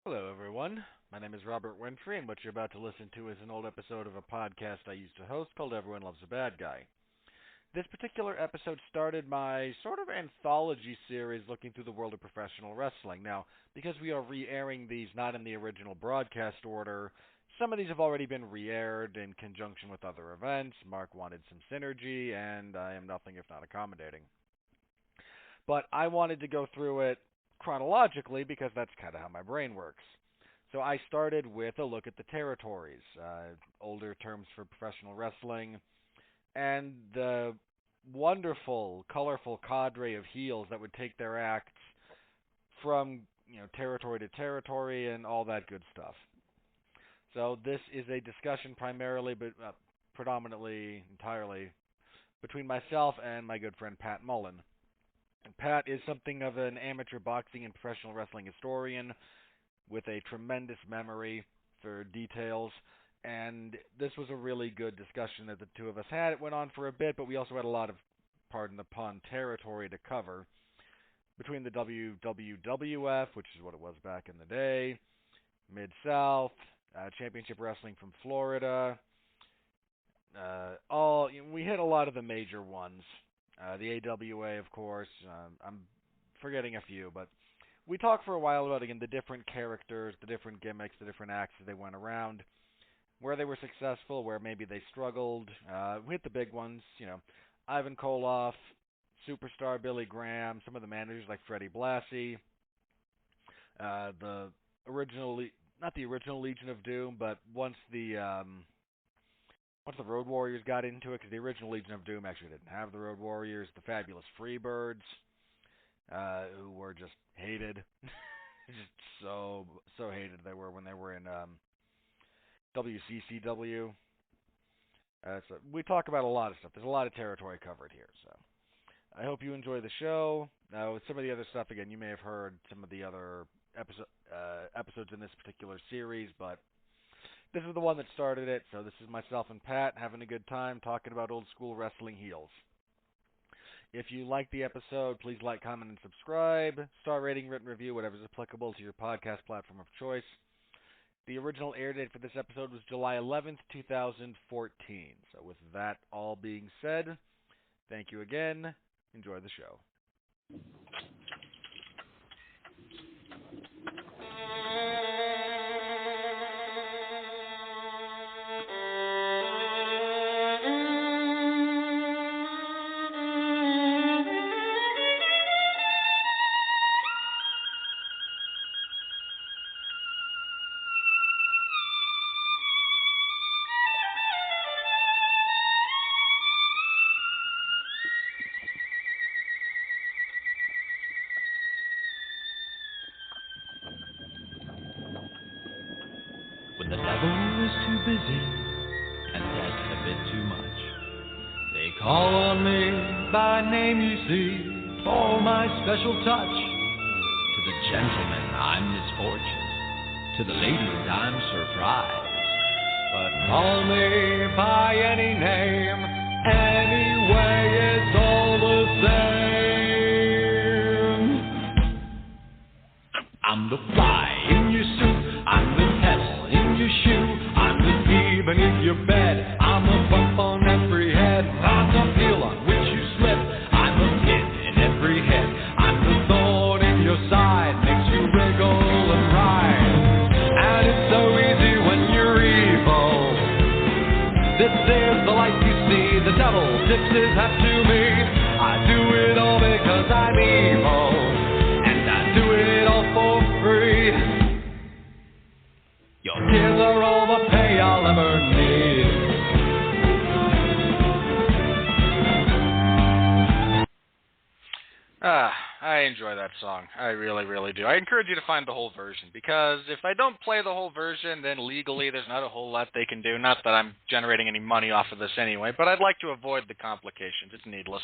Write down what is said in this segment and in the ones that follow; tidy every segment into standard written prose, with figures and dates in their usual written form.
Hello, everyone. My name is Robert Winfree, and what you're about to listen to is an old episode of a podcast I used to host called Everyone Loves a Bad Guy. This particular episode started my sort of anthology series looking through the world of professional wrestling. Now, because we are re-airing these not in the original broadcast order, some of these have already been re-aired in conjunction with other events. Mark wanted some synergy, and I am nothing if not accommodating. But I wanted to go through it chronologically because that's kind of how my brain works. So I started with a look at the territories, older terms for professional wrestling, and the wonderful, colorful cadre of heels that would take their acts from territory to territory and all that good stuff. So this is a discussion primarily, but predominantly, entirely between myself and my good friend Pat Mullin. Pat is something of an amateur boxing and professional wrestling historian with a tremendous memory for details, and this was a really good discussion that the two of us had. It went on for a bit, but we also had a lot of, pardon the pun, territory to cover between the WWF, which is what it was back in the day, Mid-South, Championship Wrestling from Florida. We hit a lot of the major ones. The AWA, of course. I'm forgetting a few, but we talked for a while about, again, the different characters, the different gimmicks, the different acts that they went around, where they were successful, where maybe they struggled. We hit the big ones, Ivan Koloff, Superstar Billy Graham, some of the managers like Freddie Blassie, the original, not the original Legion of Doom, but once the Road Warriors got into it, because the original Legion of Doom actually didn't have the Road Warriors, the Fabulous Freebirds, who were just hated. Just so hated they were when they were in WCCW. So we talk about a lot of stuff. There's a lot of territory covered here, so I hope you enjoy the show. With some of the other stuff, again, you may have heard some of the other episodes in this particular series, but this is the one that started it, so this is myself and Pat having a good time talking about old school wrestling heels. If you like the episode, please like, comment, and subscribe. Star rating, written review, whatever is applicable to your podcast platform of choice. The original air date for this episode was July 11th, 2014. So with that all being said, thank you again. Enjoy the show. When the devil is too busy and death a bit too much, they call on me by name, you see, for my special touch. To the gentlemen, I'm misfortune. To the ladies, I'm surprise. But call me by any name, anyway, it's all the same. I'm the fly in your suit, I'm the pest in your shoe, I'm the bee beneath your bed, I'm a bump on every head, I'm the heel on which you slip, I'm a pin in every head, I'm the thorn in your side, makes you wriggle and writhe, and it's so easy when you're evil. This is the life you see, the devil tips his hat to me, I do it all because I'm evil, and I do it all for free. Your tears are all the pay I'll ever need. I enjoy that song. I really, really do. I encourage you to find the whole version, because if I don't play the whole version, then legally there's not a whole lot they can do. Not that I'm generating any money off of this anyway, but I'd like to avoid the complications. It's needless.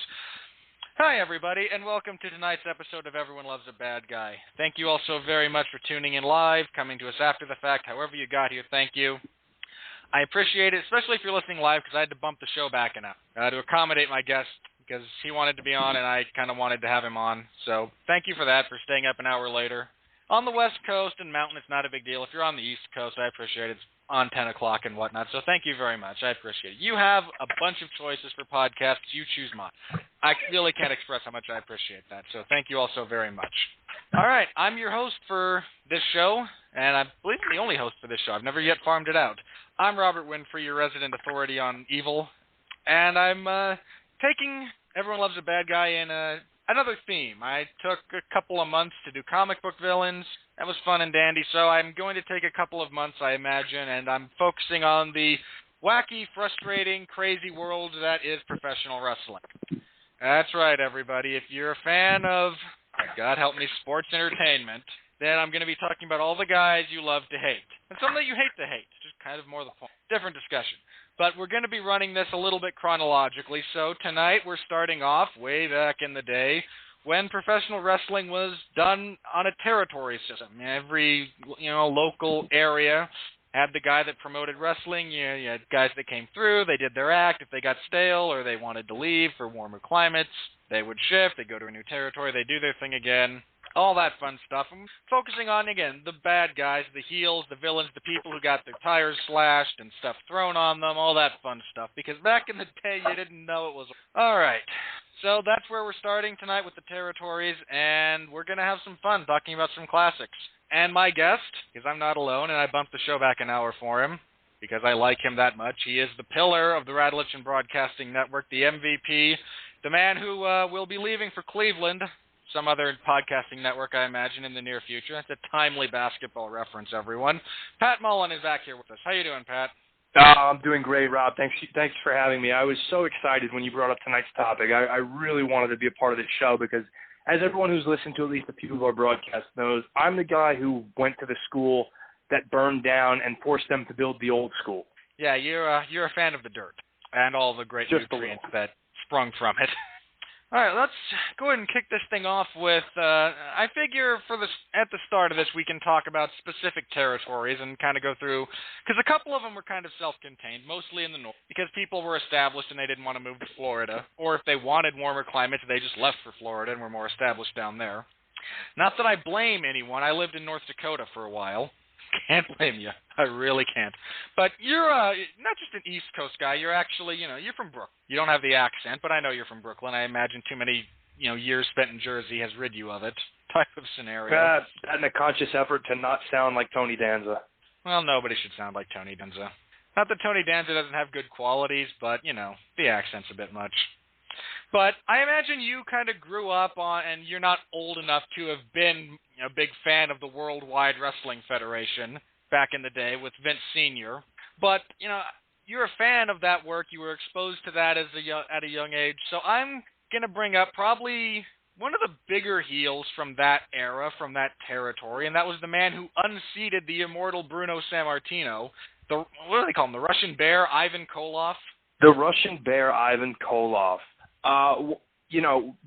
Hi, everybody, and welcome to tonight's episode of Everyone Loves a Bad Guy. Thank you all so very much for tuning in live, coming to us after the fact, however you got here, thank you. I appreciate it, especially if you're listening live, because I had to bump the show back an hour to accommodate my guest, because he wanted to be on, and I kind of wanted to have him on. So thank you for that, for staying up an hour later. On the West Coast and Mountain, it's not a big deal. If you're on the East Coast, I appreciate it. It's on 10 o'clock and whatnot, so thank you very much. I appreciate it. You have a bunch of choices for podcasts. You choose mine. I really can't express how much I appreciate that, so thank you all so very much. All right, I'm your host for this show, and I believe I'm the only host for this show. I've never yet farmed it out. I'm Robert Winfree, your resident authority on evil, and I'm taking Everyone Loves a Bad Guy in another theme. I took a couple of months to do comic book villains. That was fun and dandy, so I'm going to take a couple of months, I imagine, and I'm focusing on the wacky, frustrating, crazy world that is professional wrestling. That's right, everybody. If you're a fan of, God help me, sports entertainment, then I'm going to be talking about all the guys you love to hate. And some that you hate to hate. Just kind of more the point. Different discussion. But we're going to be running this a little bit chronologically, so tonight we're starting off way back in the day when professional wrestling was done on a territory system. Every, local area had the guy that promoted wrestling. You had guys that came through, they did their act. If they got stale or they wanted to leave for warmer climates, they would shift, they'd go to a new territory, they'd do their thing again. All that fun stuff. I'm focusing on, again, the bad guys, the heels, the villains, the people who got their tires slashed and stuff thrown on them, all that fun stuff. Because back in the day, you didn't know it was... All right. So that's where we're starting tonight with the territories, and we're going to have some fun talking about some classics. And my guest, because I'm not alone, and I bumped the show back an hour for him, because I like him that much. He is the pillar of the Radulich Broadcasting Network, the MVP, the man who will be leaving for Cleveland, some other podcasting network, I imagine, in the near future. That's a timely basketball reference, everyone. Pat Mullin is back here with us. How you doing, Pat? I'm doing great, Rob. Thanks for having me. I was so excited when you brought up tonight's topic. I really wanted to be a part of this show because, as everyone who's listened to at least a few of our broadcasts knows, I'm the guy who went to the school that burned down and forced them to build the old school. Yeah, you're a fan of the dirt and all the great nutrients that sprung from it. All right, let's go ahead and kick this thing off with, I figure at the start of this we can talk about specific territories and kind of go through, because a couple of them were kind of self-contained, mostly in the north, because people were established and they didn't want to move to Florida, or if they wanted warmer climates, they just left for Florida and were more established down there. Not that I blame anyone. I lived in North Dakota for a while. Can't blame you. I really can't. But you're not just an East Coast guy. You're actually, you're from Brooklyn. You don't have the accent, but I know you're from Brooklyn. I imagine too many, years spent in Jersey has rid you of it type of scenario. That and a conscious effort to not sound like Tony Danza. Well, nobody should sound like Tony Danza. Not that Tony Danza doesn't have good qualities, but, the accent's a bit much. But I imagine you kind of grew up on, and you're not old enough to have been a big fan of the Worldwide Wrestling Federation back in the day with Vince Sr. But, you're a fan of that work. You were exposed to that at a young age. So I'm going to bring up probably one of the bigger heels from that era, from that territory, and that was the man who unseated the immortal Bruno Sammartino. What do they call him? The Russian Bear, Ivan Koloff? The Russian Bear, Ivan Koloff.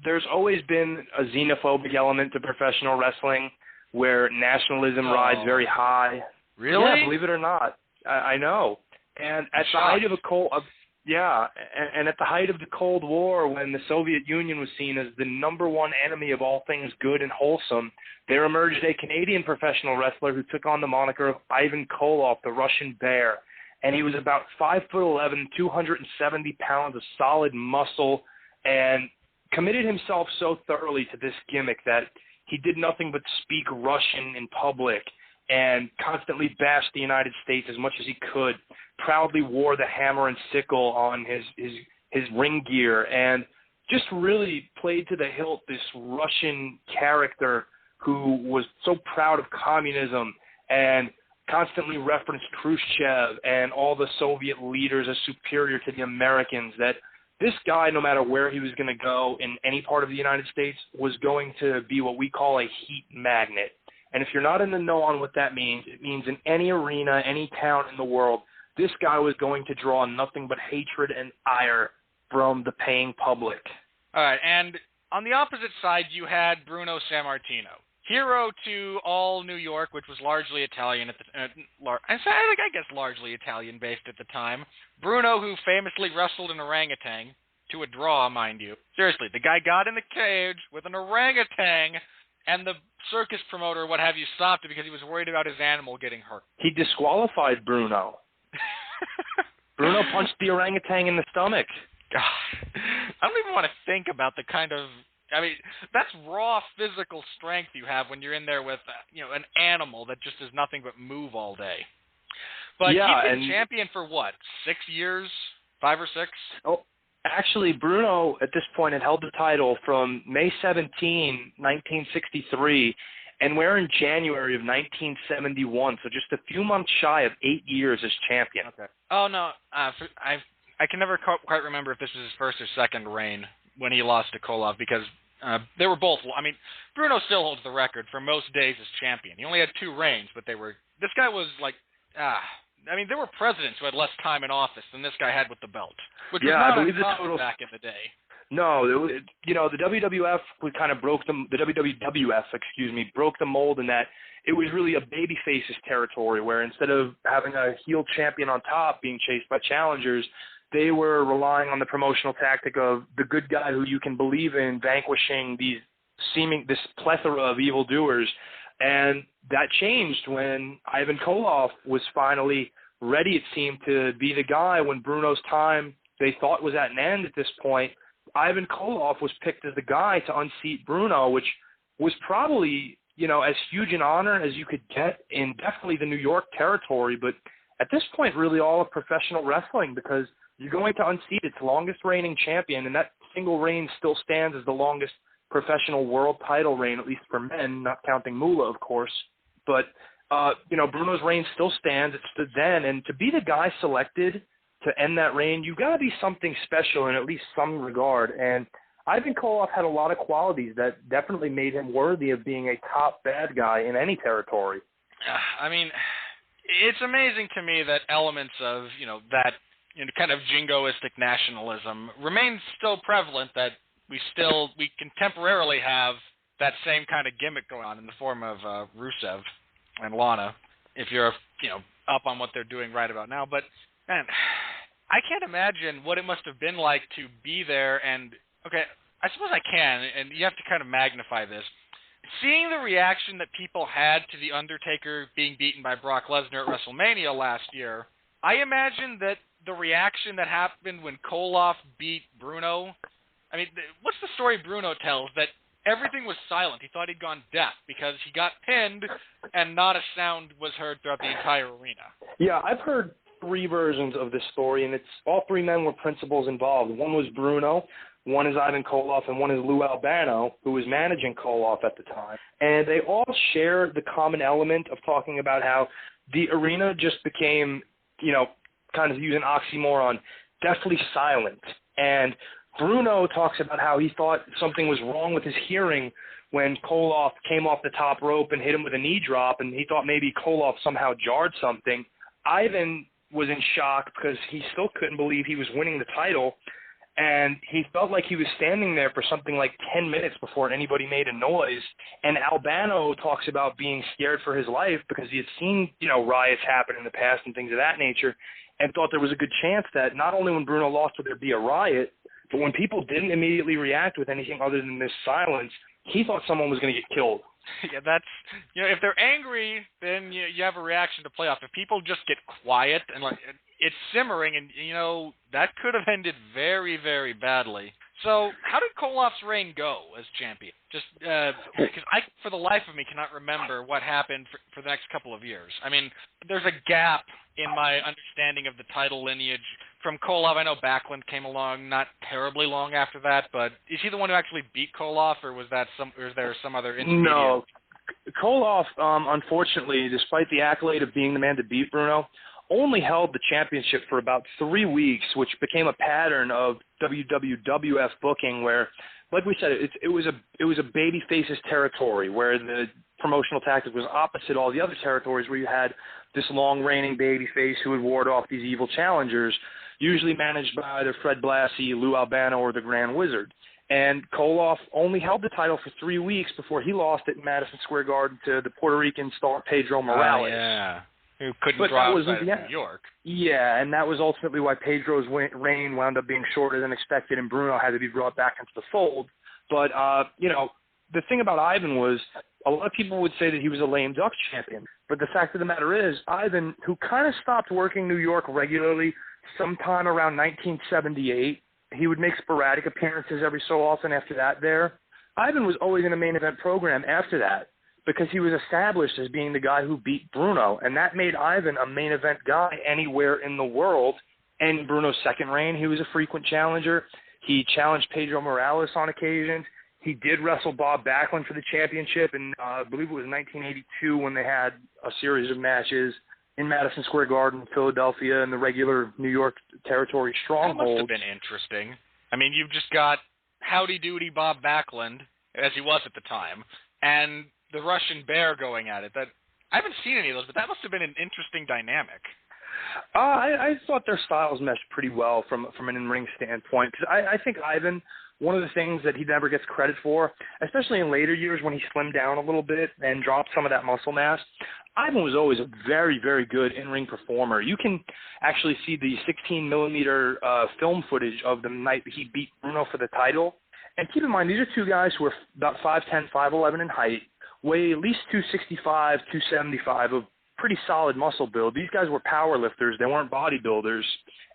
There's always been a xenophobic element to professional wrestling where nationalism rides very high. Really? Yeah, believe it or not. I know. And at the height of at the height of the Cold War, when the Soviet Union was seen as the number one enemy of all things good and wholesome, there emerged a Canadian professional wrestler who took on the moniker of Ivan Koloff, the Russian Bear. And he was about 5'11", 270 pounds of solid muscle, and committed himself so thoroughly to this gimmick that he did nothing but speak Russian in public and constantly bashed the United States as much as he could, proudly wore the hammer and sickle on his ring gear, and just really played to the hilt this Russian character who was so proud of communism and constantly referenced Khrushchev and all the Soviet leaders as superior to the Americans, that this guy, no matter where he was going to go in any part of the United States, was going to be what we call a heat magnet. And if you're not in the know on what that means, it means in any arena, any town in the world, this guy was going to draw nothing but hatred and ire from the paying public. All right, and on the opposite side, you had Bruno Sammartino. Hero to all New York, which was largely Italian at the I guess largely Italian-based at the time. Bruno, who famously wrestled an orangutan to a draw, mind you. Seriously, the guy got in the cage with an orangutan And the circus promoter, what have you, stopped it because he was worried about his animal getting hurt. He disqualified Bruno. Bruno punched the orangutan in the stomach. God, I don't even want to think about the kind of, I mean, that's raw physical strength you have when you're in there with, an animal that just does nothing but move all day. But yeah, he's been champion for what, 6 years? 5 or 6? Oh, actually, Bruno at this point had held the title from May 17, 1963, and we're in January of 1971, so just a few months shy of 8 years as champion. Okay. Oh, no, I can never quite remember if this was his first or second reign when he lost to Koloff, because they were both, I mean, Bruno still holds the record for most days as champion. He only had 2 reigns, but this guy was like, I mean, there were presidents who had less time in office than this guy had with the belt, which was not uncommon back in the day. No, the WWF broke the WWF, broke the mold in that it was really a babyface's territory, where instead of having a heel champion on top being chased by challengers, they were relying on the promotional tactic of the good guy who you can believe in vanquishing this plethora of evildoers. And that changed when Ivan Koloff was finally ready, it seemed, to be the guy. When Bruno's time they thought was at an end at this point, Ivan Koloff was picked as the guy to unseat Bruno, which was probably, as huge an honor as you could get in definitely the New York territory, but at this point really all of professional wrestling, because you're going to unseat its longest reigning champion, and that single reign still stands as the longest professional world title reign, at least for men, not counting Moolah, of course. But, Bruno's reign still stands. It stood then. And to be the guy selected to end that reign, you've got to be something special in at least some regard. And Ivan Koloff had a lot of qualities that definitely made him worthy of being a top bad guy in any territory. I mean, it's amazing to me that elements of, that kind of jingoistic nationalism remains still prevalent, that we can temporarily have that same kind of gimmick going on in the form of Rusev and Lana, if you're, up on what they're doing right about now. But, man, I can't imagine what it must have been like to be there and, okay, I suppose I can, and you have to kind of magnify this. Seeing the reaction that people had to The Undertaker being beaten by Brock Lesnar at WrestleMania last year, I imagine that the reaction that happened when Koloff beat Bruno, I mean, what's the story Bruno tells? That everything was silent. He thought he'd gone deaf because he got pinned and not a sound was heard throughout the entire arena. Yeah, I've heard 3 versions of this story, and it's all 3 men were principals involved. One was Bruno, one is Ivan Koloff, and one is Lou Albano, who was managing Koloff at the time. And they all share the common element of talking about how the arena just became, kind of use an oxymoron, deathly silent. And Bruno talks about how he thought something was wrong with his hearing when Koloff came off the top rope and hit him with a knee drop, and he thought maybe Koloff somehow jarred something. Ivan was in shock because he still couldn't believe he was winning the title, and he felt like he was standing there for something like 10 minutes before anybody made a noise. And Albano talks about being scared for his life because he had seen, riots happen in the past and things of that nature, and thought there was a good chance that not only when Bruno lost would there be a riot, but when people didn't immediately react with anything other than this silence, he thought someone was going to get killed. Yeah, that's, if they're angry, then you have a reaction to play off. If people just get quiet and like it's simmering, and that could have ended very, very badly. So how did Koloff's reign go as champion? Just because I, for the life of me, cannot remember what happened for the next couple of years. I mean, there's a gap in my understanding of the title lineage from Koloff. I know Backlund came along not terribly long after that, but is he the one who actually beat Koloff, or was there some other intermediate? No, Koloff, unfortunately, despite the accolade of being the man to beat Bruno, only held the championship for about 3 weeks, which became a pattern of WWF booking where, like we said, it was a babyface's territory where the promotional tactic was opposite all the other territories where you had this long-reigning babyface who would ward off these evil challengers, usually managed by either Fred Blassie, Lou Albano, or the Grand Wizard. And Koloff only held the title for 3 weeks before he lost it in Madison Square Garden to the Puerto Rican star Pedro Morales. Yeah. Who couldn't draw outside of New York. Yeah, and that was ultimately why Pedro's reign wound up being shorter than expected, and Bruno had to be brought back into the fold. But, the thing about Ivan was a lot of people would say that he was a lame duck champion. But the fact of the matter is, Ivan, who kind of stopped working New York regularly sometime around 1978, he would make sporadic appearances every so often after that there. Ivan was always in a main event program after that because he was established as being the guy who beat Bruno, and that made Ivan a main event guy anywhere in the world. And in Bruno's second reign, he was a frequent challenger. He challenged Pedro Morales on occasions. He did wrestle Bob Backlund for the championship, and I believe it was 1982 when they had a series of matches in Madison Square Garden, Philadelphia, and the regular New York territory strongholds. That must have been interesting. I mean, you've just got Howdy Doody Bob Backlund, as he was at the time, and the Russian Bear going at it. That I haven't seen any of those, but that must have been an interesting dynamic. I thought their styles meshed pretty well from an in-ring standpoint, because I think Ivan, one of the things that he never gets credit for, especially in later years when he slimmed down a little bit and dropped some of that muscle mass, Ivan was always a very, very good in-ring performer. You can actually see the 16-millimeter film footage of the night that he beat Bruno for the title. And keep in mind, these are two guys who are about 5'10", 5'11" in height, weigh at least 265, 275 of pretty solid muscle build. These guys were power lifters. They weren't bodybuilders.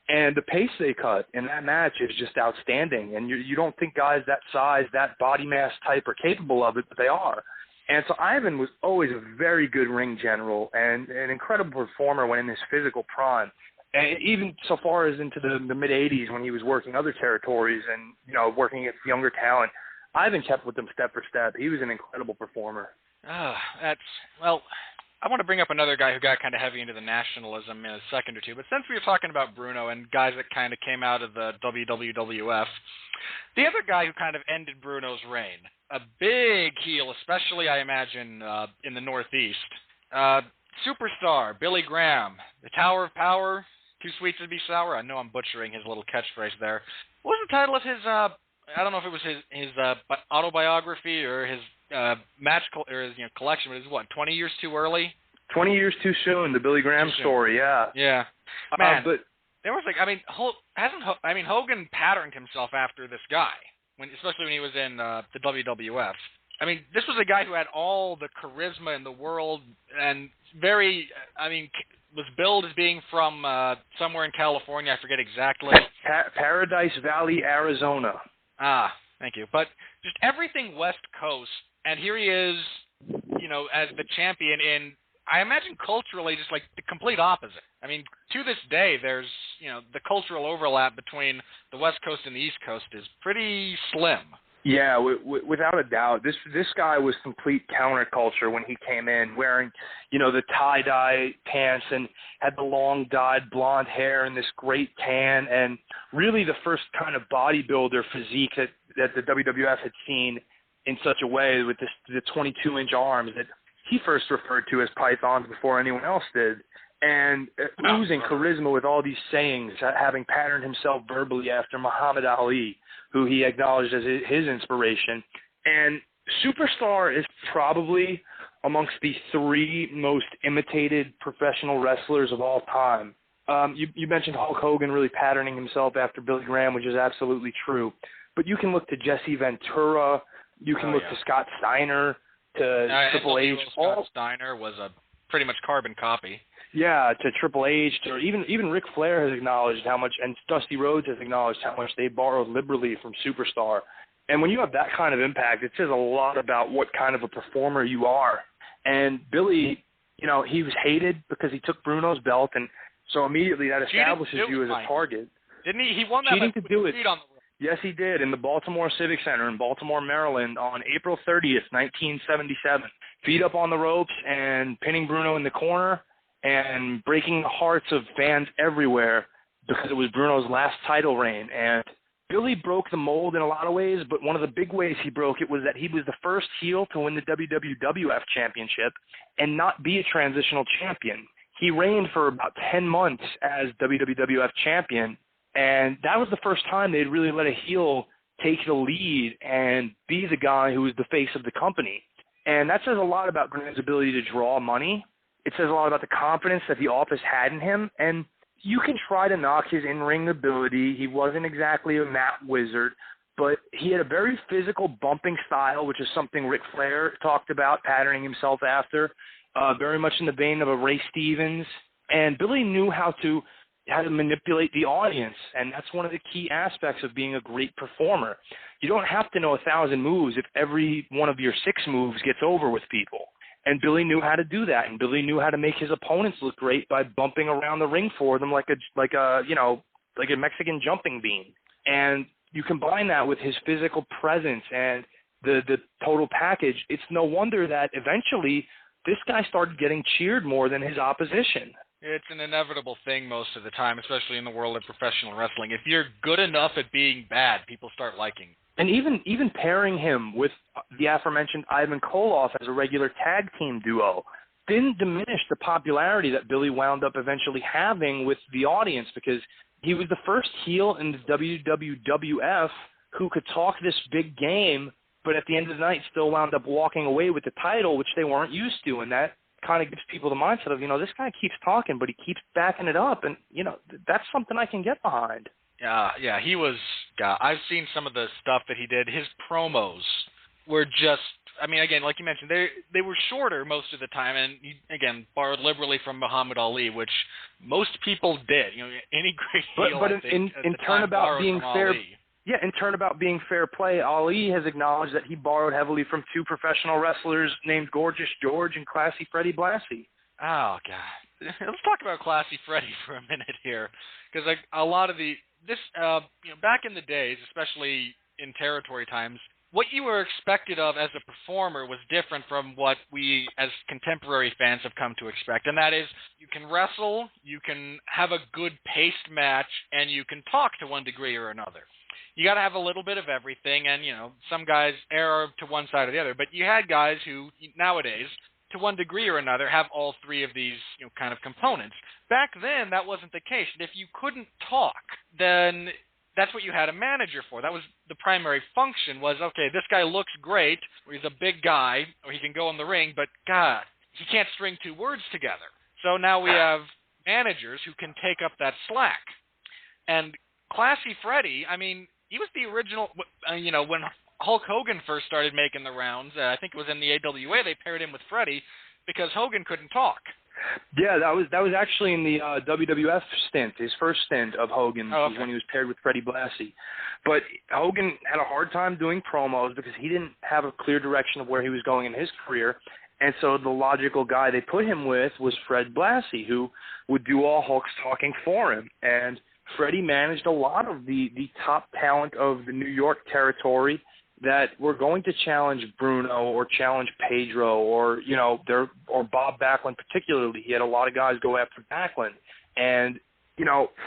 And the pace they cut in that match is just outstanding. And you don't think guys that size, that body mass type are capable of it, but they are. And so Ivan was always a very good ring general and an incredible performer when in his physical prime. And even so far as into the mid-'80s when he was working other territories and, working against younger talent, Ivan kept with them step for step. He was an incredible performer. I want to bring up another guy who got kind of heavy into the nationalism in a second or two, but since we were talking about Bruno and guys that kind of came out of the WWF, the other guy who kind of ended Bruno's reign, a big heel, especially I imagine in the Northeast, superstar Billy Graham, the Tower of Power, too sweet to be sour. I know I'm butchering his little catchphrase there. What was the title of his, I don't know if it was his autobiography or his collection, but it was 20 years too early? 20 years too soon, the Billy Graham story, yeah. Yeah. Man, but there was Hogan patterned himself after this guy, especially when he was in the WWF. I mean, this was a guy who had all the charisma in the world and was billed as being from somewhere in California. I forget exactly. Paradise Valley, Arizona. Ah, thank you. But just everything West Coast, and here he is, as the champion in, I imagine culturally, just like the complete opposite. I mean, to this day, there's, the cultural overlap between the West Coast and the East Coast is pretty slim. Yeah, without a doubt. This guy was complete counterculture when he came in, wearing, the tie-dye pants and had the long dyed blonde hair and this great tan, and really the first kind of bodybuilder physique that the WWF had seen in such a way with the 22-inch arms that he first referred to as pythons before anyone else did. And oozing charisma with all these sayings, having patterned himself verbally after Muhammad Ali, who he acknowledged as his inspiration. And Superstar is probably amongst the three most imitated professional wrestlers of all time. You mentioned Hulk Hogan really patterning himself after Billy Graham, which is absolutely true. But you can look to Jesse Ventura, you can look to Scott Steiner, to Triple H. Scott Steiner was a pretty much carbon copy. Yeah, to Triple H, or even Ric Flair has acknowledged how much, and Dusty Rhodes has acknowledged how much they borrowed liberally from Superstar. And when you have that kind of impact, it says a lot about what kind of a performer you are. And Billy, he was hated because he took Bruno's belt, and so immediately that establishes you as a target. Didn't he? He won that cheating by to do it. On the Yes, he did, in the Baltimore Civic Center in Baltimore, Maryland, on April 30th, 1977. Feet up on the ropes and pinning Bruno in the corner and breaking the hearts of fans everywhere because it was Bruno's last title reign. And Billy broke the mold in a lot of ways, but one of the big ways he broke it was that he was the first heel to win the WWF championship and not be a transitional champion. He reigned for about 10 months as WWF champion, and that was the first time they'd really let a heel take the lead and be the guy who was the face of the company. And that says a lot about Graham's ability to draw money. It says a lot about the confidence that the office had in him. And you can try to knock his in-ring ability. He wasn't exactly a mat wizard, but he had a very physical bumping style, which is something Ric Flair talked about, patterning himself after, very much in the vein of a Ray Stevens. And Billy knew how to manipulate the audience, and that's one of the key aspects of being a great performer. You don't have to know 1,000 moves if every one of your 6 moves gets over with people. And Billy knew how to do that, and Billy knew how to make his opponents look great by bumping around the ring for them like a Mexican jumping bean. And you combine that with his physical presence and the total package, it's no wonder that eventually this guy started getting cheered more than his opposition. It's an inevitable thing most of the time, especially in the world of professional wrestling. If you're good enough at being bad, people start liking. And even pairing him with the aforementioned Ivan Koloff as a regular tag team duo didn't diminish the popularity that Billy wound up eventually having with the audience, because he was the first heel in the WWF who could talk this big game, but at the end of the night still wound up walking away with the title, which they weren't used to. And that kind of gives people the mindset of, this guy keeps talking, but he keeps backing it up. And, that's something I can get behind. Yeah, he was, I've seen some of the stuff that he did. His promos were just, again, like you mentioned, they were shorter most of the time, and he, again, borrowed liberally from Muhammad Ali, which most people did. Any great heel, but I think, in turn about being fair, Ali. Yeah, in turn about being fair play, Ali has acknowledged that he borrowed heavily from 2 professional wrestlers named Gorgeous George and Classy Freddie Blassie. Oh, God. Let's talk about Classy Freddie for a minute here, because a lot of back in the days, especially in territory times, what you were expected of as a performer was different from what we as contemporary fans have come to expect, and that is you can wrestle, you can have a good paced match, and you can talk to one degree or another. You got to have a little bit of everything, and, some guys err to one side or the other, but you had guys who, nowadays, to one degree or another, have all 3 of these, kind of components. Back then, that wasn't the case. And if you couldn't talk, then that's what you had a manager for. That was the primary function, was, okay, this guy looks great, or he's a big guy, or he can go in the ring, but, God, he can't string 2 words together. So now we have managers who can take up that slack. And Classy Freddie, he was the original, when Hulk Hogan first started making the rounds, I think it was in the AWA, they paired him with Freddie because Hogan couldn't talk. Yeah, that was actually in the WWF stint, his first stint of Hogan, when he was paired with Freddie Blassie. But Hogan had a hard time doing promos because he didn't have a clear direction of where he was going in his career, and so the logical guy they put him with was Fred Blassie, who would do all Hulk's talking for him. And Freddie managed a lot of the top talent of the New York territory that were going to challenge Bruno or challenge Pedro or Bob Backlund particularly. He had a lot of guys go after Backlund. And,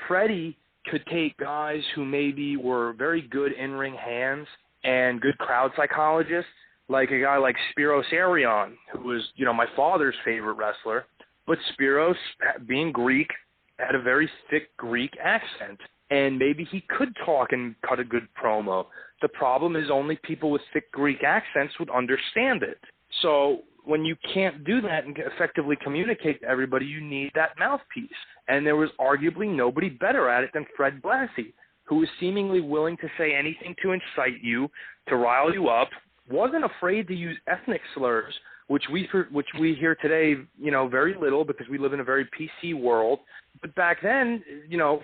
Freddie could take guys who maybe were very good in-ring hands and good crowd psychologists, like a guy like Spiros Arion, who was, my father's favorite wrestler. But Spiros, being Greek, had a very thick Greek accent, and maybe he could talk and cut a good promo. The problem is only people with thick Greek accents would understand it. So when you can't do that and effectively communicate to everybody, you need that mouthpiece. And there was arguably nobody better at it than Fred Blassie, who was seemingly willing to say anything to incite you, to rile you up, wasn't afraid to use ethnic slurs, which we hear today, very little because we live in a very PC world. But back then,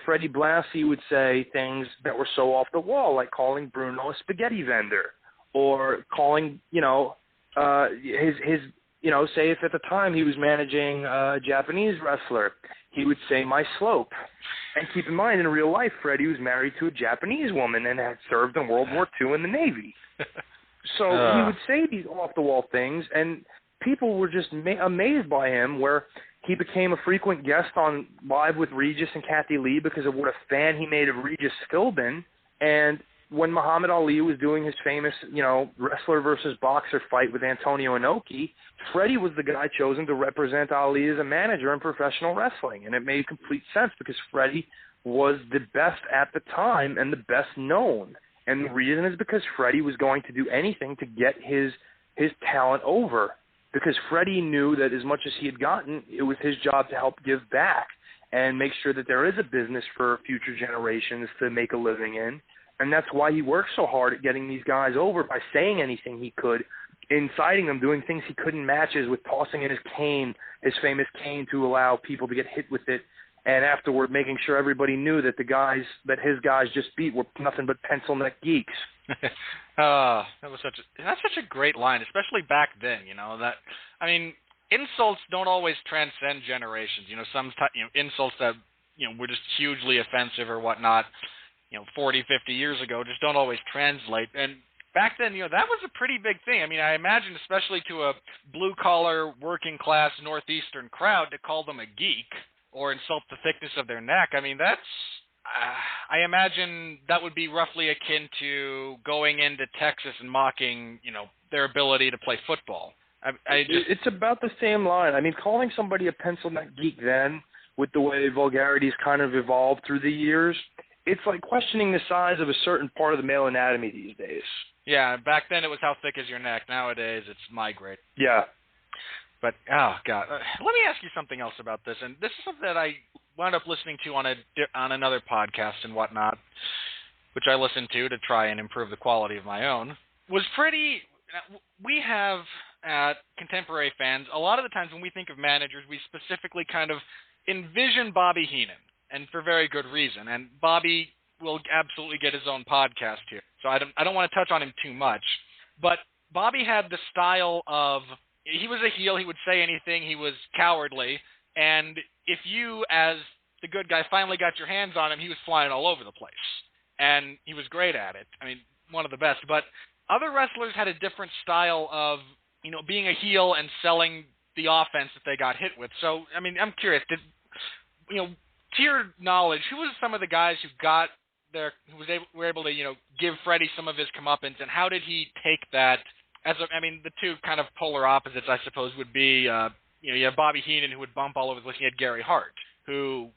Freddie Blassie would say things that were so off the wall, like calling Bruno a spaghetti vendor, or calling, say if at the time he was managing a Japanese wrestler, he would say my slope. And keep in mind, in real life, Freddie was married to a Japanese woman and had served in World War II in the Navy. So he would say these off-the-wall things, and people were just amazed by him, where he became a frequent guest on Live with Regis and Kathy Lee because of what a fan he made of Regis Philbin. And when Muhammad Ali was doing his famous, wrestler versus boxer fight with Antonio Inoki, Freddie was the guy chosen to represent Ali as a manager in professional wrestling. And it made complete sense because Freddie was the best at the time and the best known. And the reason is because Freddie was going to do anything to get his talent over. Because Freddie knew that as much as he had gotten, it was his job to help give back and make sure that there is a business for future generations to make a living in. And that's why he worked so hard at getting these guys over by saying anything he could, inciting them, doing things he couldn't matches with tossing in his cane, his famous cane, to allow people to get hit with it, and afterward making sure everybody knew that that his guys just beat were nothing but pencil neck geeks. That's such a great line, especially back then. Insults don't always transcend generations. Sometimes insults that were just hugely offensive or whatnot, 40, 50 years ago, just don't always translate. And back then, that was a pretty big thing. I imagine, especially to a blue-collar, working-class Northeastern crowd, to call them a geek or insult the thickness of their neck. I imagine that would be roughly akin to going into Texas and mocking, their ability to play football. It's about the same line. Calling somebody a pencil neck geek then, with the way vulgarities kind of evolved through the years, it's like questioning the size of a certain part of the male anatomy these days. Yeah, back then it was how thick is your neck. Nowadays it's migrate. Yeah. But, oh, God. Let me ask you something else about this. And this is something that I wound up listening to on another podcast and whatnot, which I listened to try and improve the quality of my own. We have, contemporary fans, a lot of the times when we think of managers, we specifically kind of envision Bobby Heenan, and for very good reason. And Bobby will absolutely get his own podcast here, so I don't want to touch on him too much. But Bobby had the style of, he was a heel, he would say anything, he was cowardly, and if you, as the good guy, finally got your hands on him, he was flying all over the place. And he was great at it. One of the best. But other wrestlers had a different style of, being a heel and selling the offense that they got hit with. So, I'm curious, to your knowledge, who was some of the guys who were able to, give Freddie some of his comeuppance, and how did he take that? The two kind of polar opposites, I suppose, would be, you have Bobby Heenan, who would bump all over the place. He had Gary Hart, who,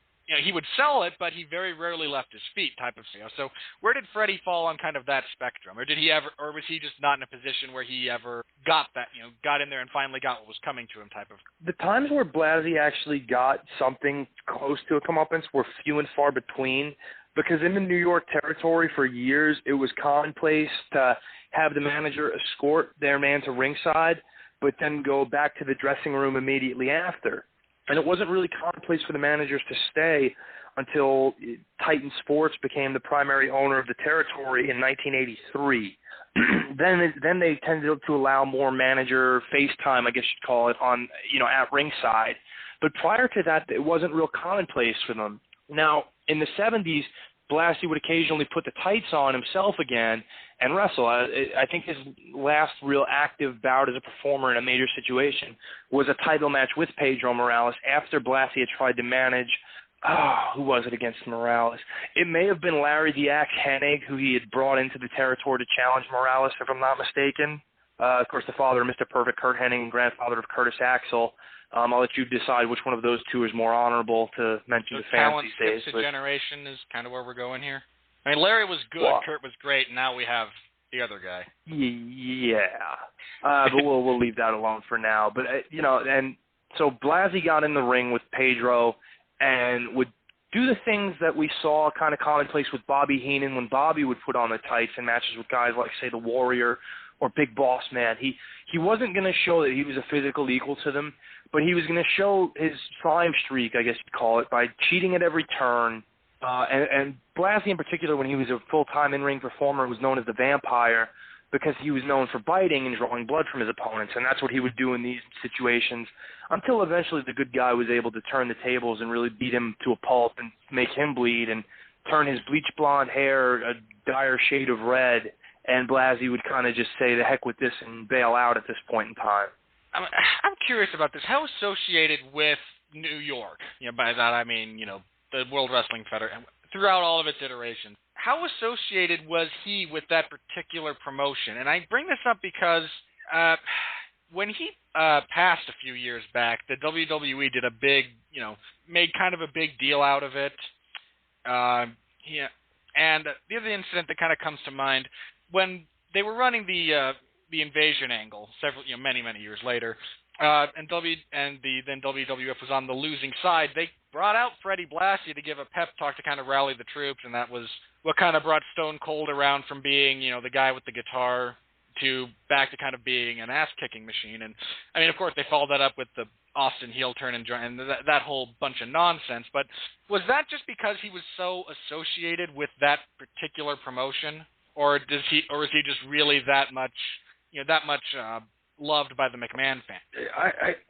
he would sell it, but he very rarely left his feet, type of thing. So where did Freddie fall on kind of that spectrum? Or was he just not in a position where he ever got that, got in there and finally got what was coming to him, type of? The times where Blassie actually got something close to a comeuppance were few and far between, because in the New York territory for years, it was commonplace to have the manager escort their man to ringside, but then go back to the dressing room immediately after. And it wasn't really commonplace for the managers to stay until Titan Sports became the primary owner of the territory in 1983. Then they tended to allow more manager face time, I guess you'd call it, on at ringside. But prior to that, it wasn't real commonplace for them. Now, in the 70s, Blassie would occasionally put the tights on himself again and wrestle. I think his last real active bout as a performer in a major situation was a title match with Pedro Morales after Blassie had tried to manage, who was it against Morales? It may have been Larry the Axe Hennig, who he had brought into the territory to challenge Morales, if I'm not mistaken. Of course, the father of Mr. Perfect, Kurt Hennig, and grandfather of Curtis Axel. I'll let you decide which one of those two is more honorable to mention to fans these days. Talent generation is kind of where we're going here. Larry was good, Kurt was great, and now we have the other guy. Yeah, but we'll leave that alone for now. But and so Blassie got in the ring with Pedro and would do the things that we saw kind of commonplace with Bobby Heenan when Bobby would put on the tights in matches with guys like, say, the Warrior or Big Boss Man. He wasn't going to show that he was a physical equal to them, but he was going to show his slime streak, I guess you'd call it, by cheating at every turn. And Blassie in particular, when he was a full-time in-ring performer, was known as the Vampire because he was known for biting and drawing blood from his opponents, and that's what he would do in these situations until eventually the good guy was able to turn the tables and really beat him to a pulp and make him bleed and turn his bleach blonde hair a dire shade of red, and Blassie would kind of just say, the heck with this, and bail out at this point in time. I'm curious about this. How associated with New York, by that I mean, the World Wrestling Federation, throughout all of its iterations, how associated was he with that particular promotion? And I bring this up because when he passed a few years back, the WWE did a big, made kind of a big deal out of it. And the other incident that kind of comes to mind, when they were running the invasion angle many years later, and then WWF was on the losing side, they brought out Freddie Blassie to give a pep talk to kind of rally the troops, and that was what kind of brought Stone Cold around from being, the guy with the guitar to back to kind of being an ass-kicking machine. And, I mean, of course, they followed that up with the Austin heel turn and that whole bunch of nonsense. But was that just because he was so associated with that particular promotion? Or is he just really that much loved by the McMahon fan?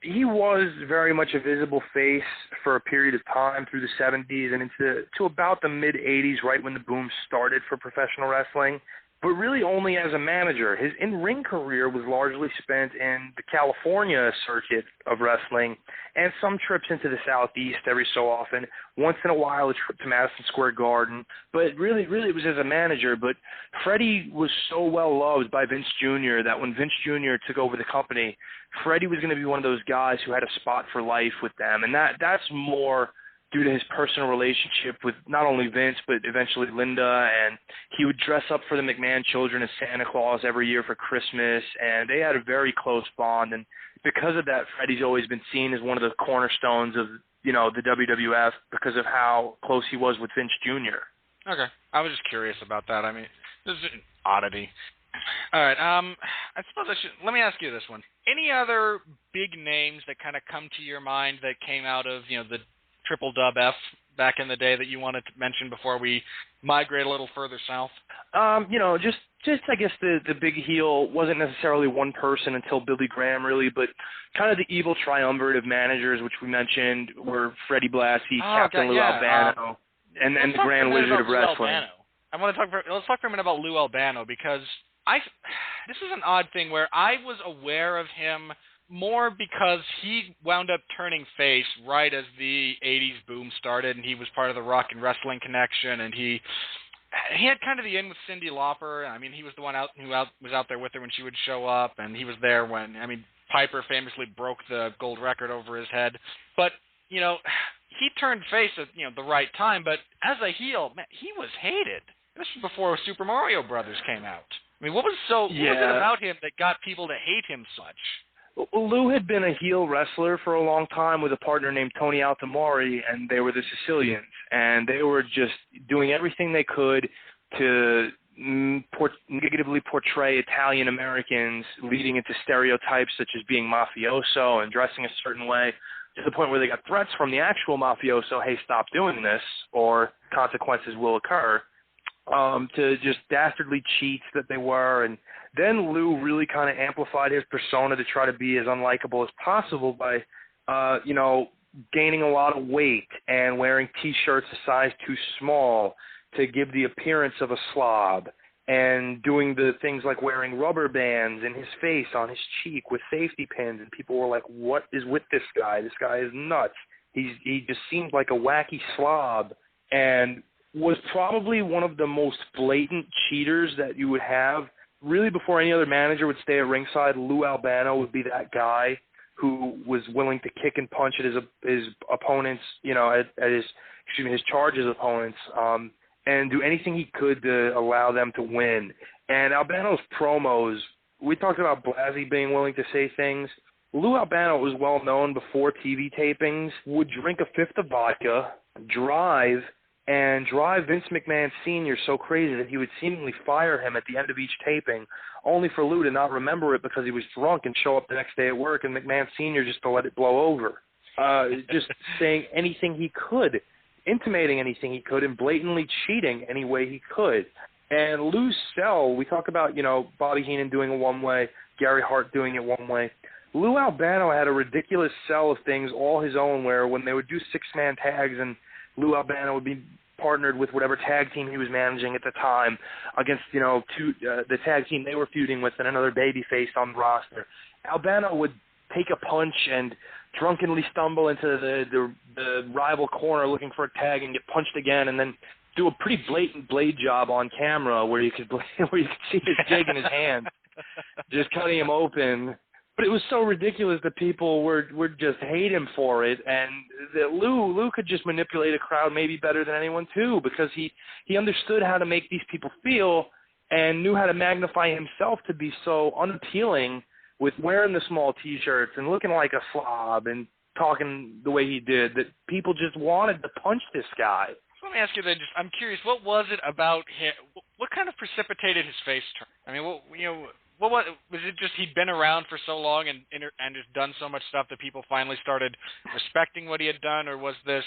He was very much a visible face for a period of time through the 70s and to about the mid-80s, right when the boom started for professional wrestling, but really only as a manager. His in-ring career was largely spent in the California circuit of wrestling and some trips into the Southeast every so often, once in a while a trip to Madison Square Garden, but really it was as a manager. But Freddie was so well loved by Vince Jr. that when Vince Jr. took over the company, Freddie was going to be one of those guys who had a spot for life with them, and that's more due to his personal relationship with not only Vince, but eventually Linda, and he would dress up for the McMahon children as Santa Claus every year for Christmas, and they had a very close bond, and because of that, Freddie's always been seen as one of the cornerstones of, the WWF because of how close he was with Vince Jr. Okay. I was just curious about that. I mean, this is an oddity. All right. I suppose let me ask you this one. Any other big names that kind of come to your mind that came out of, the Triple Dub F back in the day that you wanted to mention before we migrate a little further south? Just I guess the big heel wasn't necessarily one person until Billy Graham, really, but kind of the evil triumvirate of managers, which we mentioned, were Freddie Blassie, Captain Lou Albano, and the Grand Wizard of Wrestling. Let's talk for a minute about Lou Albano, because this is an odd thing where I was aware of him more because he wound up turning face right as the 80s boom started, and he was part of the Rock and Wrestling Connection, and he had kind of the in with Cyndi Lauper. I mean, he was the one who was out there with her when she would show up, and he was there when, Piper famously broke the gold record over his head. But, he turned face at, the right time, but as a heel, man, he was hated. This was before Super Mario Brothers came out. I mean, what was it about him that got people to hate him such? Lou had been a heel wrestler for a long time with a partner named Tony Altamari, and they were the Sicilians, and they were just doing everything they could to negatively portray Italian Americans, leading into stereotypes such as being mafioso and dressing a certain way, to the point where they got threats from the actual mafioso, hey, stop doing this, or consequences will occur, to just dastardly cheats that they were. And then Lou really kind of amplified his persona to try to be as unlikable as possible by, gaining a lot of weight and wearing T-shirts a size too small to give the appearance of a slob, and doing the things like wearing rubber bands in his face, on his cheek, with safety pins. And people were like, what is with this guy? This guy is nuts. He just seems like a wacky slob, and was probably one of the most blatant cheaters that you would have. Really, before any other manager would stay at ringside, Lou Albano would be that guy who was willing to kick and punch at his opponents, at his charges opponents, and do anything he could to allow them to win. And Albano's promos, we talked about Blassie being willing to say things. Lou Albano was well known before TV tapings, would drink a fifth of vodka, drive Vince McMahon Sr. so crazy that he would seemingly fire him at the end of each taping, only for Lou to not remember it because he was drunk and show up the next day at work, and McMahon Sr. just to let it blow over. Just saying anything he could, intimating anything he could, and blatantly cheating any way he could. And Lou's sell, we talk about, Bobby Heenan doing it one way, Gary Hart doing it one way. Lou Albano had a ridiculous sell of things all his own, where when they would do six-man tags and Lou Albano would be partnered with whatever tag team he was managing at the time against, the tag team they were feuding with and another babyface on the roster. Albano would take a punch and drunkenly stumble into the rival corner looking for a tag and get punched again, and then do a pretty blatant blade job on camera where you could see his jig in his hand, just cutting him open. But it was so ridiculous that people would just hate him for it, and that Lou could just manipulate a crowd maybe better than anyone too, because he understood how to make these people feel and knew how to magnify himself to be so unappealing with wearing the small T-shirts and looking like a slob and talking the way he did, that people just wanted to punch this guy. let me ask you then. I'm curious. What was it about him? What kind of precipitated his face turn? I mean, what was it? Just he'd been around for so long and just done so much stuff that people finally started respecting what he had done, or was this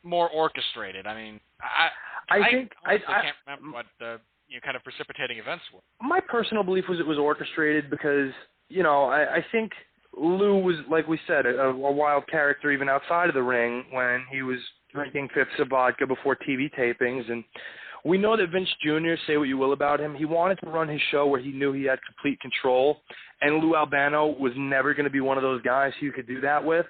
more orchestrated? I mean, I can't remember what the kind of precipitating events were. My personal belief was it was orchestrated because I think Lou was, like we said, a wild character even outside of the ring when he was drinking fifths of vodka before TV tapings. And we know that Vince Jr., say what you will about him, he wanted to run his show where he knew he had complete control. And Lou Albano was never going to be one of those guys who you could do that with.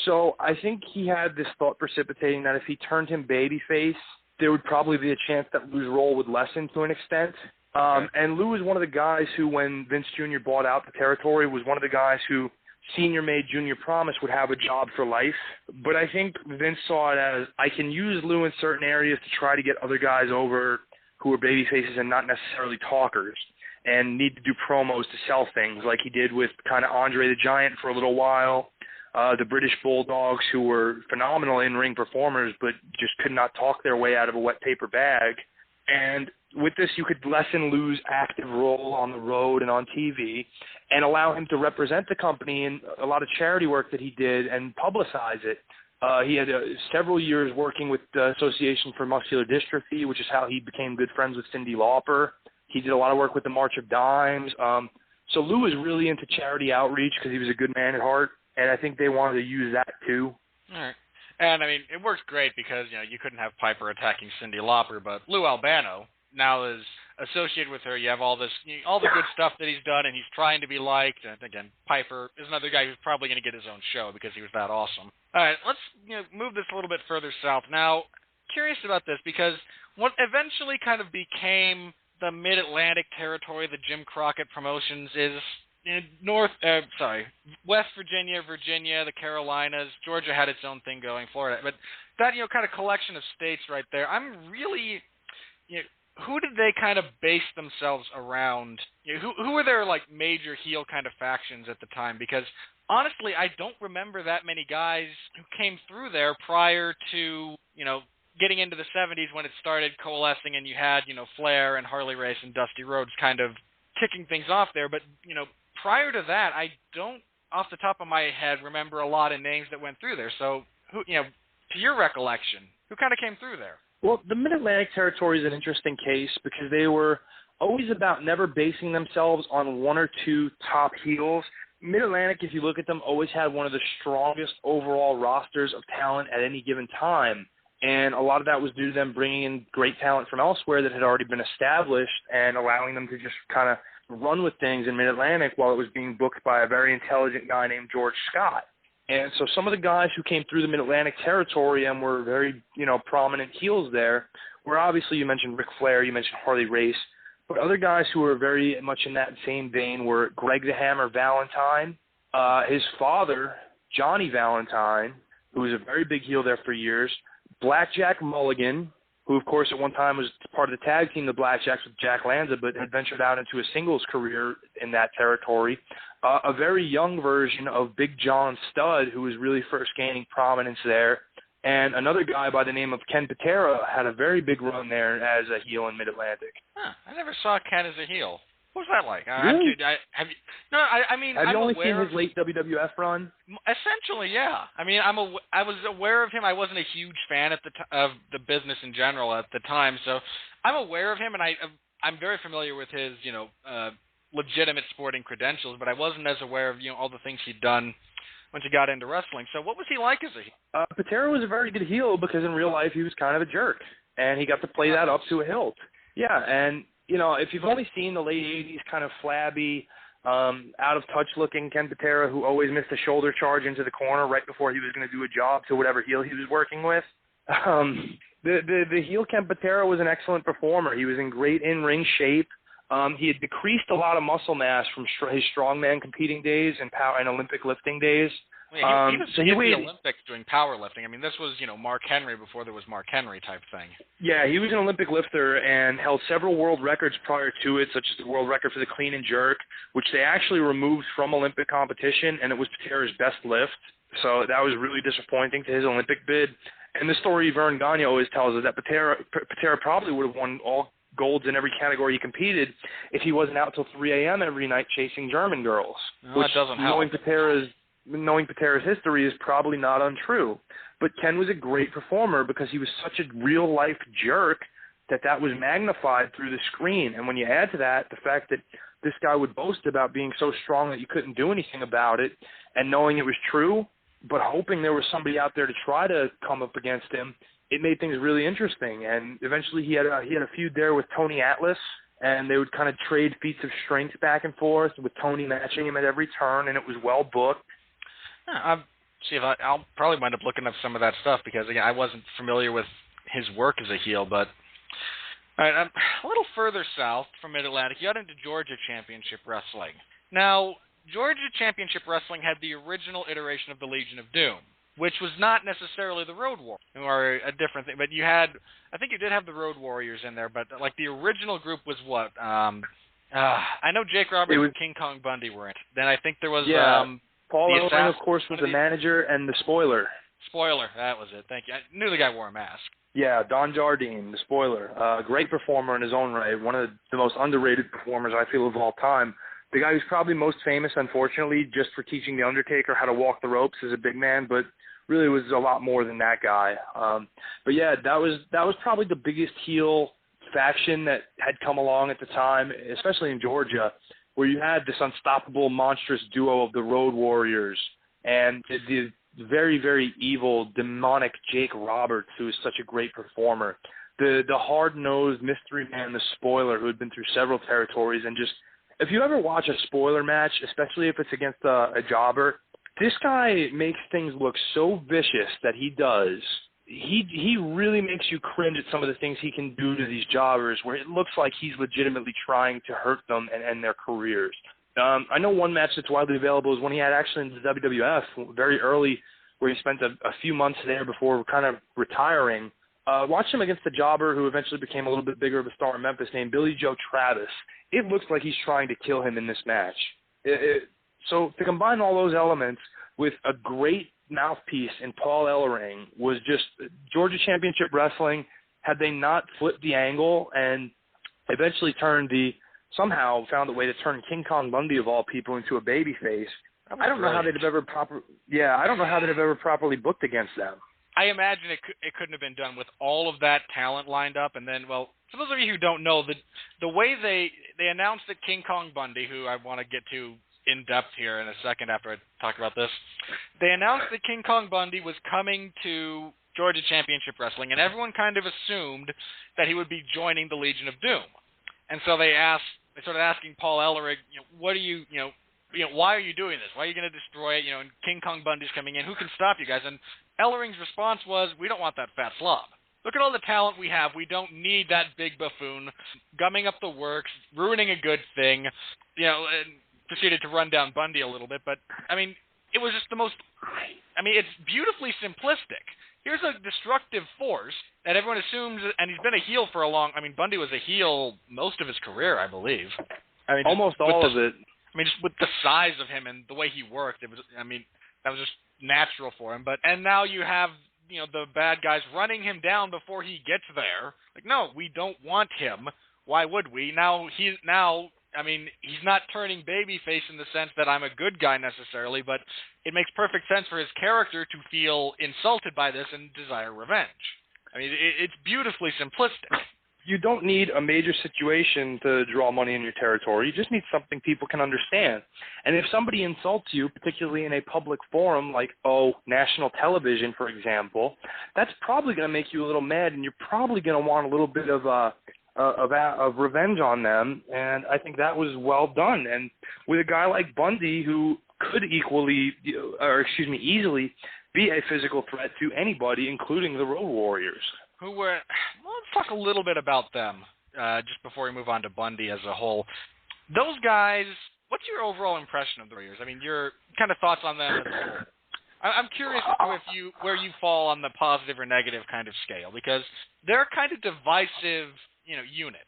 So I think he had this thought precipitating that if he turned him babyface, there would probably be a chance that Lou's role would lessen to an extent. And Lou was one of the guys who, when Vince Jr. bought out the territory, was one of the guys who Senior made Junior promise would have a job for life. But I think Vince saw it as, I can use Lou in certain areas to try to get other guys over who are baby faces and not necessarily talkers and need to do promos to sell things, like he did with kind of Andre the Giant for a little while, the British Bulldogs, who were phenomenal in-ring performers but just could not talk their way out of a wet paper bag. And with this, you could lessen Lou's active role on the road and on TV and allow him to represent the company in a lot of charity work that he did and publicize it. He had several years working with the Association for Muscular Dystrophy, which is how he became good friends with Cyndi Lauper. He did a lot of work with the March of Dimes. So Lou was really into charity outreach because he was a good man at heart, and I think they wanted to use that too. All right. And, I mean, it works great because, you couldn't have Piper attacking Cyndi Lauper, but Lou Albano now is associated with her. You have all the good stuff that he's done, and he's trying to be liked. And, again, Piper is another guy who's probably going to get his own show because he was that awesome. All right, let's move this a little bit further south. Now, curious about this because what eventually kind of became the Mid-Atlantic territory, the Jim Crockett Promotions, is West Virginia, the Carolinas. Georgia had its own thing going, Florida. But that, kind of collection of states right there, I'm really, who did they kind of base themselves around? Who were their, major heel kind of factions at the time? Because, honestly, I don't remember that many guys who came through there prior to, getting into the 70s when it started coalescing and you had, Flair and Harley Race and Dusty Rhodes kind of kicking things off there. But, prior to that, I don't, off the top of my head, remember a lot of names that went through there. So, who, to your recollection, who kind of came through there? Well, the Mid-Atlantic territory is an interesting case because they were always about never basing themselves on one or two top heels. Mid-Atlantic, if you look at them, always had one of the strongest overall rosters of talent at any given time. And a lot of that was due to them bringing in great talent from elsewhere that had already been established and allowing them to just kind of run with things in Mid-Atlantic while it was being booked by a very intelligent guy named George Scott. And so some of the guys who came through the Mid-Atlantic territory and were very, prominent heels there were obviously, you mentioned Ric Flair, you mentioned Harley Race, but other guys who were very much in that same vein were Greg the Hammer Valentine, his father, Johnny Valentine, who was a very big heel there for years, Blackjack Mulligan, who, of course, at one time was part of the tag team, the Blackjacks, with Jack Lanza, but had ventured out into a singles career in that territory. A very young version of Big John Studd, who was really first gaining prominence there. And another guy by the name of Ken Patera had a very big run there as a heel in Mid-Atlantic. Huh, I never saw Ken as a heel. What was that like? Really? Have you only seen his late WWF run? Essentially, yeah. I mean, I was aware of him. I wasn't a huge fan of the business in general at the time, so I'm aware of him, and I'm very familiar with his, legitimate sporting credentials, but I wasn't as aware of, all the things he'd done once he got into wrestling. So what was he like as a heel? Patera was a very good heel because in real life he was kind of a jerk, and he got to play that up to a hilt. Yeah, and if you've only seen the late 80s kind of flabby, out-of-touch looking Ken Patera, who always missed a shoulder charge into the corner right before he was going to do a job to whatever heel he was working with, the heel Ken Patera was an excellent performer. He was in great in-ring shape. He had decreased a lot of muscle mass from his strongman competing days and power and Olympic lifting days. Yeah, he was in the Olympics doing powerlifting. I mean, this was, Mark Henry before there was Mark Henry type thing. Yeah, he was an Olympic lifter and held several world records prior to it, such as the world record for the clean and jerk, which they actually removed from Olympic competition, and it was Patera's best lift. So that was really disappointing to his Olympic bid. And the story Vern Gagne always tells us that Patera probably would have won all golds in every category he competed if he wasn't out till 3 a.m. every night chasing German girls. Well, which, that doesn't help. knowing Patera's history is probably not untrue. But Ken was a great performer because he was such a real-life jerk that was magnified through the screen. And when you add to that the fact that this guy would boast about being so strong that you couldn't do anything about it, and knowing it was true, but hoping there was somebody out there to try to come up against him, it made things really interesting. And eventually he had a feud there with Tony Atlas, and they would kind of trade feats of strength back and forth, with Tony matching him at every turn, and it was well booked. I'll probably wind up looking up some of that stuff because, again, I wasn't familiar with his work as a heel. But all right, a little further south from Mid-Atlantic, you got into Georgia Championship Wrestling. Now, Georgia Championship Wrestling had the original iteration of the Legion of Doom, which was not necessarily the Road Warriors, who are a different thing. But I think you did have the Road Warriors in there, but like the original group was what? I know Jake Roberts and King Kong Bundy were in it. Then I think there was Paul Ellering, of course, was the manager, and the Spoiler. Spoiler, that was it. Thank you. I knew the guy wore a mask. Yeah, Don Jardine, the Spoiler. Great performer in his own right. One of the most underrated performers, I feel, of all time. The guy who's probably most famous, unfortunately, just for teaching The Undertaker how to walk the ropes as a big man, but really was a lot more than that guy. But yeah, that was probably the biggest heel faction that had come along at the time, especially in Georgia, where you had this unstoppable, monstrous duo of the Road Warriors and the very, very evil, demonic Jake Roberts, who is such a great performer. The hard-nosed mystery man, the Spoiler, who had been through several territories. And just, if you ever watch a Spoiler match, especially if it's against a jobber, this guy makes things look so vicious that he does. He really makes you cringe at some of the things he can do to these jobbers, where it looks like he's legitimately trying to hurt them and end their careers. I know one match that's widely available is one he had actually in the WWF very early, where he spent a few months there before kind of retiring. Watch him against the jobber who eventually became a little bit bigger of a star in Memphis named Billy Joe Travis. It looks like he's trying to kill him in this match. So to combine all those elements with a great mouthpiece in Paul Ellering was just Georgia Championship Wrestling. Had they not flipped the angle and eventually somehow found a way to turn King Kong Bundy of all people into a babyface, I don't know how they'd have ever properly booked against them. I imagine it couldn't have been done with all of that talent lined up. And then, well, for those of you who don't know, the way they announced that King Kong Bundy, who I want to get to in depth here in a second after I talk about this, they announced that King Kong Bundy was coming to Georgia Championship Wrestling, and everyone kind of assumed that he would be joining the Legion of Doom. And so they started asking Paul Ellering, what are you, why are you doing this? Why are you going to destroy it? And King Kong Bundy's coming in. Who can stop you guys? And Ellering's response was, we don't want that fat slob. Look at all the talent we have. We don't need that big buffoon gumming up the works, ruining a good thing, and proceeded to run down Bundy a little bit. But, it was just it's beautifully simplistic. Here's a destructive force that everyone assumes, and he's been a heel for Bundy was a heel most of his career, I believe. Almost all of it. Just with the size of him and the way he worked, that was just natural for him. And now you have, the bad guys running him down before he gets there. Like, no, we don't want him. Why would we? He's not turning babyface in the sense that I'm a good guy necessarily, but it makes perfect sense for his character to feel insulted by this and desire revenge. It's beautifully simplistic. You don't need a major situation to draw money in your territory. You just need something people can understand. And if somebody insults you, particularly in a public forum like, national television, for example, that's probably going to make you a little mad, and you're probably going to want a little bit of revenge on them, and I think that was well done. And with a guy like Bundy, who could easily be a physical threat to anybody, including the Road Warriors. Let's talk a little bit about them just before we move on to Bundy as a whole. Those guys, what's your overall impression of the Warriors? Your kind of thoughts on them as a whole. I'm curious where you fall on the positive or negative kind of scale, because they're kind of divisive, unit.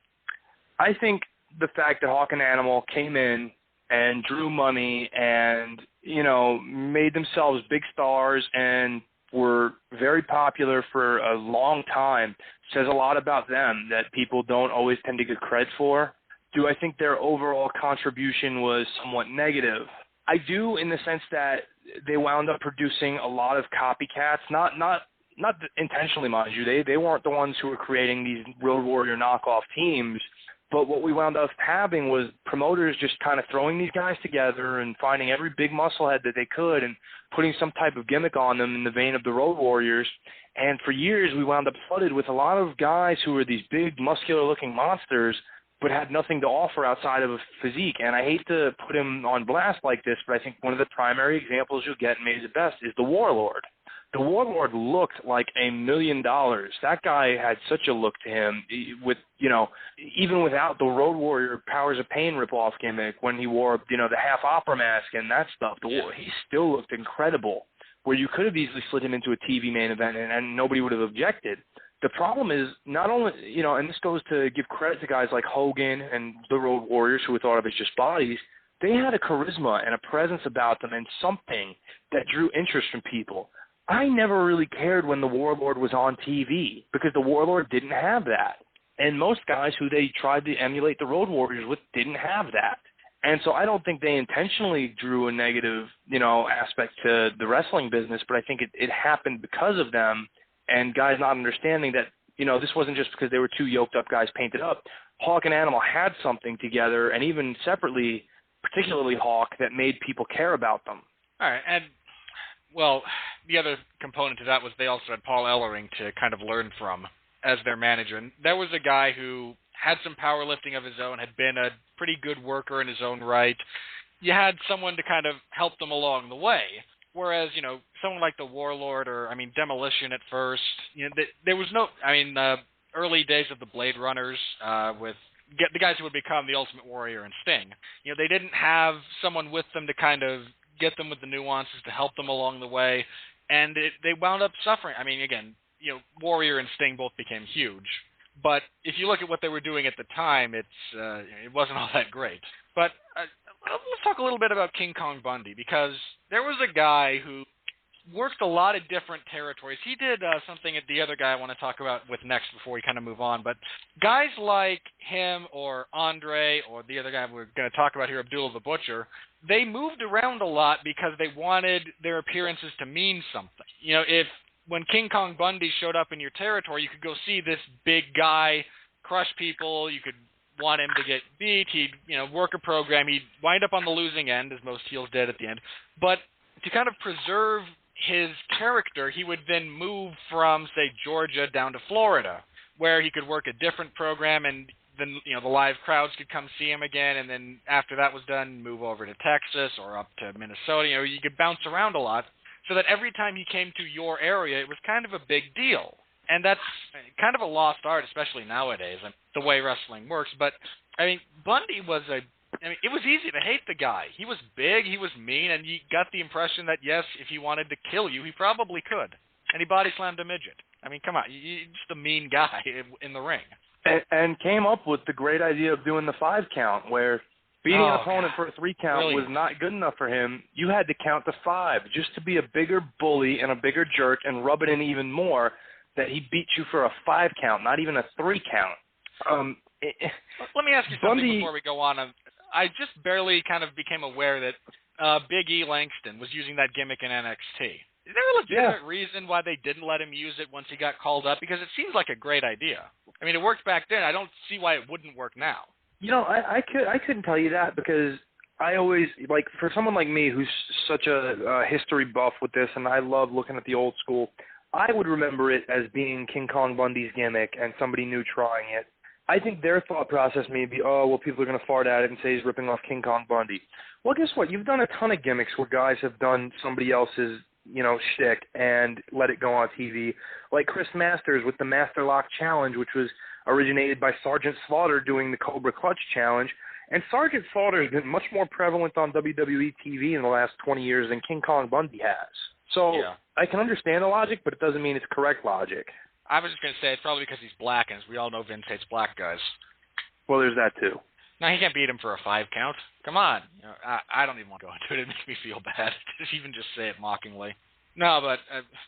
I think the fact that Hawk and Animal came in and drew money and, made themselves big stars and were very popular for a long time says a lot about them that people don't always tend to give credit for. Do I think their overall contribution was somewhat negative? I do, in the sense that they wound up producing a lot of copycats, not intentionally, mind you. They weren't the ones who were creating these Road Warrior knockoff teams. But what we wound up having was promoters just kind of throwing these guys together and finding every big musclehead that they could and putting some type of gimmick on them in the vein of the Road Warriors. And for years, we wound up flooded with a lot of guys who were these big, muscular-looking monsters but had nothing to offer outside of a physique. And I hate to put him on blast like this, but I think one of the primary examples you'll get, and maybe the best, is the Warlord. The Warlord looked like $1 million. That guy had such a look to him, with, even without the Road Warrior Powers of Pain ripoff gimmick, when he wore, the half opera mask and that stuff. He still looked incredible, where you could have easily slid him into a TV main event and nobody would have objected. The problem is, not only, and this goes to give credit to guys like Hogan and the Road Warriors, who were thought of as just bodies, they had a charisma and a presence about them and something that drew interest from people. I never really cared when the Warlord was on TV because the Warlord didn't have that. And most guys who they tried to emulate the Road Warriors with didn't have that. And so I don't think they intentionally drew a negative, aspect to the wrestling business, but I think it happened because of them and guys not understanding that, this wasn't just because they were two yoked up guys painted up. Hawk and Animal had something together, and even separately, particularly Hawk, that made people care about them. All right, and well, the other component to that was they also had Paul Ellering to kind of learn from as their manager. And there was a guy who had some powerlifting of his own, had been a pretty good worker in his own right. You had someone to kind of help them along the way. Whereas, someone like the Warlord or, Demolition at first, there was no, early days of the Blade Runners with the guys who would become the Ultimate Warrior and Sting. They didn't have someone with them to kind of get them with the nuances to help them along the way, and they wound up suffering. Warrior and Sting both became huge, but if you look at what they were doing at the time, it wasn't all that great. But let's talk a little bit about King Kong Bundy, because there was a guy who worked a lot of different territories. He did something that the other guy I want to talk about with next before we kind of move on, but guys like him or Andre or the other guy we're going to talk about here, Abdullah the Butcher, they moved around a lot because they wanted their appearances to mean something. When King Kong Bundy showed up in your territory, you could go see this big guy crush people. You could want him to get beat. He'd, work a program. He'd wind up on the losing end, as most heels did at the end. But to kind of preserve his character, he would then move from, say, Georgia down to Florida, where he could work a different program, and then, the live crowds could come see him again, and then after that was done, move over to Texas or up to Minnesota. You could bounce around a lot, so that every time he came to your area, it was kind of a big deal. And that's kind of a lost art, especially nowadays, the way wrestling works. But, Bundy was it was easy to hate the guy. He was big, he was mean, and you got the impression that, yes, if he wanted to kill you, he probably could. And he body slammed a midget. Come on, you're just a mean guy in the ring. And came up with the great idea of doing the 5 count, where beating an opponent for a 3 count was not good enough for him. You had to count to 5 just to be a bigger bully and a bigger jerk and rub it in even more that he beat you for a 5 count, not even a 3 count. Let me ask you something before we go on. I just barely kind of became aware that Big E Langston was using that gimmick in NXT. Is there a legitimate reason why they didn't let him use it once he got called up? Because it seems like a great idea. It worked back then. I don't see why it wouldn't work now. I couldn't tell you that, because I always, for someone like me who's such a history buff with this, and I love looking at the old school, I would remember it as being King Kong Bundy's gimmick and somebody new trying it. I think their thought process may be, people are going to fart at it and say he's ripping off King Kong Bundy. Well, guess what? You've done a ton of gimmicks where guys have done somebody else's, shtick and let it go on TV. Like Chris Masters with the Master Lock Challenge, which was originated by Sergeant Slaughter doing the Cobra Clutch Challenge. And Sergeant Slaughter has been much more prevalent on WWE TV in the last 20 years than King Kong Bundy has. So I can understand the logic, but it doesn't mean it's correct logic. I was just going to say it's probably because he's black, and as we all know, Vince hates black guys. Well, there's that too. No, he can't beat him for a 5 count. Come on. I don't even want to go into it. It makes me feel bad to even just say it mockingly. No, but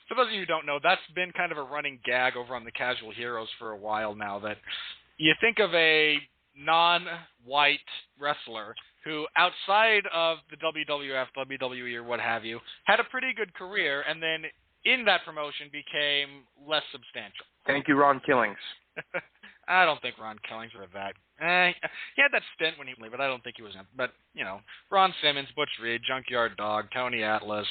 for those of you who don't know, that's been kind of a running gag over on the Casual Heroes for a while now, that you think of a non-white wrestler who, outside of the WWF, WWE, or what have you, had a pretty good career, and then in that promotion became less substantial. Thank you, Ron Killings. I don't think Ron Killings was that. He had that stint when he was, but I don't think he was. But, you know, Ron Simmons, Butch Reed, Junkyard Dog, Tony Atlas,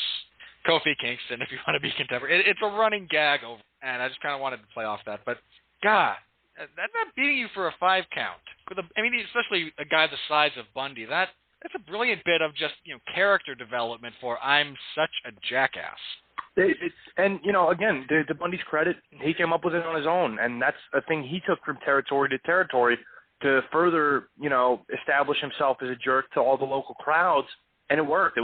Kofi Kingston, if you want to be contemporary. It's a running gag over, and I just kind of wanted to play off that. But, God, that's not beating you for a 5 count. Especially a guy the size of Bundy. That's a brilliant bit of just, you know, character development for I'm such a jackass. And, you know, again, to Bundy's credit, he came up with it on his own, and that's a thing he took from territory to territory to further, you know, establish himself as a jerk to all the local crowds, and it worked.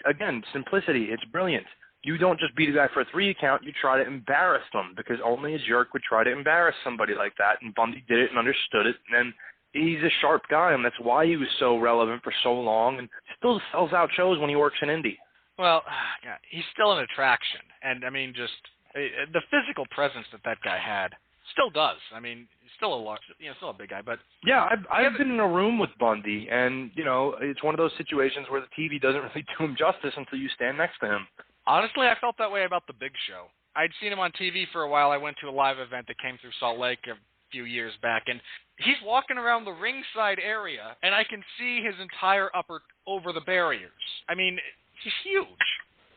Again, simplicity. It's brilliant. You don't just beat a guy for a 3 count, you try to embarrass them, because only a jerk would try to embarrass somebody like that, and Bundy did it and understood it, and he's a sharp guy, and that's why he was so relevant for so long, and still sells out shows when he works in Indy. Well, yeah, he's still an attraction, and I mean, just the physical presence that guy had still does. I mean, he's still still a big guy, but yeah, I've been in a room with Bundy, and you know, it's one of those situations where the TV doesn't really do him justice until you stand next to him. Honestly, I felt that way about the Big Show. I'd seen him on TV for a while. I went to a live event that came through Salt Lake a few years back, and he's walking around the ringside area, and I can see his entire upper over the barriers. I mean, he's huge.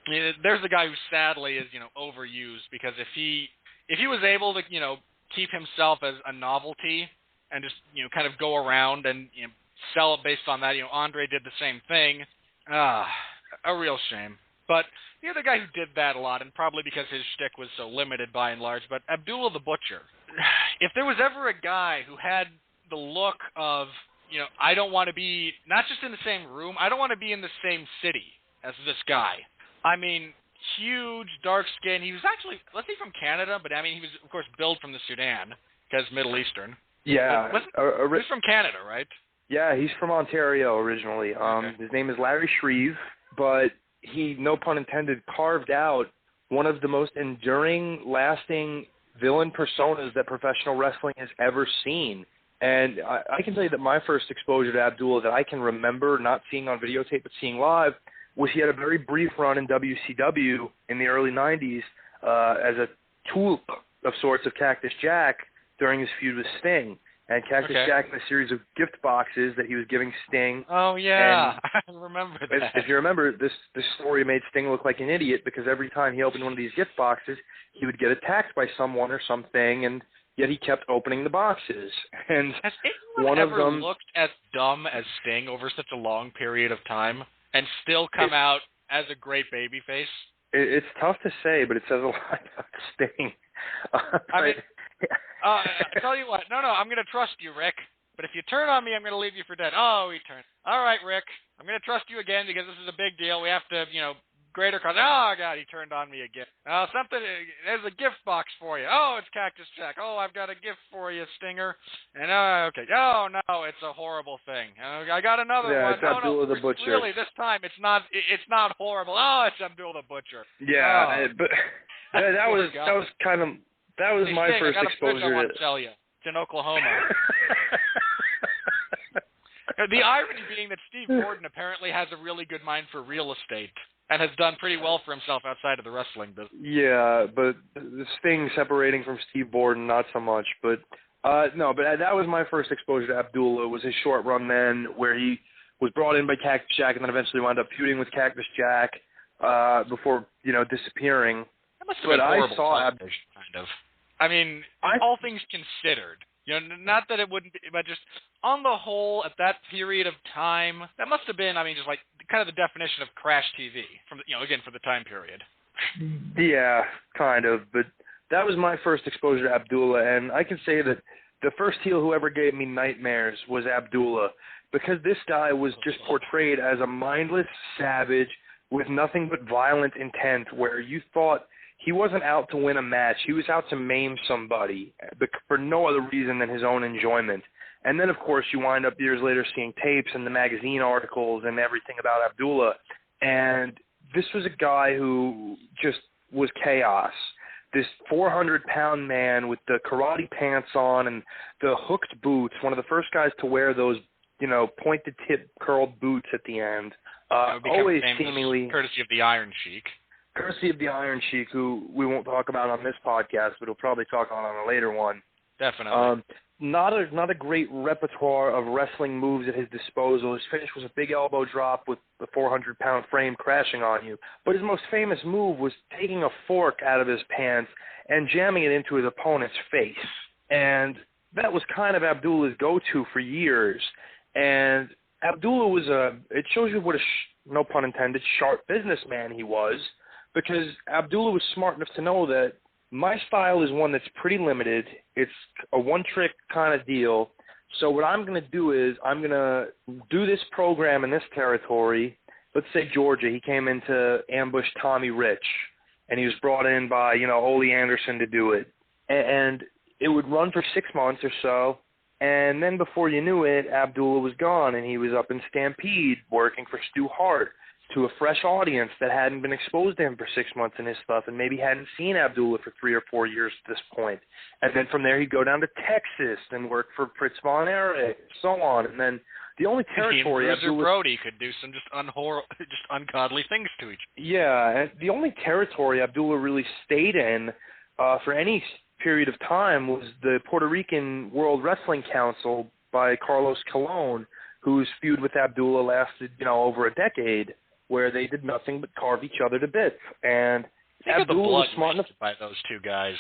I mean, there's a guy who sadly is, you know, overused, because if he was able to, you know, keep himself as a novelty and just, you know, kind of go around and, you know, sell it based on that, you know, Andre did the same thing. A real shame. But the other guy who did that a lot, and probably because his shtick was so limited by and large, but Abdullah the Butcher. If there was ever a guy who had the look of, you know, I don't want to be, not just in the same room, I don't want to be in the same city as this guy. I mean, huge, dark skin. He was actually, let's say from Canada, but I mean, he was, of course, billed from the Sudan, because Middle Eastern. Yeah. He's from Canada, right? Yeah, he's from Ontario originally. Okay. His name is Larry Shreve, but he, no pun intended, carved out one of the most enduring, lasting villain personas that professional wrestling has ever seen. And I can tell you that my first exposure to Abdullah that I can remember not seeing on videotape but seeing live was he had a very brief run in WCW in the early 90s as a tool of sorts of Cactus Jack during his feud with Sting. And Cactus Jack in a series of gift boxes that he was giving Sting. Oh, yeah. I remember that. If you remember, this story made Sting look like an idiot, because every time he opened one of these gift boxes, he would get attacked by someone or something, and yet he kept opening the boxes. And has anyone ever looked as dumb as Sting over such a long period of time and still come out as a great babyface? It's tough to say, but it says a lot about Sting. I mean, I tell you what, no, I'm going to trust you, Rick. But if you turn on me, I'm going to leave you for dead. Oh, he turned. All right, Rick, I'm going to trust you again because this is a big deal. We have to, you know, greater cause. Oh, God, he turned on me again. There's a gift box for you. Oh, it's Cactus Jack. Oh, I've got a gift for you, Stinger. And, okay. Oh, no, it's a horrible thing. I got another one. It's Abdullah the Butcher. Really, this time it's not horrible. Oh, it's Abdullah the Butcher. Yeah, but that was my first exposure I want to tell you. It's in Oklahoma. The irony being that Steve Gordon apparently has a really good mind for real estate and has done pretty well for himself outside of the wrestling business. Yeah, but the Sting separating from Steve Gordon, not so much. But no, but that was my first exposure to Abdullah. It was his short run then, where he was brought in by Cactus Jack and then eventually wound up feuding with Cactus Jack before, you know, disappearing. That must have been horrible kind of. I mean, all things considered. You know, not that it wouldn't be, but just on the whole, at that period of time, that must have been, I mean, just like kind of the definition of crash TV from, you know, again, for the time period. Yeah, kind of. But that was my first exposure to Abdullah, and I can say that the first heel who ever gave me nightmares was Abdullah, because this guy was just portrayed as a mindless savage with nothing but violent intent, where you thought he wasn't out to win a match. He was out to maim somebody for no other reason than his own enjoyment. And then, of course, you wind up years later seeing tapes and the magazine articles and everything about Abdullah. And this was a guy who just was chaos. This 400-pound man with the karate pants on and the hooked boots, one of the first guys to wear those, pointed tip curled boots at the end. Always seemingly courtesy of the Iron Sheik. Courtesy of the Iron Sheik, who we won't talk about on this podcast, but we'll probably talk on a later one. Definitely. Not a great repertoire of wrestling moves at his disposal. His finish was a big elbow drop with the 400-pound frame crashing on you. But his most famous move was taking a fork out of his pants and jamming it into his opponent's face. And that was kind of Abdullah's go-to for years. And Abdullah was it shows you what no pun intended, sharp businessman he was, because Abdullah was smart enough to know that my style is one that's pretty limited. It's a one-trick kind of deal. So what I'm going to do is I'm going to do this program in this territory. Let's say Georgia. He came in to ambush Tommy Rich, and he was brought in by, Ole Anderson to do it. And it would run for 6 months or so. And then before you knew it, Abdullah was gone, and he was up in Stampede working for Stu Hart, to a fresh audience that hadn't been exposed to him for 6 months in his stuff and maybe hadn't seen Abdullah for 3 or 4 years at this point. And then from there he'd go down to Texas and work for Fritz von Erich, so on. And then the only territory Abdullah Brody could do some just ungodly things to each other. Yeah, and the only territory Abdullah really stayed in for any period of time was the Puerto Rican World Wrestling Council by Carlos Colon, whose feud with Abdullah lasted, over a decade, where they did nothing but carve each other to bits. And Abdullah was smart enough by those two guys.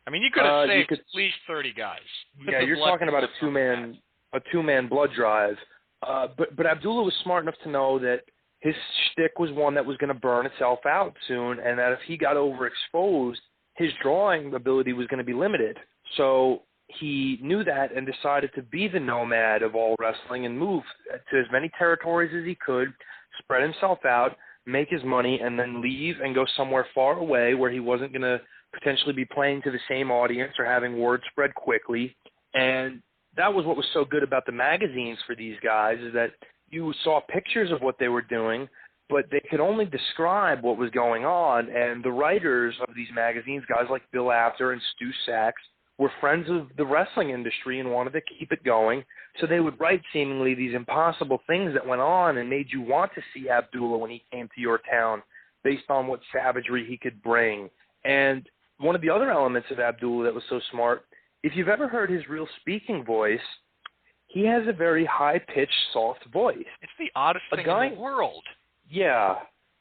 I mean, you could have saved at least 30 guys. Yeah, you're talking about a two-man blood drive. But Abdullah was smart enough to know that his shtick was one that was going to burn itself out soon, and that if he got overexposed, his drawing ability was going to be limited. So he knew that and decided to be the nomad of all wrestling and move to as many territories as he could, spread himself out, make his money, and then leave and go somewhere far away where he wasn't going to potentially be playing to the same audience or having word spread quickly. And that was what was so good about the magazines for these guys, is that you saw pictures of what they were doing, but they could only describe what was going on. And the writers of these magazines, guys like Bill Apter and Stu Sachs, were friends of the wrestling industry and wanted to keep it going. So they would write seemingly these impossible things that went on and made you want to see Abdullah when he came to your town based on what savagery he could bring. And one of the other elements of Abdullah that was so smart, if you've ever heard his real speaking voice, he has a very high-pitched, soft voice. It's the oddest thing in the world. Yeah.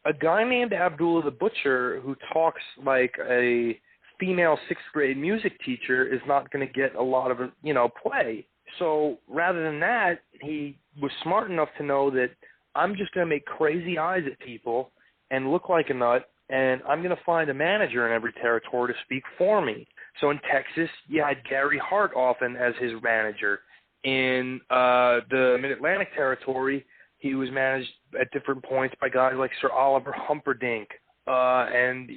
A guy named Abdullah the Butcher who talks like a female sixth-grade music teacher is not going to get a lot of, play. So rather than that, he was smart enough to know that I'm just going to make crazy eyes at people and look like a nut, and I'm going to find a manager in every territory to speak for me. So in Texas, you had Gary Hart often as his manager. In the Mid-Atlantic territory, he was managed at different points by guys like Sir Oliver Humperdinck. And,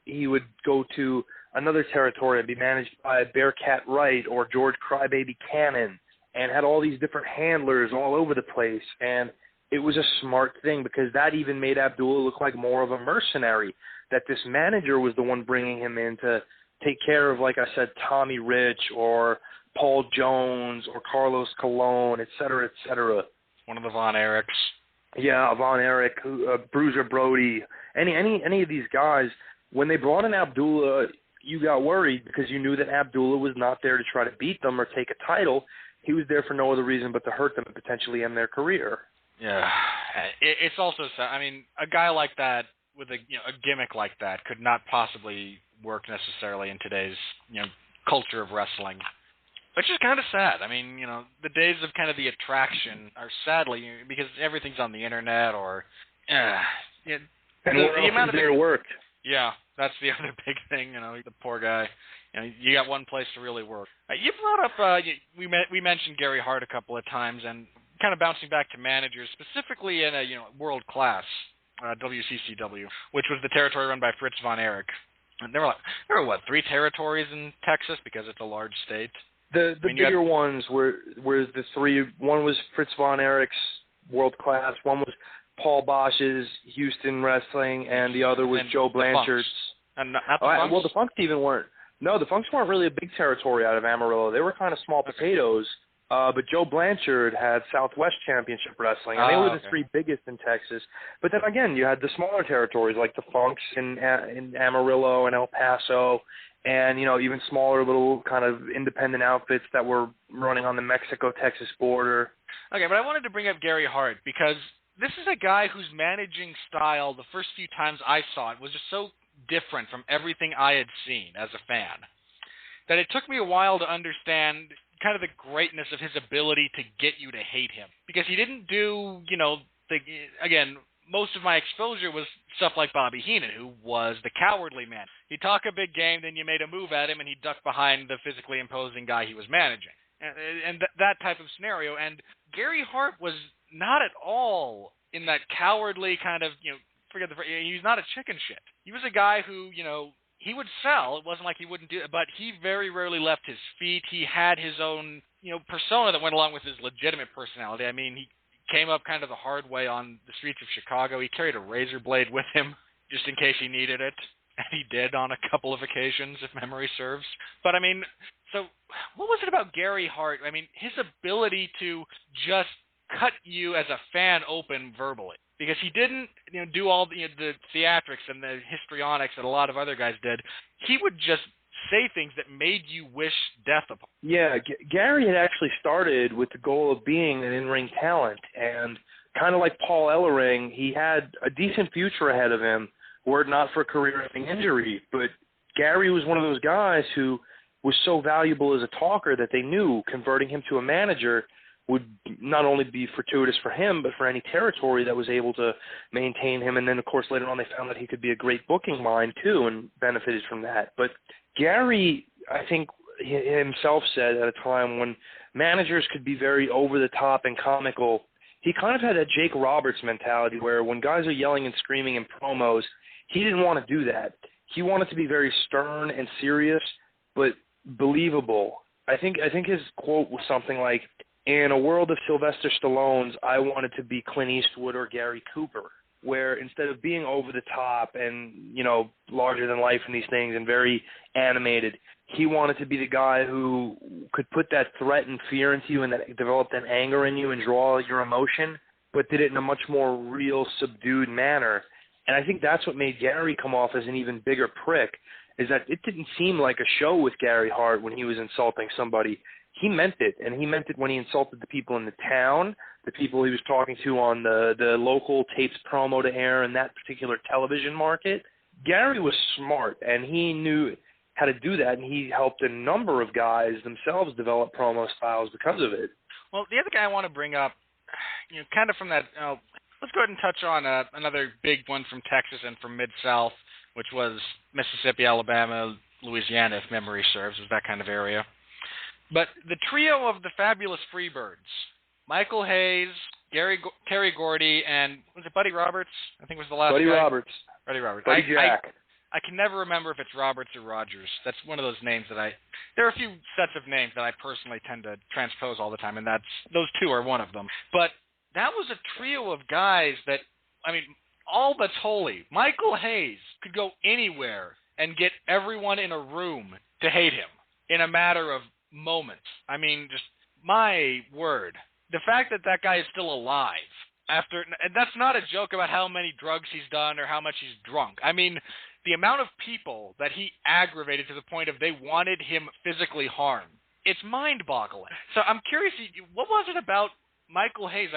he would go to another territory and be managed by Bearcat Wright or George Crybaby Cannon, and had all these different handlers all over the place. And it was a smart thing because that even made Abdullah look like more of a mercenary, that this manager was the one bringing him in to take care of, like I said, Tommy Rich or Paul Jones or Carlos Colon, et cetera, et cetera. One of the Von Erichs. Yeah, Von Erich, Bruiser Brody, any of these guys. When they brought in Abdullah, you got worried because you knew that Abdullah was not there to try to beat them or take a title. He was there for no other reason but to hurt them and potentially end their career. Yeah, it's also, I mean, a guy like that with a gimmick like that could not possibly work necessarily in today's culture of wrestling. Which is kind of sad. I mean, the days of kind of the attraction are sadly, because everything's on the internet or, and the amount of there to work. Yeah, that's the other big thing. The poor guy. You got one place to really work. You brought up, we mentioned Gary Hart a couple of times, and kind of bouncing back to managers, specifically in a world class WCCW, which was the territory run by Fritz von Erich. And there were what, 3 territories in Texas because it's a large state. The bigger ones were the 3. One was Fritz von Erich's world class. One was Paul Bosch's Houston Wrestling, and the other was Joe Blanchard's. And not the Funks? Well, the Funks even weren't. No, the Funks weren't really a big territory out of Amarillo. They were kind of small potatoes. But Joe Blanchard had Southwest Championship Wrestling, and they were the three biggest in Texas. But then again, you had the smaller territories like the Funks in Amarillo and El Paso, and even smaller little kind of independent outfits that were running on the Mexico-Texas border. Okay, but I wanted to bring up Gary Hart because this is a guy whose managing style, the first few times I saw it, was just so different from everything I had seen as a fan that it took me a while to understand kind of the greatness of his ability to get you to hate him. Because he didn't do, again, most of my exposure was stuff like Bobby Heenan, who was the cowardly man. He'd talk a big game, then you made a move at him, and he'd duck behind the physically imposing guy he was managing. And that type of scenario. And Gary Hart was not at all in that cowardly kind of, forget the phrase, he's not a chicken shit. He was a guy who, he would sell. It wasn't like he wouldn't do it, but he very rarely left his feet. He had his own, persona that went along with his legitimate personality. I mean, he came up kind of the hard way on the streets of Chicago. He carried a razor blade with him just in case he needed it, and he did on a couple of occasions, if memory serves. But, I mean, so what was it about Gary Hart? I mean, his ability to just cut you as a fan open verbally. Because he didn't, do all the theatrics and the histrionics that a lot of other guys did. He would just say things that made you wish death upon. Yeah, Gary had actually started with the goal of being an in-ring talent, and kind of like Paul Ellering, he had a decent future ahead of him, were it not for a career-ending injury. But Gary was one of those guys who was so valuable as a talker that they knew converting him to a manager would not only be fortuitous for him, but for any territory that was able to maintain him. And then, of course, later on they found that he could be a great booking mind, too, and benefited from that. But Gary, I think himself said at a time when managers could be very over-the-top and comical, he kind of had that Jake Roberts mentality where when guys are yelling and screaming in promos, he didn't want to do that. He wanted to be very stern and serious, but believable. I think his quote was something like, "In a world of Sylvester Stallones, I wanted to be Clint Eastwood or Gary Cooper," where instead of being over the top and, larger than life in these things and very animated, he wanted to be the guy who could put that threat and fear into you and that develop that anger in you and draw your emotion, but did it in a much more real, subdued manner. And I think that's what made Gary come off as an even bigger prick, is that it didn't seem like a show with Gary Hart when he was insulting somebody. He meant it, and he meant it when he insulted the people in the town, the people he was talking to on the local tapes promo to air in that particular television market. Gary was smart, and he knew how to do that, and he helped a number of guys themselves develop promo styles because of it. Well, the other guy I want to bring up, kind of from that, let's go ahead and touch on another big one from Texas and from Mid-South, which was Mississippi, Alabama, Louisiana, if memory serves, was that kind of area. But the trio of the fabulous Freebirds, Michael Hayes, Terry Gordy, and was it Buddy Roberts? I think was the last Buddy guy. Roberts. Buddy Roberts. Buddy Jack. I can never remember if it's Roberts or Rogers. That's one of those names that there are a few sets of names that I personally tend to transpose all the time, and those two are one of them. But that was a trio of guys that, all that's holy. Michael Hayes could go anywhere and get everyone in a room to hate him in a matter of moments. Just my word. The fact that guy is still alive and that's not a joke about how many drugs he's done or how much he's drunk. The amount of people that he aggravated to the point of they wanted him physically harmed. It's mind-boggling. So I'm curious, what was it about Michael Hayes?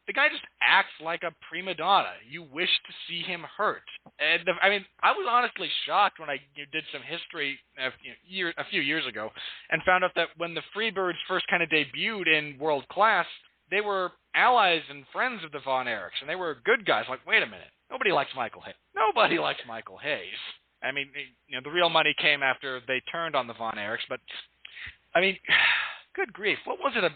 The guy just acts like a prima donna. You wish to see him hurt. And I was honestly shocked when I did some history a few years ago and found out that when the Freebirds first kind of debuted in World Class, they were allies and friends of the Von Erichs, and they were good guys. Like, wait a minute, nobody likes Michael Hayes. Nobody likes Michael Hayes. The real money came after they turned on the Von Erichs, but good grief, what was it?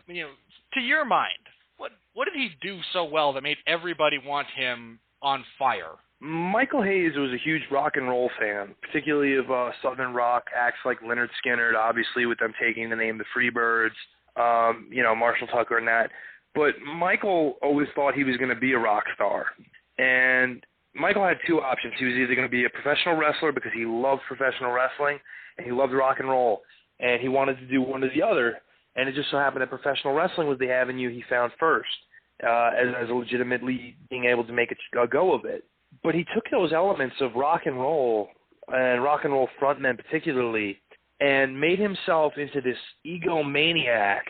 To your mind? What did he do so well that made everybody want him on fire? Michael Hayes was a huge rock and roll fan, particularly of Southern rock acts like Lynyrd Skynyrd, obviously with them taking the name the Freebirds, Marshall Tucker and that. But Michael always thought he was going to be a rock star. And Michael had two options. He was either going to be a professional wrestler because he loved professional wrestling and he loved rock and roll, and he wanted to do one or the other. And it just so happened that professional wrestling was the avenue he found first, as legitimately being able to make a go of it. But he took those elements of rock and roll frontmen particularly, and made himself into this egomaniac,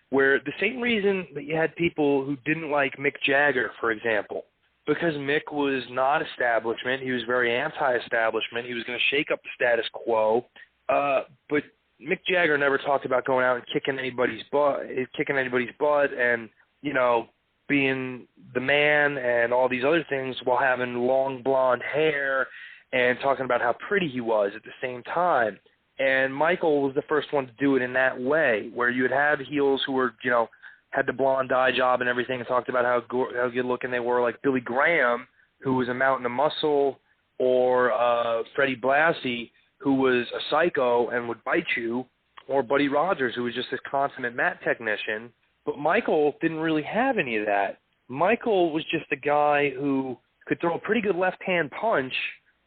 where the same reason that you had people who didn't like Mick Jagger, for example, because Mick was not establishment. He was very anti-establishment. He was going to shake up the status quo. But Mick Jagger never talked about going out and kicking anybody's butt and, you know, being the man and all these other things while having long blonde hair and talking about how pretty he was at the same time. And Michael was the first one to do it in that way, where you would have heels who were, you know, had the blonde dye job and everything, and talked about how good looking they were, like Billy Graham, who was a mountain of muscle, or Freddie Blassie, who was a psycho and would bite you, or Buddy Rogers, who was just this consummate mat technician. But Michael didn't really have any of that. Michael was just a guy who could throw a pretty good left-hand punch,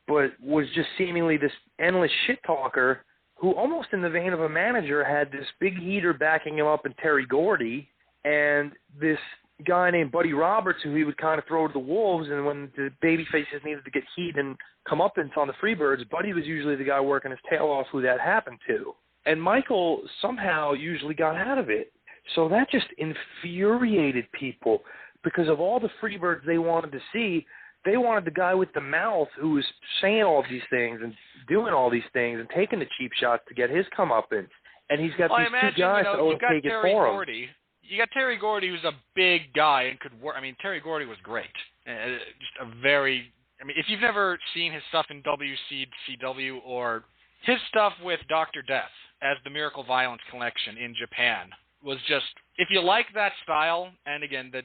but was just seemingly this endless shit talker who, almost in the vein of a manager, had this big heater backing him up in Terry Gordy, and this guy named Buddy Roberts who he would kind of throw to the wolves, and when the baby faces needed to get heat and comeuppance on the Freebirds, Buddy was usually the guy working his tail off who that happened to. And Michael somehow usually got out of it. So that just infuriated people, because of all the Freebirds they wanted to see, they wanted the guy with the mouth who was saying all of these things and doing all these things and taking the cheap shots to get his comeuppance. And he's got these two guys to always take it for him. You got Terry Gordy, who's a big guy and could work. I mean, Terry Gordy was great. Just a very – I mean, if you've never seen his stuff in WCW or his stuff with Dr. Death as the Miracle Violence Collection in Japan was just – if you like that style, and again, the